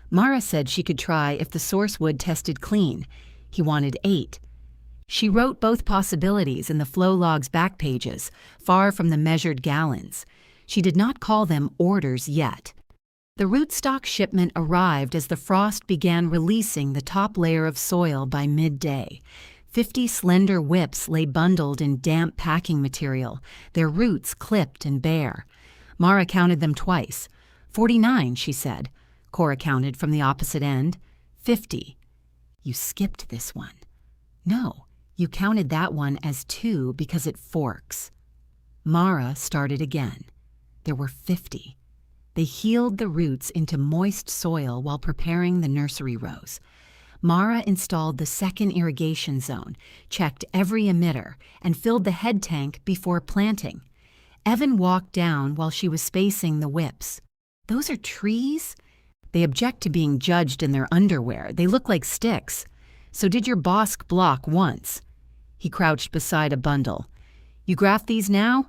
Mara said she could try if the source wood tested clean. He wanted 8. She wrote both possibilities in the flow log's back pages, far from the measured gallons. She did not call them orders yet. The rootstock shipment arrived as the frost began releasing the top layer of soil by midday. 50 slender whips lay bundled in damp packing material, their roots clipped and bare. Mara counted them twice. 49, she said. Cora counted from the opposite end. 50. You skipped this one. No, you counted that one as 2 because it forks. Mara started again. There were 50. They healed the roots into moist soil while preparing the nursery rows. Mara installed the second irrigation zone, checked every emitter, and filled the head tank before planting. Evan walked down while she was spacing the whips. Those are trees? They object to being judged in their underwear. They look like sticks. So did your boss block once? He crouched beside a bundle. You graft these now?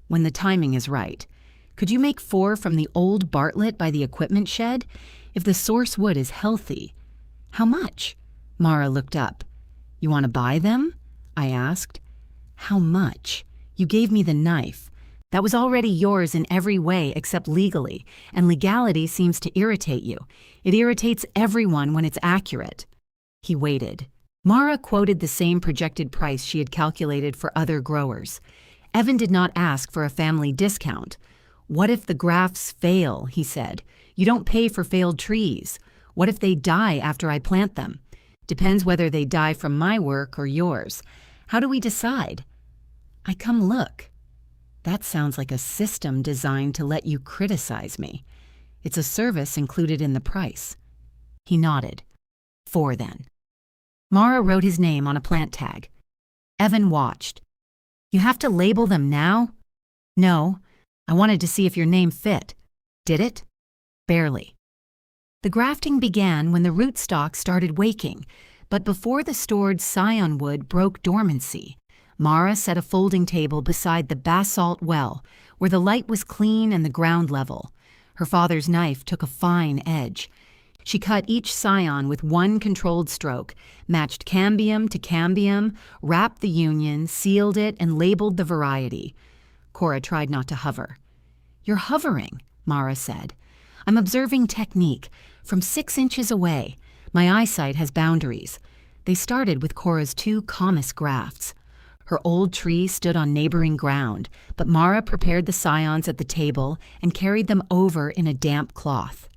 When the timing is right. Could you make 4 from the old Bartlett by the equipment shed? If the source wood is healthy. How much? Mara looked up. You want to buy them? I asked. How much? You gave me the knife. That was already yours in every way except legally, and legality seems to irritate you. It irritates everyone when it's accurate. He waited. Mara quoted the same projected price she had calculated for other growers. Evan did not ask for a family discount. What if the grafts fail, he said. You don't pay for failed trees. What if they die after I plant them? Depends whether they die from my work or yours. How do we decide? I come look. That sounds like a system designed to let you criticize me. It's a service included in the price. He nodded. 4 then. Mara wrote his name on a plant tag. Evan watched. You have to label them now? No. I wanted to see if your name fit. Did it? Barely. The grafting began when the rootstock started waking, but before the stored scion wood broke dormancy. Mara set a folding table beside the basalt well, where the light was clean and the ground level. Her father's knife took a fine edge. She cut each scion with one controlled stroke, matched cambium to cambium, wrapped the union, sealed it, and labeled the variety. Cora tried not to hover. You're hovering, Mara said. I'm observing technique from 6 inches away. My eyesight has boundaries. They started with Cora's 2 common grafts. Her old tree stood on neighboring ground, but Mara prepared the scions at the table and carried them over in a damp cloth.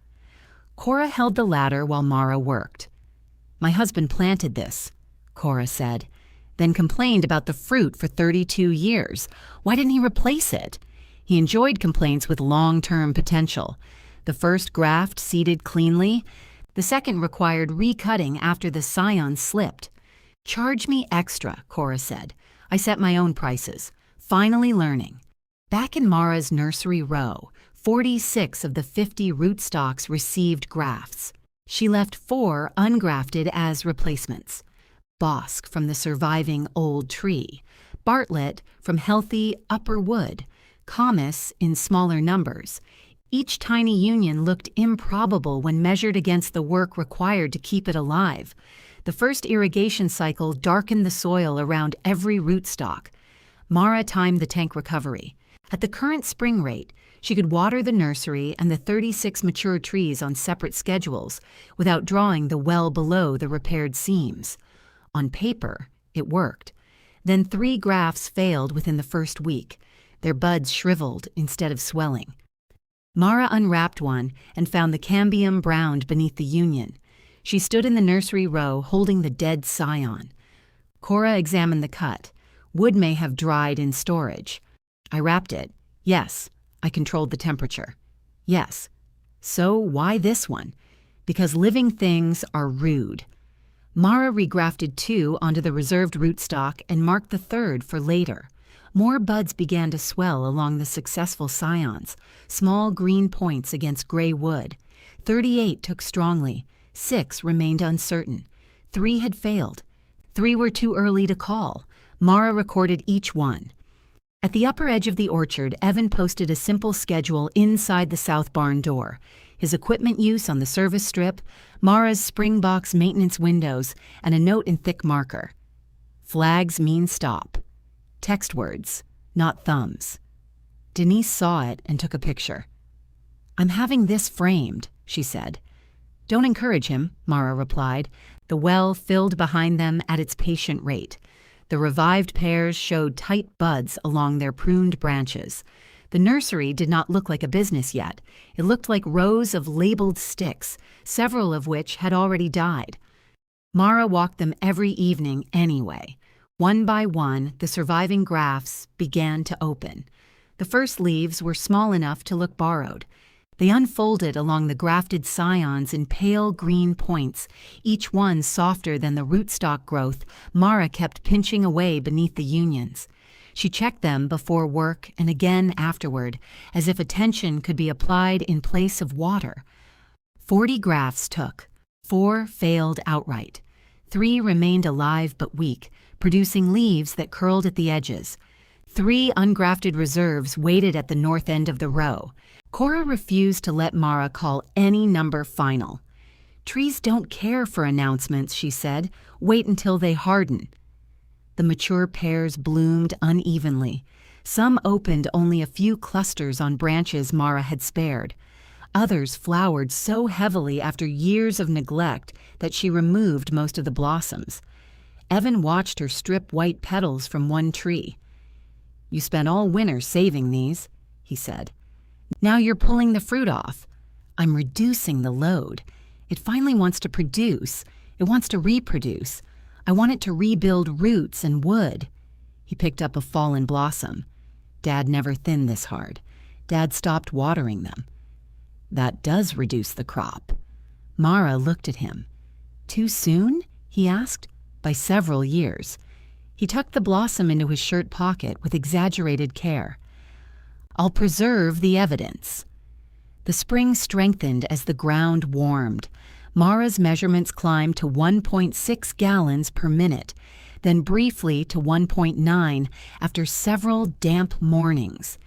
Cora held the ladder while Mara worked. My husband planted this, Cora said, then complained about the fruit for 32 years. Why didn't he replace it? He enjoyed complaints with long-term potential. The first graft seeded cleanly. The second required recutting after the scion slipped. Charge me extra, Cora said. I set my own prices. Finally learning. Back in Mara's nursery row, 46 of the 50 rootstocks received grafts. She left 4 ungrafted as replacements. Bosque from the surviving old tree. Bartlett from healthy upper wood. Comus in smaller numbers. Each tiny union looked improbable when measured against the work required to keep it alive. The first irrigation cycle darkened the soil around every rootstock. Mara timed the tank recovery. At the current spring rate, she could water the nursery and the 36 mature trees on separate schedules without drawing the well below the repaired seams. On paper, it worked. Then 3 grafts failed within the first week. Their buds shriveled instead of swelling. Mara unwrapped one and found the cambium browned beneath the union. She stood in the nursery row holding the dead scion. Cora examined the cut. Wood may have dried in storage. I wrapped it. Yes. I controlled the temperature. Yes. So why this one? Because living things are rude. Mara regrafted 2 onto the reserved rootstock and marked the 3rd for later. More buds began to swell along the successful scions, small green points against gray wood. 38 took strongly, 6 remained uncertain, 3 had failed, 3 were too early to call. Mara recorded each one. At the upper edge of the orchard, Evan posted a simple schedule inside the south barn door. His equipment use on the service strip, Mara's spring box maintenance windows, and a note in thick marker. Flags mean stop. Text words, not thumbs. Denise saw it and took a picture. "I'm having this framed," she said. "Don't encourage him," Mara replied. The well filled behind them at its patient rate. The revived pears showed tight buds along their pruned branches. The nursery did not look like a business yet. It looked like rows of labeled sticks, several of which had already died. Mara walked them every evening anyway. One by one, the surviving grafts began to open. The first leaves were small enough to look borrowed. They unfolded along the grafted scions in pale green points, each one softer than the rootstock growth Mara kept pinching away beneath the unions. She checked them before work and again afterward, as if attention could be applied in place of water. 40 grafts took. 4 failed outright. 3 remained alive but weak, producing leaves that curled at the edges. 3 ungrafted reserves waited at the north end of the row. Cora refused to let Mara call any number final. "Trees don't care for announcements," she said. "Wait until they harden." The mature pears bloomed unevenly. Some opened only a few clusters on branches Mara had spared. Others flowered so heavily after years of neglect that she removed most of the blossoms. Evan watched her strip white petals from one tree. "You spent all winter saving these," he said. "Now you're pulling the fruit off." "I'm reducing the load. It finally wants to produce. It wants to reproduce. I want it to rebuild roots and wood." He picked up a fallen blossom. "Dad never thinned this hard. Dad stopped watering them." "That does reduce the crop." Mara looked at him. "Too soon?" he asked. "By several years." He tucked the blossom into his shirt pocket with exaggerated care. "I'll preserve the evidence." The spring strengthened as the ground warmed. Mara's measurements climbed to 1.6 gallons per minute, then briefly to 1.9 after several damp mornings.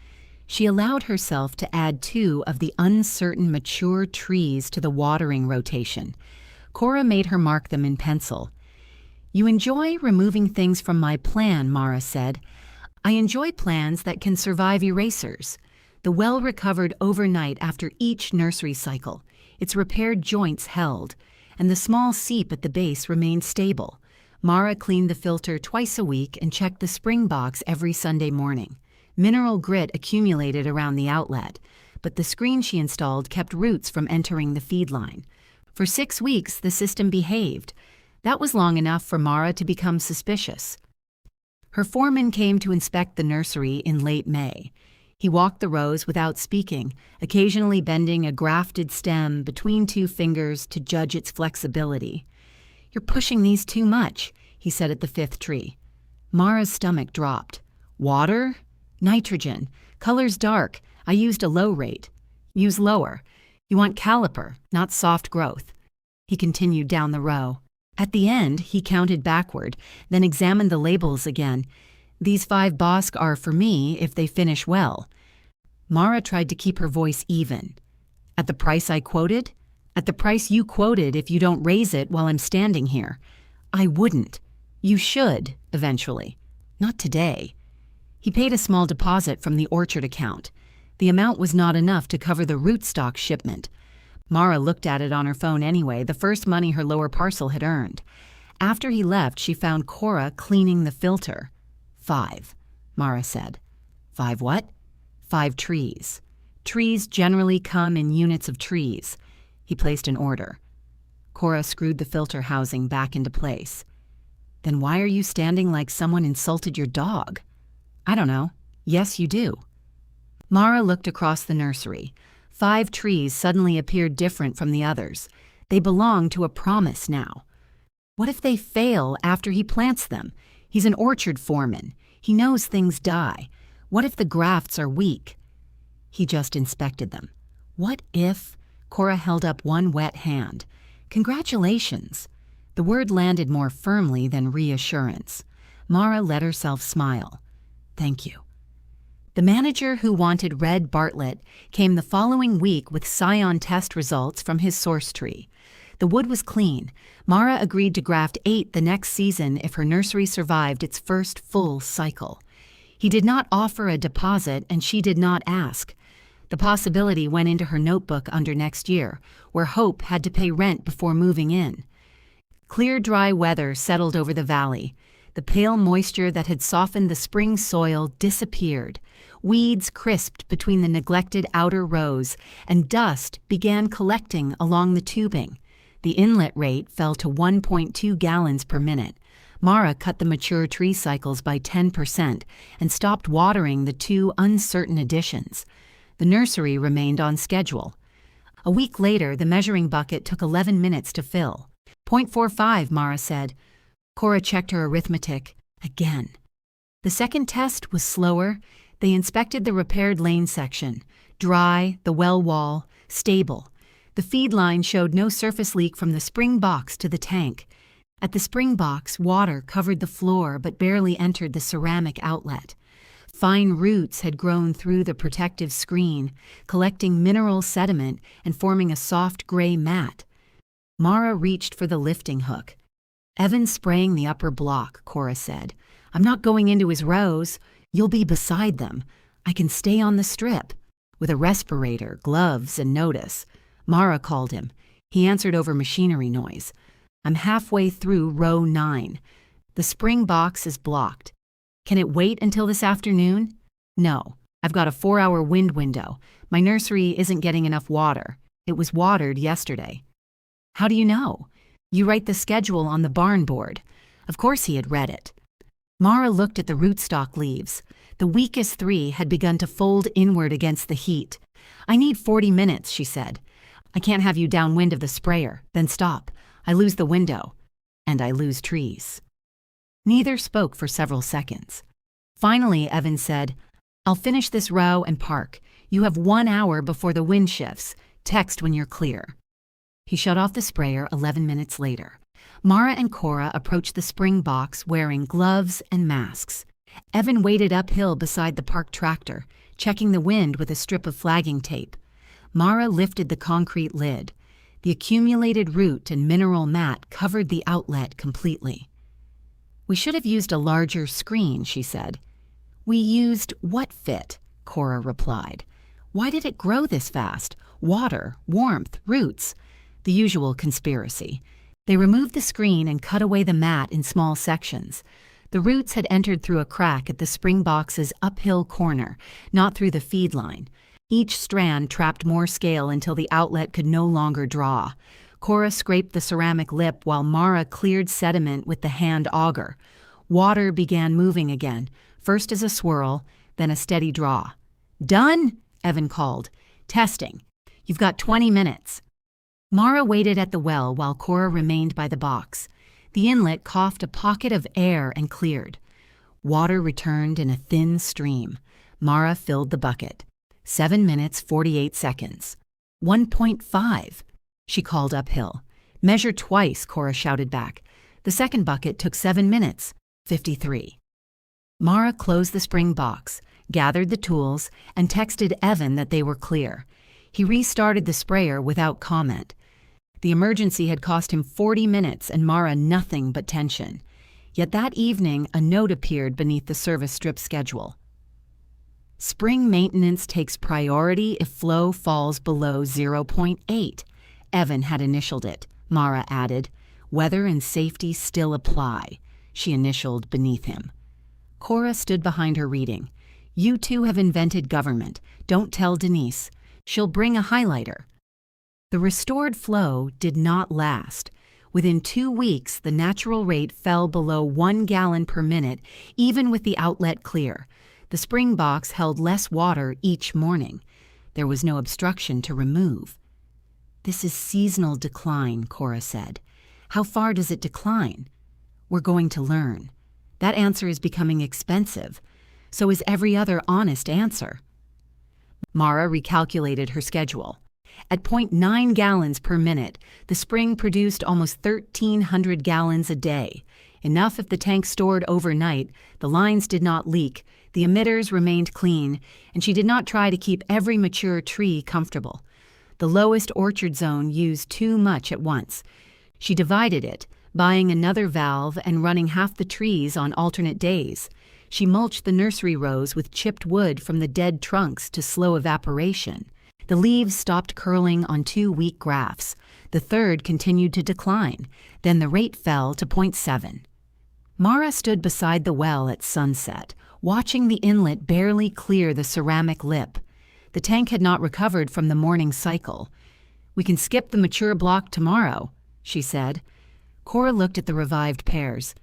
She allowed herself to add 2 of the uncertain mature trees to the watering rotation. Cora made her mark them in pencil. "You enjoy removing things from my plan," Mara said. "I enjoy plans that can survive erasers." The well recovered overnight after each nursery cycle. Its repaired joints held, and the small seep at the base remained stable. Mara cleaned the filter twice a week and checked the spring box every Sunday morning. Mineral grit accumulated around the outlet, but the screen she installed kept roots from entering the feed line. For 6 weeks, the system behaved. That was long enough for Mara to become suspicious. Her foreman came to inspect the nursery in late May. He walked the rows without speaking, occasionally bending a grafted stem between 2 fingers to judge its flexibility. "You're pushing these too much," he said at the 5th tree. Mara's stomach dropped. "Water? Nitrogen. Color's dark. I used a low rate." "Use lower. You want caliper, not soft growth." He continued down the row. At the end, he counted backward, then examined the labels again. "These 5 Bosc are for me if they finish well." Mara tried to keep her voice even. "At the price I quoted?" "At the price you quoted if you don't raise it while I'm standing here." "I wouldn't." "You should, eventually." "Not today." He paid a small deposit from the orchard account. The amount was not enough to cover the rootstock shipment. Mara looked at it on her phone anyway, the first money her lower parcel had earned. After he left, she found Cora cleaning the filter. 5, Mara said. 5 what? 5 trees. Trees generally come in units of trees. He placed an order. Cora screwed the filter housing back into place. "Then why are you standing like someone insulted your dog?" "I don't know. Yes, you do." Mara looked across the nursery. 5 trees suddenly appeared different from the others. They belonged to a promise now. What if they fail after he plants them? He's an orchard foreman. He knows things die. What if the grafts are weak? He just inspected them. What if? Cora held up one wet hand. Congratulations. The word landed more firmly than reassurance. Mara let herself smile. Thank you. The manager who wanted Red Bartlett came the following week with scion test results from his source tree. The wood was clean. Mara agreed to graft 8 the next season if her nursery survived its first full cycle. He did not offer a deposit, and she did not ask. The possibility went into her notebook under next year, where Hope had to pay rent before moving in. Clear, dry weather settled over the valley. The pale moisture that had softened the spring soil disappeared. Weeds crisped between the neglected outer rows, and dust began collecting along the tubing. The inlet rate fell to 1.2 gallons per minute. Mara cut the mature tree cycles by 10% and stopped watering the 2 uncertain additions. The nursery remained on schedule. A week later, the measuring bucket took 11 minutes to fill. 0.45, Mara said. Cora checked her arithmetic again. The second test was slower. They inspected the repaired lane section. Dry, the well wall, stable. The feed line showed no surface leak from the spring box to the tank. At the spring box, water covered the floor but barely entered the ceramic outlet. Fine roots had grown through the protective screen, collecting mineral sediment and forming a soft gray mat. Mara reached for the lifting hook. Evan's spraying the upper block, Cora said. I'm not going into his rows. You'll be beside them. I can stay on the strip. With a respirator, gloves, and notice. Mara called him. He answered over machinery noise. I'm halfway through row 9. The spring box is blocked. Can it wait until this afternoon? No. I've got a 4-hour wind window. My nursery isn't getting enough water. It was watered yesterday. How do you know? You write the schedule on the barn board. Of course he had read it. Mara looked at the rootstock leaves. The weakest 3 had begun to fold inward against the heat. I need 40 minutes, she said. I can't have you downwind of the sprayer. Then stop. I lose the window. And I lose trees. Neither spoke for several seconds. Finally, Evan said, I'll finish this row and park. You have 1 hour before the wind shifts. Text when you're clear. He shut off the sprayer 11 minutes later. Mara and Cora approached the spring box wearing gloves and masks. Evan waited uphill beside the parked tractor, checking the wind with a strip of flagging tape. Mara lifted the concrete lid. The accumulated root and mineral mat covered the outlet completely. We should have used a larger screen, she said. We used what fit? Cora replied. Why did it grow this fast? Water, warmth, roots. The usual conspiracy. They removed the screen and cut away the mat in small sections. The roots had entered through a crack at the spring box's uphill corner, not through the feed line. Each strand trapped more scale until the outlet could no longer draw. Cora scraped the ceramic lip while Mara cleared sediment with the hand auger. Water began moving again, first as a swirl, then a steady draw. Done? Evan called. Testing. You've got 20 minutes. Mara waited at the well while Cora remained by the box. The inlet coughed a pocket of air and cleared. Water returned in a thin stream. Mara filled the bucket. 7 minutes, 48 seconds. 1.5. She called uphill. Measure twice, Cora shouted back. The second bucket took 7 minutes. 53. Mara closed the spring box, gathered the tools, and texted Evan that they were clear. He restarted the sprayer without comment. The emergency had cost him 40 minutes and Mara nothing but tension. Yet that evening, a note appeared beneath the service strip schedule. Spring maintenance takes priority if flow falls below 0.8. Evan had initialed it. Mara added, weather and safety still apply. She initialed beneath him. Cora stood behind her reading. You two have invented government. Don't tell Denise. She'll bring a highlighter. The restored flow did not last. Within 2 weeks, the natural rate fell below 1 gallon per minute, even with the outlet clear. The spring box held less water each morning. There was no obstruction to remove. This is seasonal decline, Cora said. How far does it decline? We're going to learn. That answer is becoming expensive. So is every other honest answer. Mara recalculated her schedule. At 0.9 gallons per minute, the spring produced almost 1,300 gallons a day. Enough if the tank stored overnight, the lines did not leak, the emitters remained clean, and she did not try to keep every mature tree comfortable. The lowest orchard zone used too much at once. She divided it, buying another valve and running half the trees on alternate days. She mulched the nursery rows with chipped wood from the dead trunks to slow evaporation. The leaves stopped curling on 2 weak grafts. The third continued to decline. Then the rate fell to 0.7. Mara stood beside the well at sunset, watching the inlet barely clear the ceramic lip. The tank had not recovered from the morning cycle. "We can skip the mature block tomorrow," she said. Cora looked at the revived pears.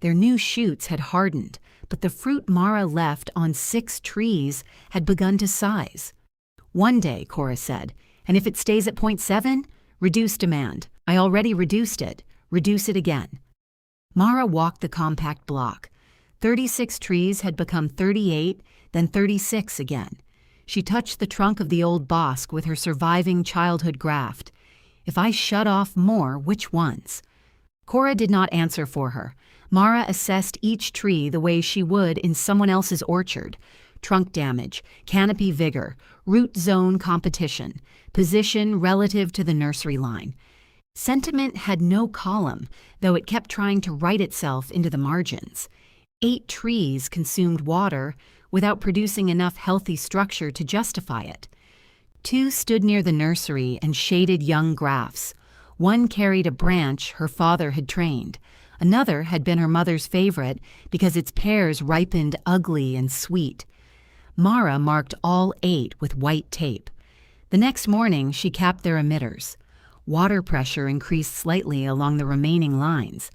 Their new shoots had hardened, but the fruit Mara left on 6 trees had begun to size. "One day," Cora said, "and if it stays at 0.7, reduce demand. I already reduced it. Reduce it again." Mara walked the compact block. 36 trees had become 38, then 36 again. She touched the trunk of the old bosque with her surviving childhood graft. "If I shut off more, which ones?" Cora did not answer for her. Mara assessed each tree the way she would in someone else's orchard. Trunk damage, canopy vigor, root zone competition, position relative to the nursery line. Sentiment had no column, though it kept trying to write itself into the margins. 8 trees consumed water without producing enough healthy structure to justify it. 2 stood near the nursery and shaded young grafts. One carried a branch her father had trained. Another had been her mother's favorite because its pears ripened ugly and sweet. Mara marked all 8 with white tape. The next morning, she capped their emitters. Water pressure increased slightly along the remaining lines.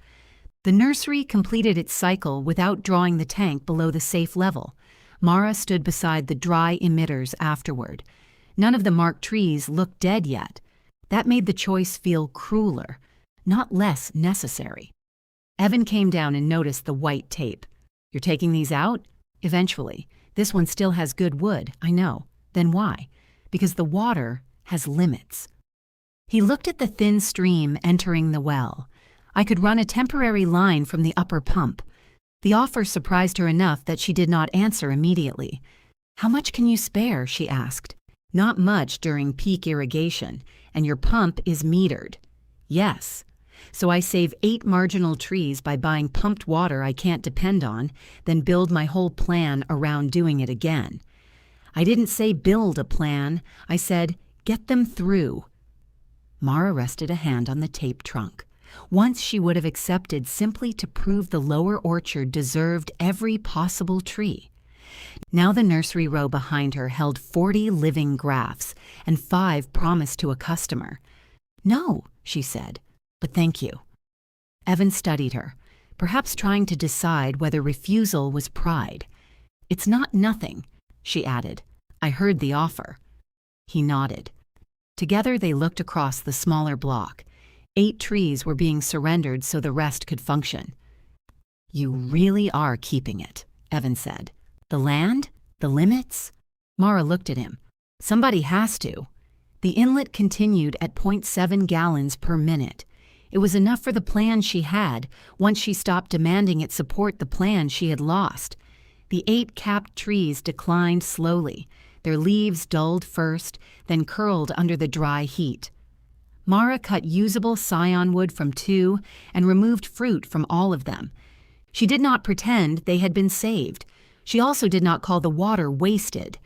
The nursery completed its cycle without drawing the tank below the safe level. Mara stood beside the dry emitters afterward. None of the marked trees looked dead yet. That made the choice feel crueler, not less necessary. Evan came down and noticed the white tape. "You're taking these out?" "Eventually. This one still has good wood, I know." "Then why?" "Because the water has limits." He looked at the thin stream entering the well. "I could run a temporary line from the upper pump." The offer surprised her enough that she did not answer immediately. "How much can you spare?" she asked. "Not much during peak irrigation, and your pump is metered." "Yes. So I save 8 marginal trees by buying pumped water I can't depend on, then build my whole plan around doing it again." "I didn't say build a plan. I said get them through." Mara rested a hand on the tape trunk. Once she would have accepted simply to prove the lower orchard deserved every possible tree. Now the nursery row behind her held 40 living grafts, and 5 promised to a customer. "No," she said, "but thank you." Evan studied her, perhaps trying to decide whether refusal was pride. "It's not nothing," she added. "I heard the offer." He nodded. Together they looked across the smaller block. 8 trees were being surrendered so the rest could function. "You really are keeping it," Evan said. "The land? The limits?" Mara looked at him. "Somebody has to." The inlet continued at 0.7 gallons per minute. It was enough for the plan she had, once she stopped demanding it support the plan she had lost. The 8 capped trees declined slowly. Their leaves dulled first, then curled under the dry heat. Mara cut usable scion wood from 2 and removed fruit from all of them. She did not pretend they had been saved. She also did not call the water wasted.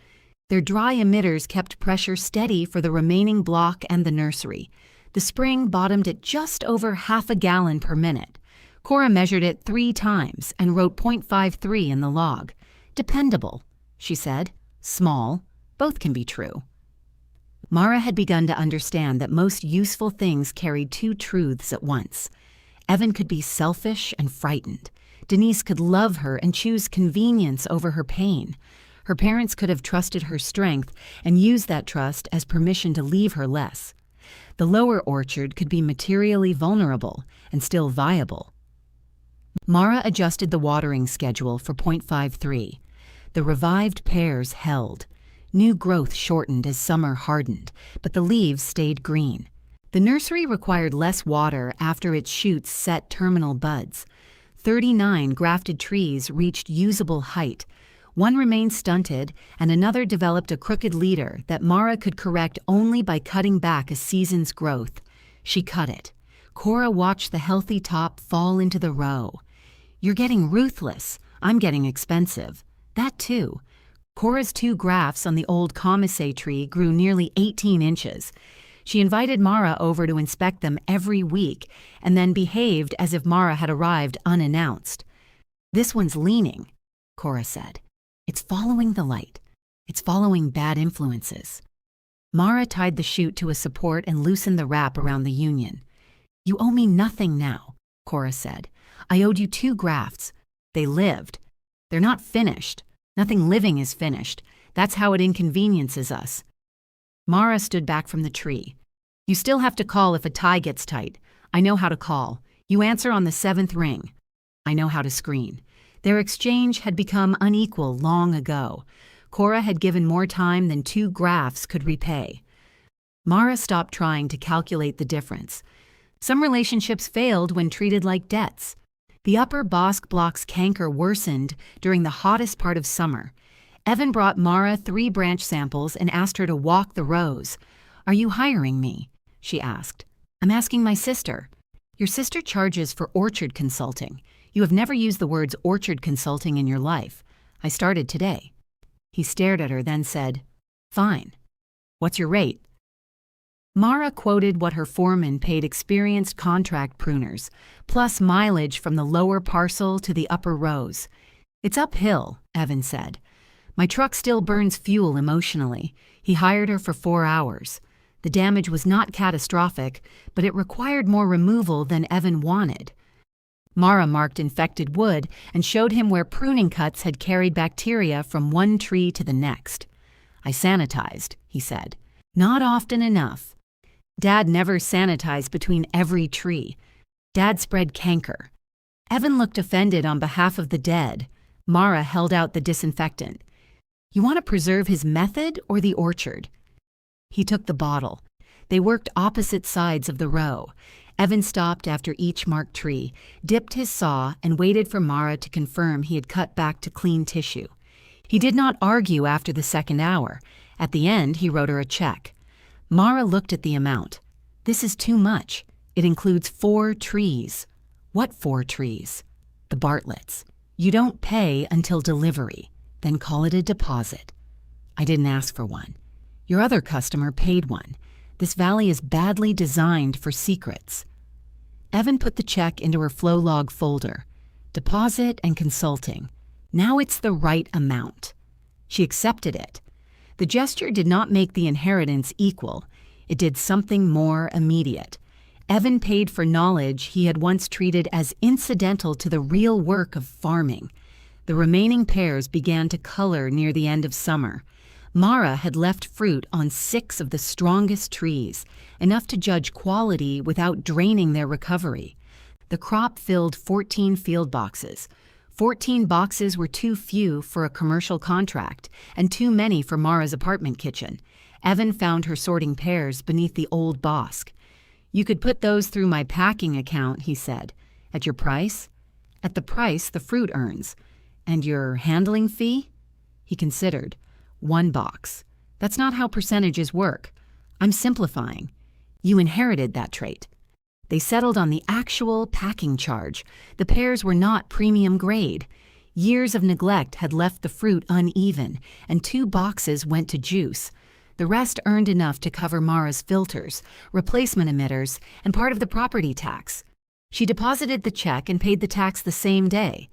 Their dry emitters kept pressure steady for the remaining block and the nursery. The spring bottomed at just over half a gallon per minute. Cora measured it 3 times and wrote 0.53 in the log. "Dependable," she said. "Small. Both can be true." Mara had begun to understand that most useful things carried 2 truths at once. Evan could be selfish and frightened. Denise could love her and choose convenience over her pain. Her parents could have trusted her strength and used that trust as permission to leave her less. The lower orchard could be materially vulnerable and still viable. Mara adjusted the watering schedule for 0.53. The revived pears held. New growth shortened as summer hardened, but the leaves stayed green. The nursery required less water after its shoots set terminal buds. 39 grafted trees reached usable height. One remained stunted, and another developed a crooked leader that Mara could correct only by cutting back a season's growth. She cut it. Cora watched the healthy top fall into the row. "You're getting ruthless. I'm getting expensive." That too. Cora's 2 grafts on the old commissary tree grew nearly 18 inches. She invited Mara over to inspect them every week and then behaved as if Mara had arrived unannounced. "This one's leaning," Cora said. "It's following the light. It's following bad influences." Mara tied the shoot to a support and loosened the wrap around the union. "You owe me nothing now," Cora said. "I owed you 2 grafts. They lived. They're not finished. Nothing living is finished. That's how it inconveniences us." Mara stood back from the tree. "You still have to call if a tie gets tight. I know how to call. You answer on the 7th ring. I know how to screen." Their exchange had become unequal long ago. Cora had given more time than 2 grafts could repay. Mara stopped trying to calculate the difference. Some relationships failed when treated like debts. The upper Bosque block's canker worsened during the hottest part of summer. Evan brought Mara 3 branch samples and asked her to walk the rows. "Are you hiring me?" she asked. "I'm asking my sister." "Your sister charges for orchard consulting. You have never used the words orchard consulting in your life. I started today." He stared at her, then said, "Fine. What's your rate?" Mara quoted what her foreman paid experienced contract pruners, plus mileage from the lower parcel to the upper rows. "It's uphill," Evan said. "My truck still burns fuel emotionally." He hired her for 4 hours. The damage was not catastrophic, but it required more removal than Evan wanted. Mara marked infected wood and showed him where pruning cuts had carried bacteria from one tree to the next. "I sanitized," he said. "Not often enough." Dad never sanitized between every tree. Dad spread canker. Evan looked offended on behalf of the dead. Mara held out the disinfectant. "You want to preserve his method or the orchard?" He took the bottle. They worked opposite sides of the row. Evan stopped after each marked tree, dipped his saw, and waited for Mara to confirm he had cut back to clean tissue. He did not argue after the 2nd hour. At the end, he wrote her a check. Mara looked at the amount. "This is too much. It includes 4 trees." "What 4 trees?" "The Bartletts. You don't pay until delivery. Then call it a deposit." "I didn't ask for one. Your other customer paid one. This valley is badly designed for secrets." Evan put the check into her flow log folder. Deposit and consulting. Now it's the right amount. She accepted it. The gesture did not make the inheritance equal. It did something more immediate. Evan paid for knowledge he had once treated as incidental to the real work of farming. The remaining pears began to color near the end of summer. Mara had left fruit on 6 of the strongest trees, enough to judge quality without draining their recovery. The crop filled 14 field boxes. 14 boxes were too few for a commercial contract, and too many for Mara's apartment kitchen. Evan found her sorting pears beneath the old Bosque. "You could put those through my packing account," he said. "At your price?" "At the price the fruit earns." "And your handling fee?" He considered. 1 box. "That's not how percentages work. I'm simplifying. You inherited that trait." They settled on the actual packing charge. The pears were not premium grade. Years of neglect had left the fruit uneven, and 2 boxes went to juice. The rest earned enough to cover Mara's filters, replacement emitters, and part of the property tax. She deposited the check and paid the tax the same day.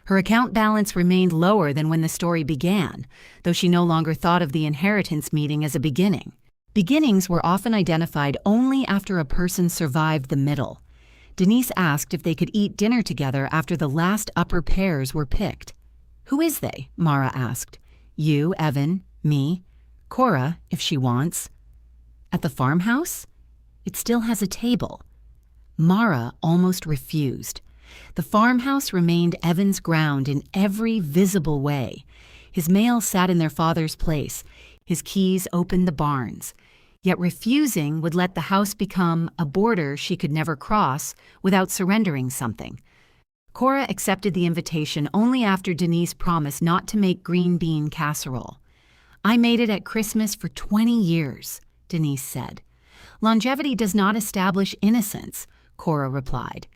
Her account balance remained lower than when the story began, though she no longer thought of the inheritance meeting as a beginning. Beginnings were often identified only after a person survived the middle. Denise asked if they could eat dinner together after the last upper pears were picked. "Who is they?" Mara asked. "You, Evan, me, Cora, if she wants." "At the farmhouse?" "It still has a table." Mara almost refused. The farmhouse remained Evan's ground in every visible way. His mail sat in their father's place. His keys opened the barns. Yet refusing would let the house become a border she could never cross without surrendering something. Cora accepted the invitation only after Denise promised not to make green bean casserole. "I made it at Christmas for 20 years, Denise said. "Longevity does not establish innocence," Cora replied.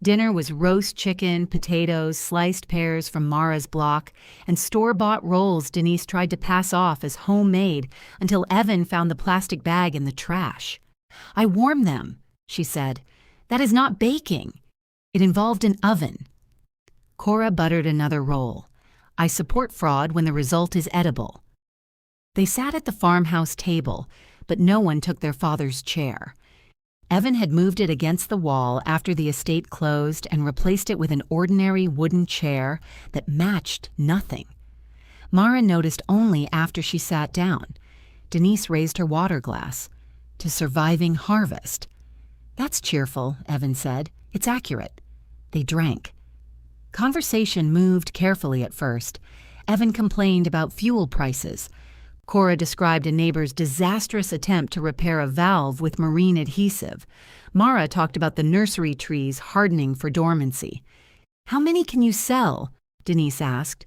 Dinner was roast chicken, potatoes, sliced pears from Mara's block, and store-bought rolls Denise tried to pass off as homemade until Evan found the plastic bag in the trash. "I warmed them," she said. "That is not baking. It involved an oven." Cora buttered another roll. "I support fraud when the result is edible." They sat at the farmhouse table, but no one took their father's chair. Evan had moved it against the wall after the estate closed and replaced it with an ordinary wooden chair that matched nothing. Mara noticed only after she sat down. Denise raised her water glass. "To surviving harvest." "That's cheerful," Evan said. "It's accurate." They drank. Conversation moved carefully at first. Evan complained about fuel prices. Cora described a neighbor's disastrous attempt to repair a valve with marine adhesive. Mara talked about the nursery trees hardening for dormancy. "How many can you sell?" Denise asked.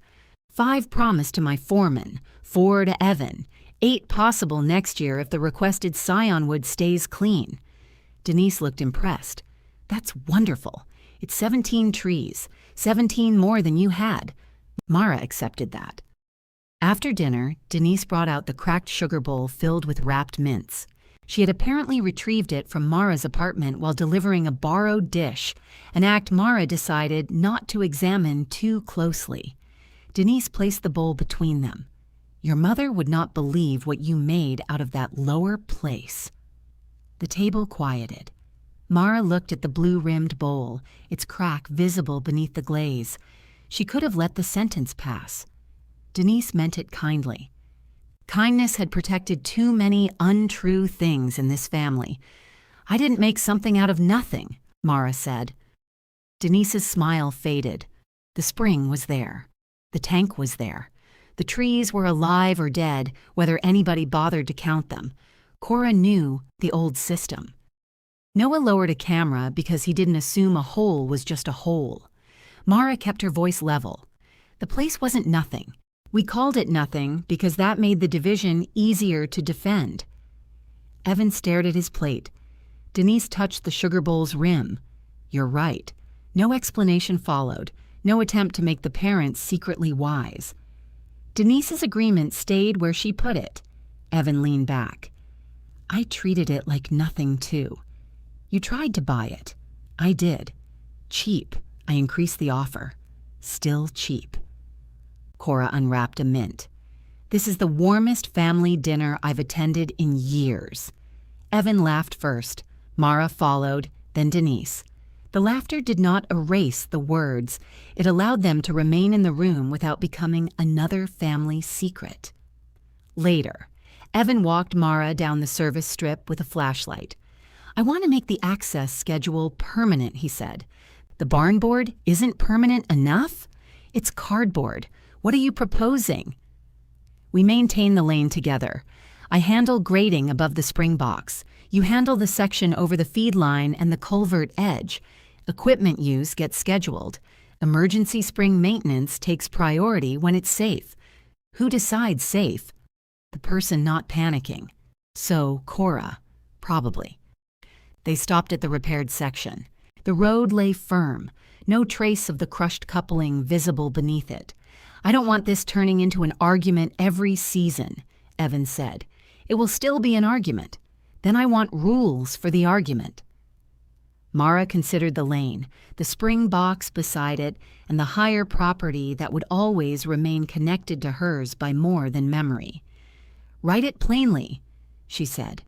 "5 promised to my foreman, 4 to Evan, 8 possible next year if the requested scion wood stays clean." Denise looked impressed. "That's wonderful. It's 17 trees, 17 more than you had." Mara accepted that. After dinner, Denise brought out the cracked sugar bowl filled with wrapped mints. She had apparently retrieved it from Mara's apartment while delivering a borrowed dish, an act Mara decided not to examine too closely. Denise placed the bowl between them. "Your mother would not believe what you made out of that lower place." The table quieted. Mara looked at the blue-rimmed bowl, its crack visible beneath the glaze. She could have let the sentence pass. Denise meant it kindly. Kindness had protected too many untrue things in this family. "I didn't make something out of nothing," Mara said. Denise's smile faded. The spring was there. The tank was there. The trees were alive or dead, whether anybody bothered to count them. Cora knew the old system. Noah lowered a camera because he didn't assume a hole was just a hole. Mara kept her voice level. "The place wasn't nothing. We called it nothing because that made the division easier to defend." Evan stared at his plate. Denise touched the sugar bowl's rim. "You're right." No explanation followed, no attempt to make the parents secretly wise. Denise's agreement stayed where she put it. Evan leaned back. "I treated it like nothing, too. You tried to buy it. I did. Cheap. I increased the offer. Still cheap." Cora unwrapped a mint. "This is the warmest family dinner I've attended in years." Evan laughed first. Mara followed, then Denise. The laughter did not erase the words. It allowed them to remain in the room without becoming another family secret. Later, Evan walked Mara down the service strip with a flashlight. "I want to make the access schedule permanent," he said. "The barn board isn't permanent enough? It's cardboard. What are you proposing?" "We maintain the lane together. I handle grading above the spring box. You handle the section over the feed line and the culvert edge. Equipment use gets scheduled. Emergency spring maintenance takes priority when it's safe. Who decides safe? The person not panicking. So, Cora, probably." They stopped at the repaired section. The road lay firm, no trace of the crushed coupling visible beneath it. "I don't want this turning into an argument every season," Evan said. "It will still be an argument. Then I want rules for the argument." Mara considered the lane, the spring box beside it, and the higher property that would always remain connected to hers by more than memory. "Write it plainly," she said.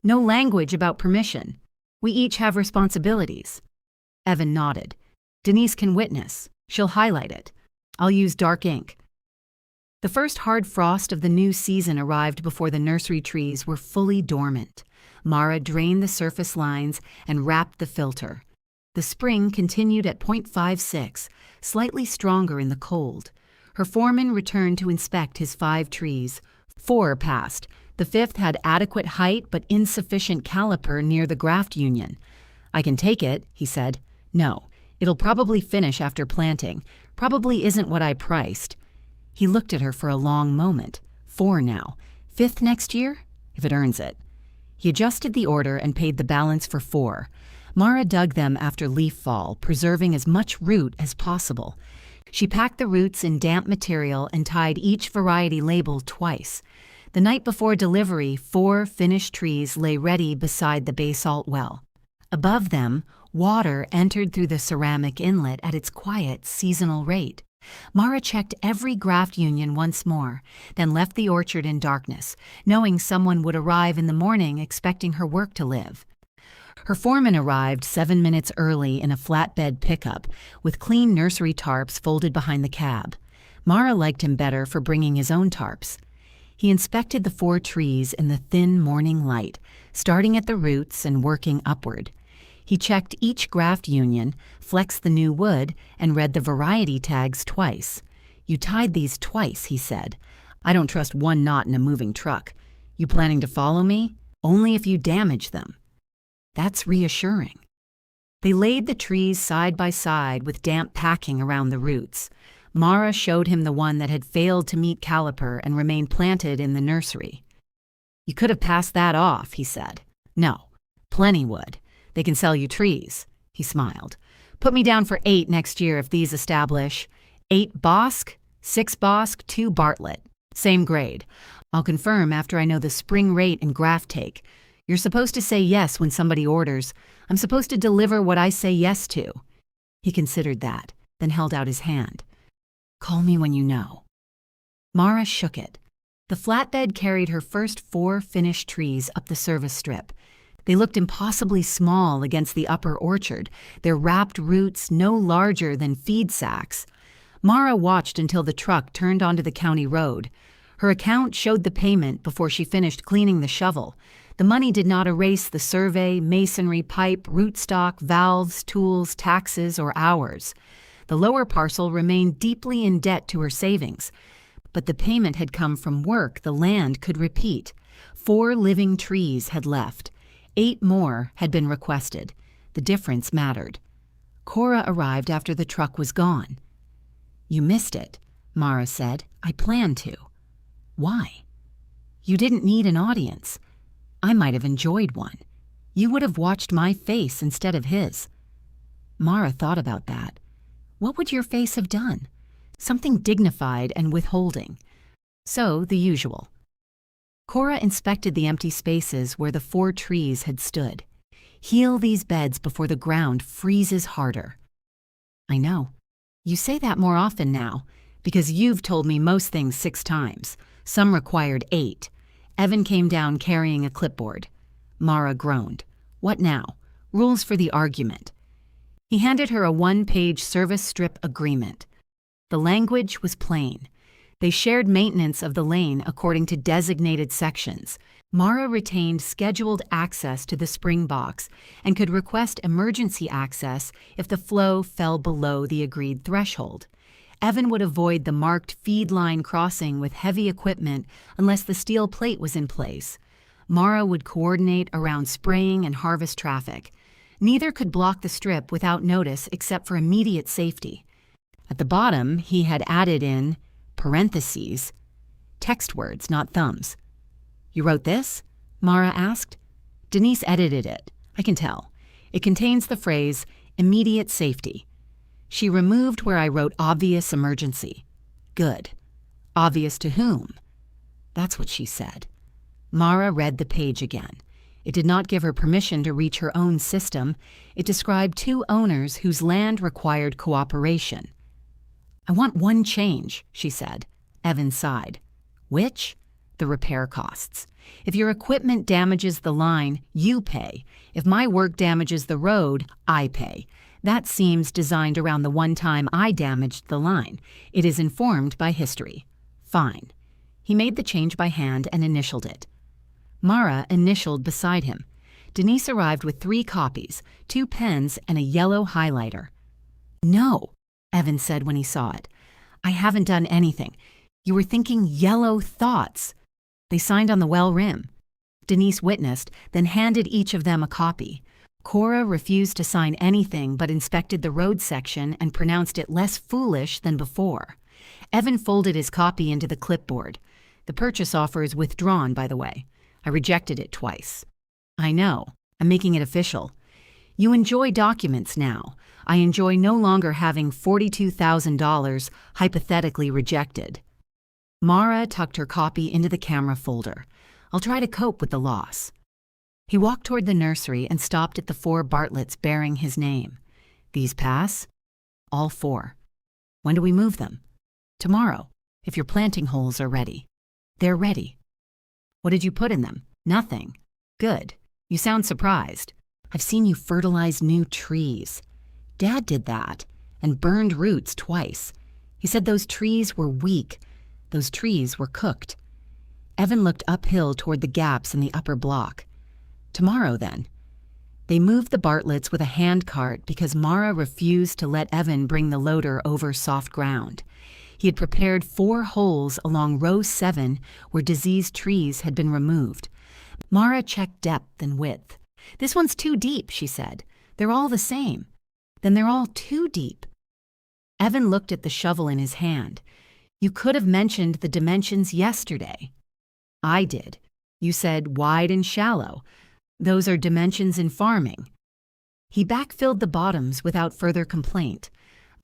"No language about permission. We each have responsibilities." Evan nodded. "Denise can witness. She'll highlight it. I'll use dark ink." The first hard frost of the new season arrived before the nursery trees were fully dormant. Mara drained the surface lines and wrapped the filter. The spring continued at 0.56, slightly stronger in the cold. Her foreman returned to inspect his 5 trees. 4 passed. The 5th had adequate height but insufficient caliper near the graft union. "I can take it," he said. "No. It'll probably finish after planting. Probably isn't what I priced." He looked at her for a long moment. 4 now. 5th next year? If it earns it. He adjusted the order and paid the balance for 4. Mara dug them after leaf fall, preserving as much root as possible. She packed the roots in damp material and tied each variety label twice. The night before delivery, 4 finished trees lay ready beside the basalt well. Above them, water entered through the ceramic inlet at its quiet, seasonal rate. Mara checked every graft union once more, then left the orchard in darkness, knowing someone would arrive in the morning expecting her work to live. Her foreman arrived 7 minutes early in a flatbed pickup with clean nursery tarps folded behind the cab. Mara liked him better for bringing his own tarps. He inspected the 4 trees in the thin morning light, starting at the roots and working upward. He checked each graft union, flexed the new wood, and read the variety tags twice. "You tied these twice," he said. "I don't trust one knot in a moving truck. You planning to follow me? Only if you damage them." That's reassuring. They laid the trees side by side with damp packing around the roots. Mara showed him the one that had failed to meet caliper and remained planted in the nursery. "You could have passed that off," he said. "No, plenty would. They can sell you trees." He smiled. "Put me down for 8 next year if these establish. 8 Bosque, 6 Bosque, 2 Bartlett. Same grade. I'll confirm after I know the spring rate and graft take. You're supposed to say yes when somebody orders. I'm supposed to deliver what I say yes to." He considered that, then held out his hand. "Call me when you know." Mara shook it. The flatbed carried her first 4 finished trees up the service strip. They looked impossibly small against the upper orchard, their wrapped roots no larger than feed sacks. Mara watched until the truck turned onto the county road. Her account showed the payment before she finished cleaning the shovel. The money did not erase the survey, masonry, pipe, rootstock, valves, tools, taxes, or hours. The lower parcel remained deeply in debt to her savings. But the payment had come from work the land could repeat. 4 living trees had left. 8 more had been requested. The difference mattered. Cora arrived after the truck was gone. "You missed it," Mara said. "I planned to." "Why?" "You didn't need an audience. I might have enjoyed one. You would have watched my face instead of his." Mara thought about that. What would your face have done? Something dignified and withholding. So, the usual. Cora inspected the empty spaces where the 4 trees had stood. "Heal these beds before the ground freezes harder." "I know. You say that more often now, because you've told me most things 6 times. Some required 8. Evan came down carrying a clipboard. Mara groaned. "What now? Rules for the argument." He handed her a 1-page service strip agreement. The language was plain. They shared maintenance of the lane according to designated sections. Mara retained scheduled access to the spring box and could request emergency access if the flow fell below the agreed threshold. Evan would avoid the marked feed line crossing with heavy equipment unless the steel plate was in place. Mara would coordinate around spraying and harvest traffic. Neither could block the strip without notice except for immediate safety. At the bottom, he had added in parentheses, text words, not thumbs. "You wrote this?" Mara asked. Denise edited it. I can tell. It contains the phrase, immediate safety. She removed where I wrote obvious emergency. Good. Obvious to whom? That's what she said. Mara read the page again. It did not give her permission to reach her own system. It described 2 owners whose land required cooperation. "I want one change," she said. Evan sighed. "Which?" "The repair costs. If your equipment damages the line, you pay. If my work damages the road, I pay. That seems designed around the one time I damaged the line. It is informed by history." "Fine." He made the change by hand and initialed it. Mara initialed beside him. Denise arrived with 3 copies, 2 pens, and a yellow highlighter. "No," Evan said when he saw it. "I haven't done anything. You were thinking yellow thoughts." They signed on the well rim. Denise witnessed, then handed each of them a copy. Cora refused to sign anything but inspected the road section and pronounced it less foolish than before. Evan folded his copy into the clipboard. "The purchase offer is withdrawn, by the way. I rejected it twice." "I know. I'm making it official. You enjoy documents now. I enjoy no longer having $42,000 hypothetically rejected." Mara tucked her copy into the camera folder. "I'll try to cope with the loss." He walked toward the nursery and stopped at the 4 Bartletts bearing his name. "These pass?" "All 4. "When do we move them?" "Tomorrow, if your planting holes are ready." "They're ready." "What did you put in them?" "Nothing." "Good. You sound surprised. I've seen you fertilize new trees." "Dad did that, and burned roots twice. He said those trees were weak. Those trees were cooked." Evan looked uphill toward the gaps in the upper block. "Tomorrow, then." They moved the Bartletts with a hand cart because Mara refused to let Evan bring the loader over soft ground. He had prepared 4 holes along row 7 where diseased trees had been removed. Mara checked depth and width. "This one's too deep," she said. "They're all the same." "Then they're all too deep." Evan looked at the shovel in his hand. "You could have mentioned the dimensions yesterday." "I did. You said wide and shallow. Those are dimensions in farming." He backfilled the bottoms without further complaint.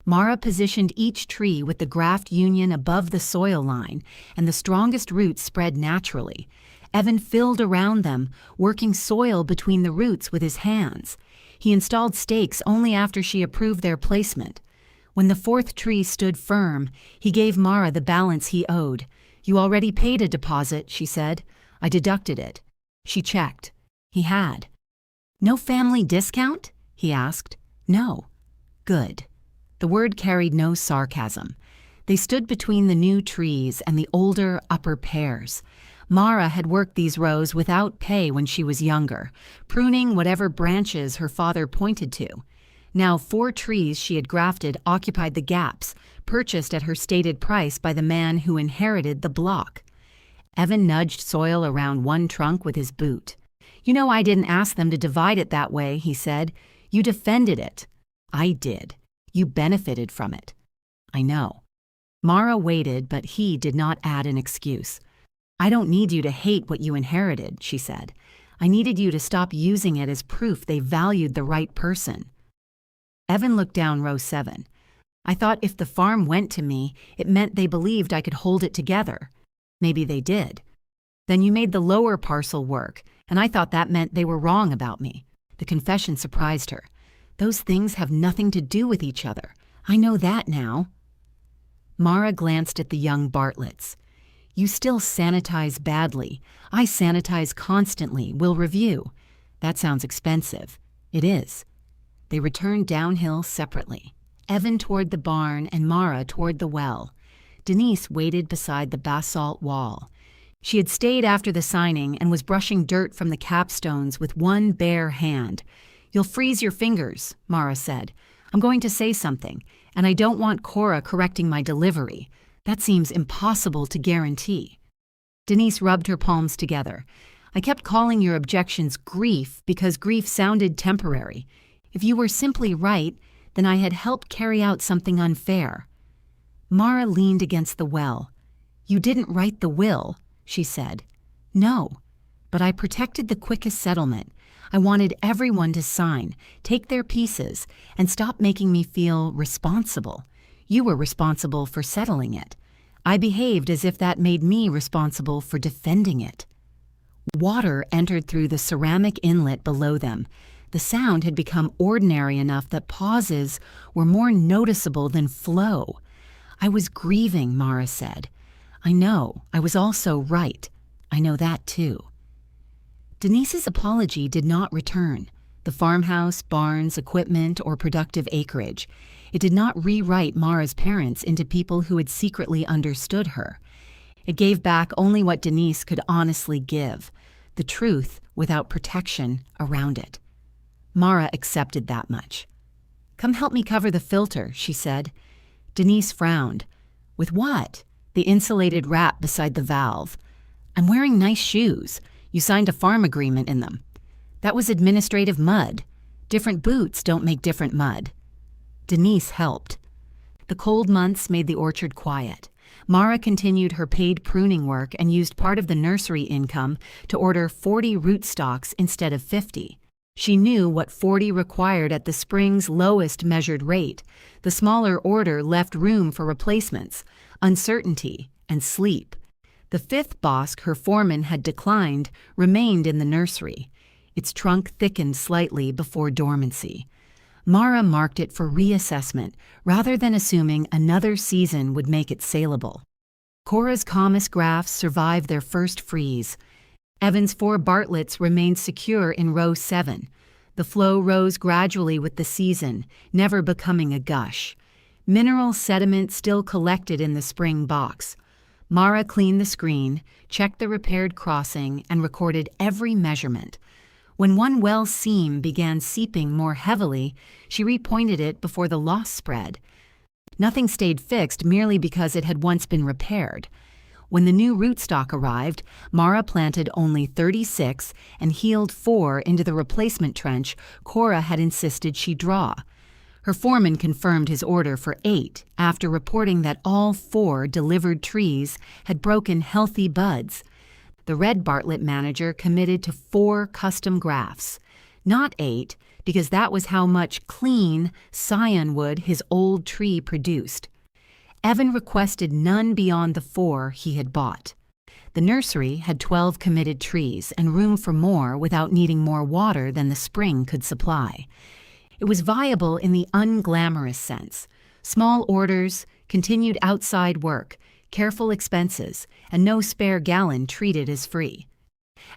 Mara positioned each tree with the graft union above the soil line, and the strongest roots spread naturally. Evan filled around them, working soil between the roots with his hands. He installed stakes only after she approved their placement. When the 4th tree stood firm, he gave Mara the balance he owed. "You already paid a deposit," she said. "I deducted it." She checked. He had. "No family discount?" he asked. "No." "Good." The word carried no sarcasm. They stood between the new trees and the older upper pears. Mara had worked these rows without pay when she was younger, pruning whatever branches her father pointed to. Now 4 trees she had grafted occupied the gaps, purchased at her stated price by the man who inherited the block. Evan nudged soil around one trunk with his boot. "You know I didn't ask them to divide it that way," he said. "You defended it." "I did. You benefited from it." "I know." Mara waited, but he did not add an excuse. "I don't need you to hate what you inherited," she said. "I needed you to stop using it as proof they valued the right person." Evan looked down row 7. "I thought if the farm went to me, it meant they believed I could hold it together." "Maybe they did." "Then you made the lower parcel work, and I thought that meant they were wrong about me." The confession surprised her. "Those things have nothing to do with each other. I know that now." Mara glanced at the young Bartletts. "You still sanitize badly. I sanitize constantly. We'll review." "That sounds expensive." "It is." They returned downhill separately. Evan toward the barn and Mara toward the well. Denise waited beside the basalt wall. She had stayed after the signing and was brushing dirt from the capstones with one bare hand. "You'll freeze your fingers," Mara said. "I'm going to say something, and I don't want Cora correcting my delivery. That seems impossible to guarantee." Denise rubbed her palms together. "I kept calling your objections grief because grief sounded temporary. If you were simply right, then I had helped carry out something unfair." Mara leaned against the well. "You didn't write the will," she said. "No, but I protected the quickest settlement. I wanted everyone to sign, take their pieces, and stop making me feel responsible. You were responsible for settling it. I behaved as if that made me responsible for defending it." Water entered through the ceramic inlet below them. The sound had become ordinary enough that pauses were more noticeable than flow. "I was grieving," Mara said. "I know. I was also right. I know that too." Denise's apology did not return. The farmhouse, barns, equipment, or productive acreage. It did not rewrite Mara's parents into people who had secretly understood her. It gave back only what Denise could honestly give. the truth without protection around it. Mara accepted that much. "Come help me cover the filter," she said. Denise frowned. "With what?" "The insulated wrap beside the valve." "I'm wearing nice shoes. You signed a farm agreement in them." "That was administrative mud. Different boots don't make different mud." Denise helped. The cold months made the orchard quiet. Mara continued her paid pruning work and used part of the nursery income to order 40 rootstocks instead of 50. She knew what 40 required at the spring's lowest measured rate. The smaller order left room for replacements, uncertainty, and sleep. The 5th bosk her foreman had declined remained in the nursery. Its trunk thickened slightly before dormancy. Mara marked it for reassessment rather than assuming another season would make it saleable. Cora's Comus grafts survived their first freeze. Evan's 4 Bartletts remained secure in row 7. The flow rose gradually with the season, never becoming a gush. Mineral sediment still collected in the spring box. Mara cleaned the screen, checked the repaired crossing, and recorded every measurement. When one well seam began seeping more heavily, she repointed it before the loss spread. Nothing stayed fixed merely because it had once been repaired. When the new rootstock arrived, Mara planted only 36 and heeled 4 into the replacement trench Cora had insisted she draw. Her foreman confirmed his order for 8 after reporting that all 4 delivered trees had broken healthy buds. The Red Bartlett manager committed to 4 custom grafts, not 8, because that was how much clean scion wood his old tree produced. Evan requested none beyond the 4 he had bought. The nursery had 12 committed trees and room for more without needing more water than the spring could supply. It was viable in the unglamorous sense. Small orders, continued outside work, careful expenses, and no spare gallon treated as free.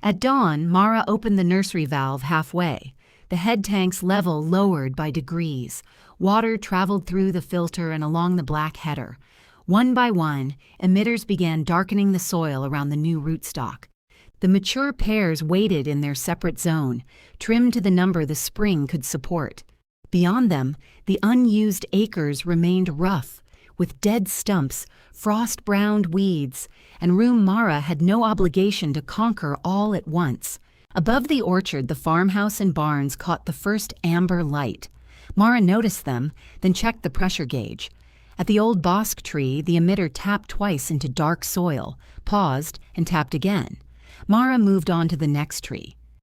At dawn, Mara opened the nursery valve halfway. The head tank's level lowered by degrees. Water traveled through the filter and along the black header. One by one, emitters began darkening the soil around the new rootstock. The mature pears waited in their separate zone, trimmed to the number the spring could support. Beyond them, the unused acres remained rough, with dead stumps, frost-browned weeds, and room Mara had no obligation to conquer all at once. Above the orchard, the farmhouse and barns caught the first amber light. Mara noticed them, then checked the pressure gauge. At the old bosk tree, the emitter tapped twice into dark soil, paused, and tapped again. Mara moved on to the next tree.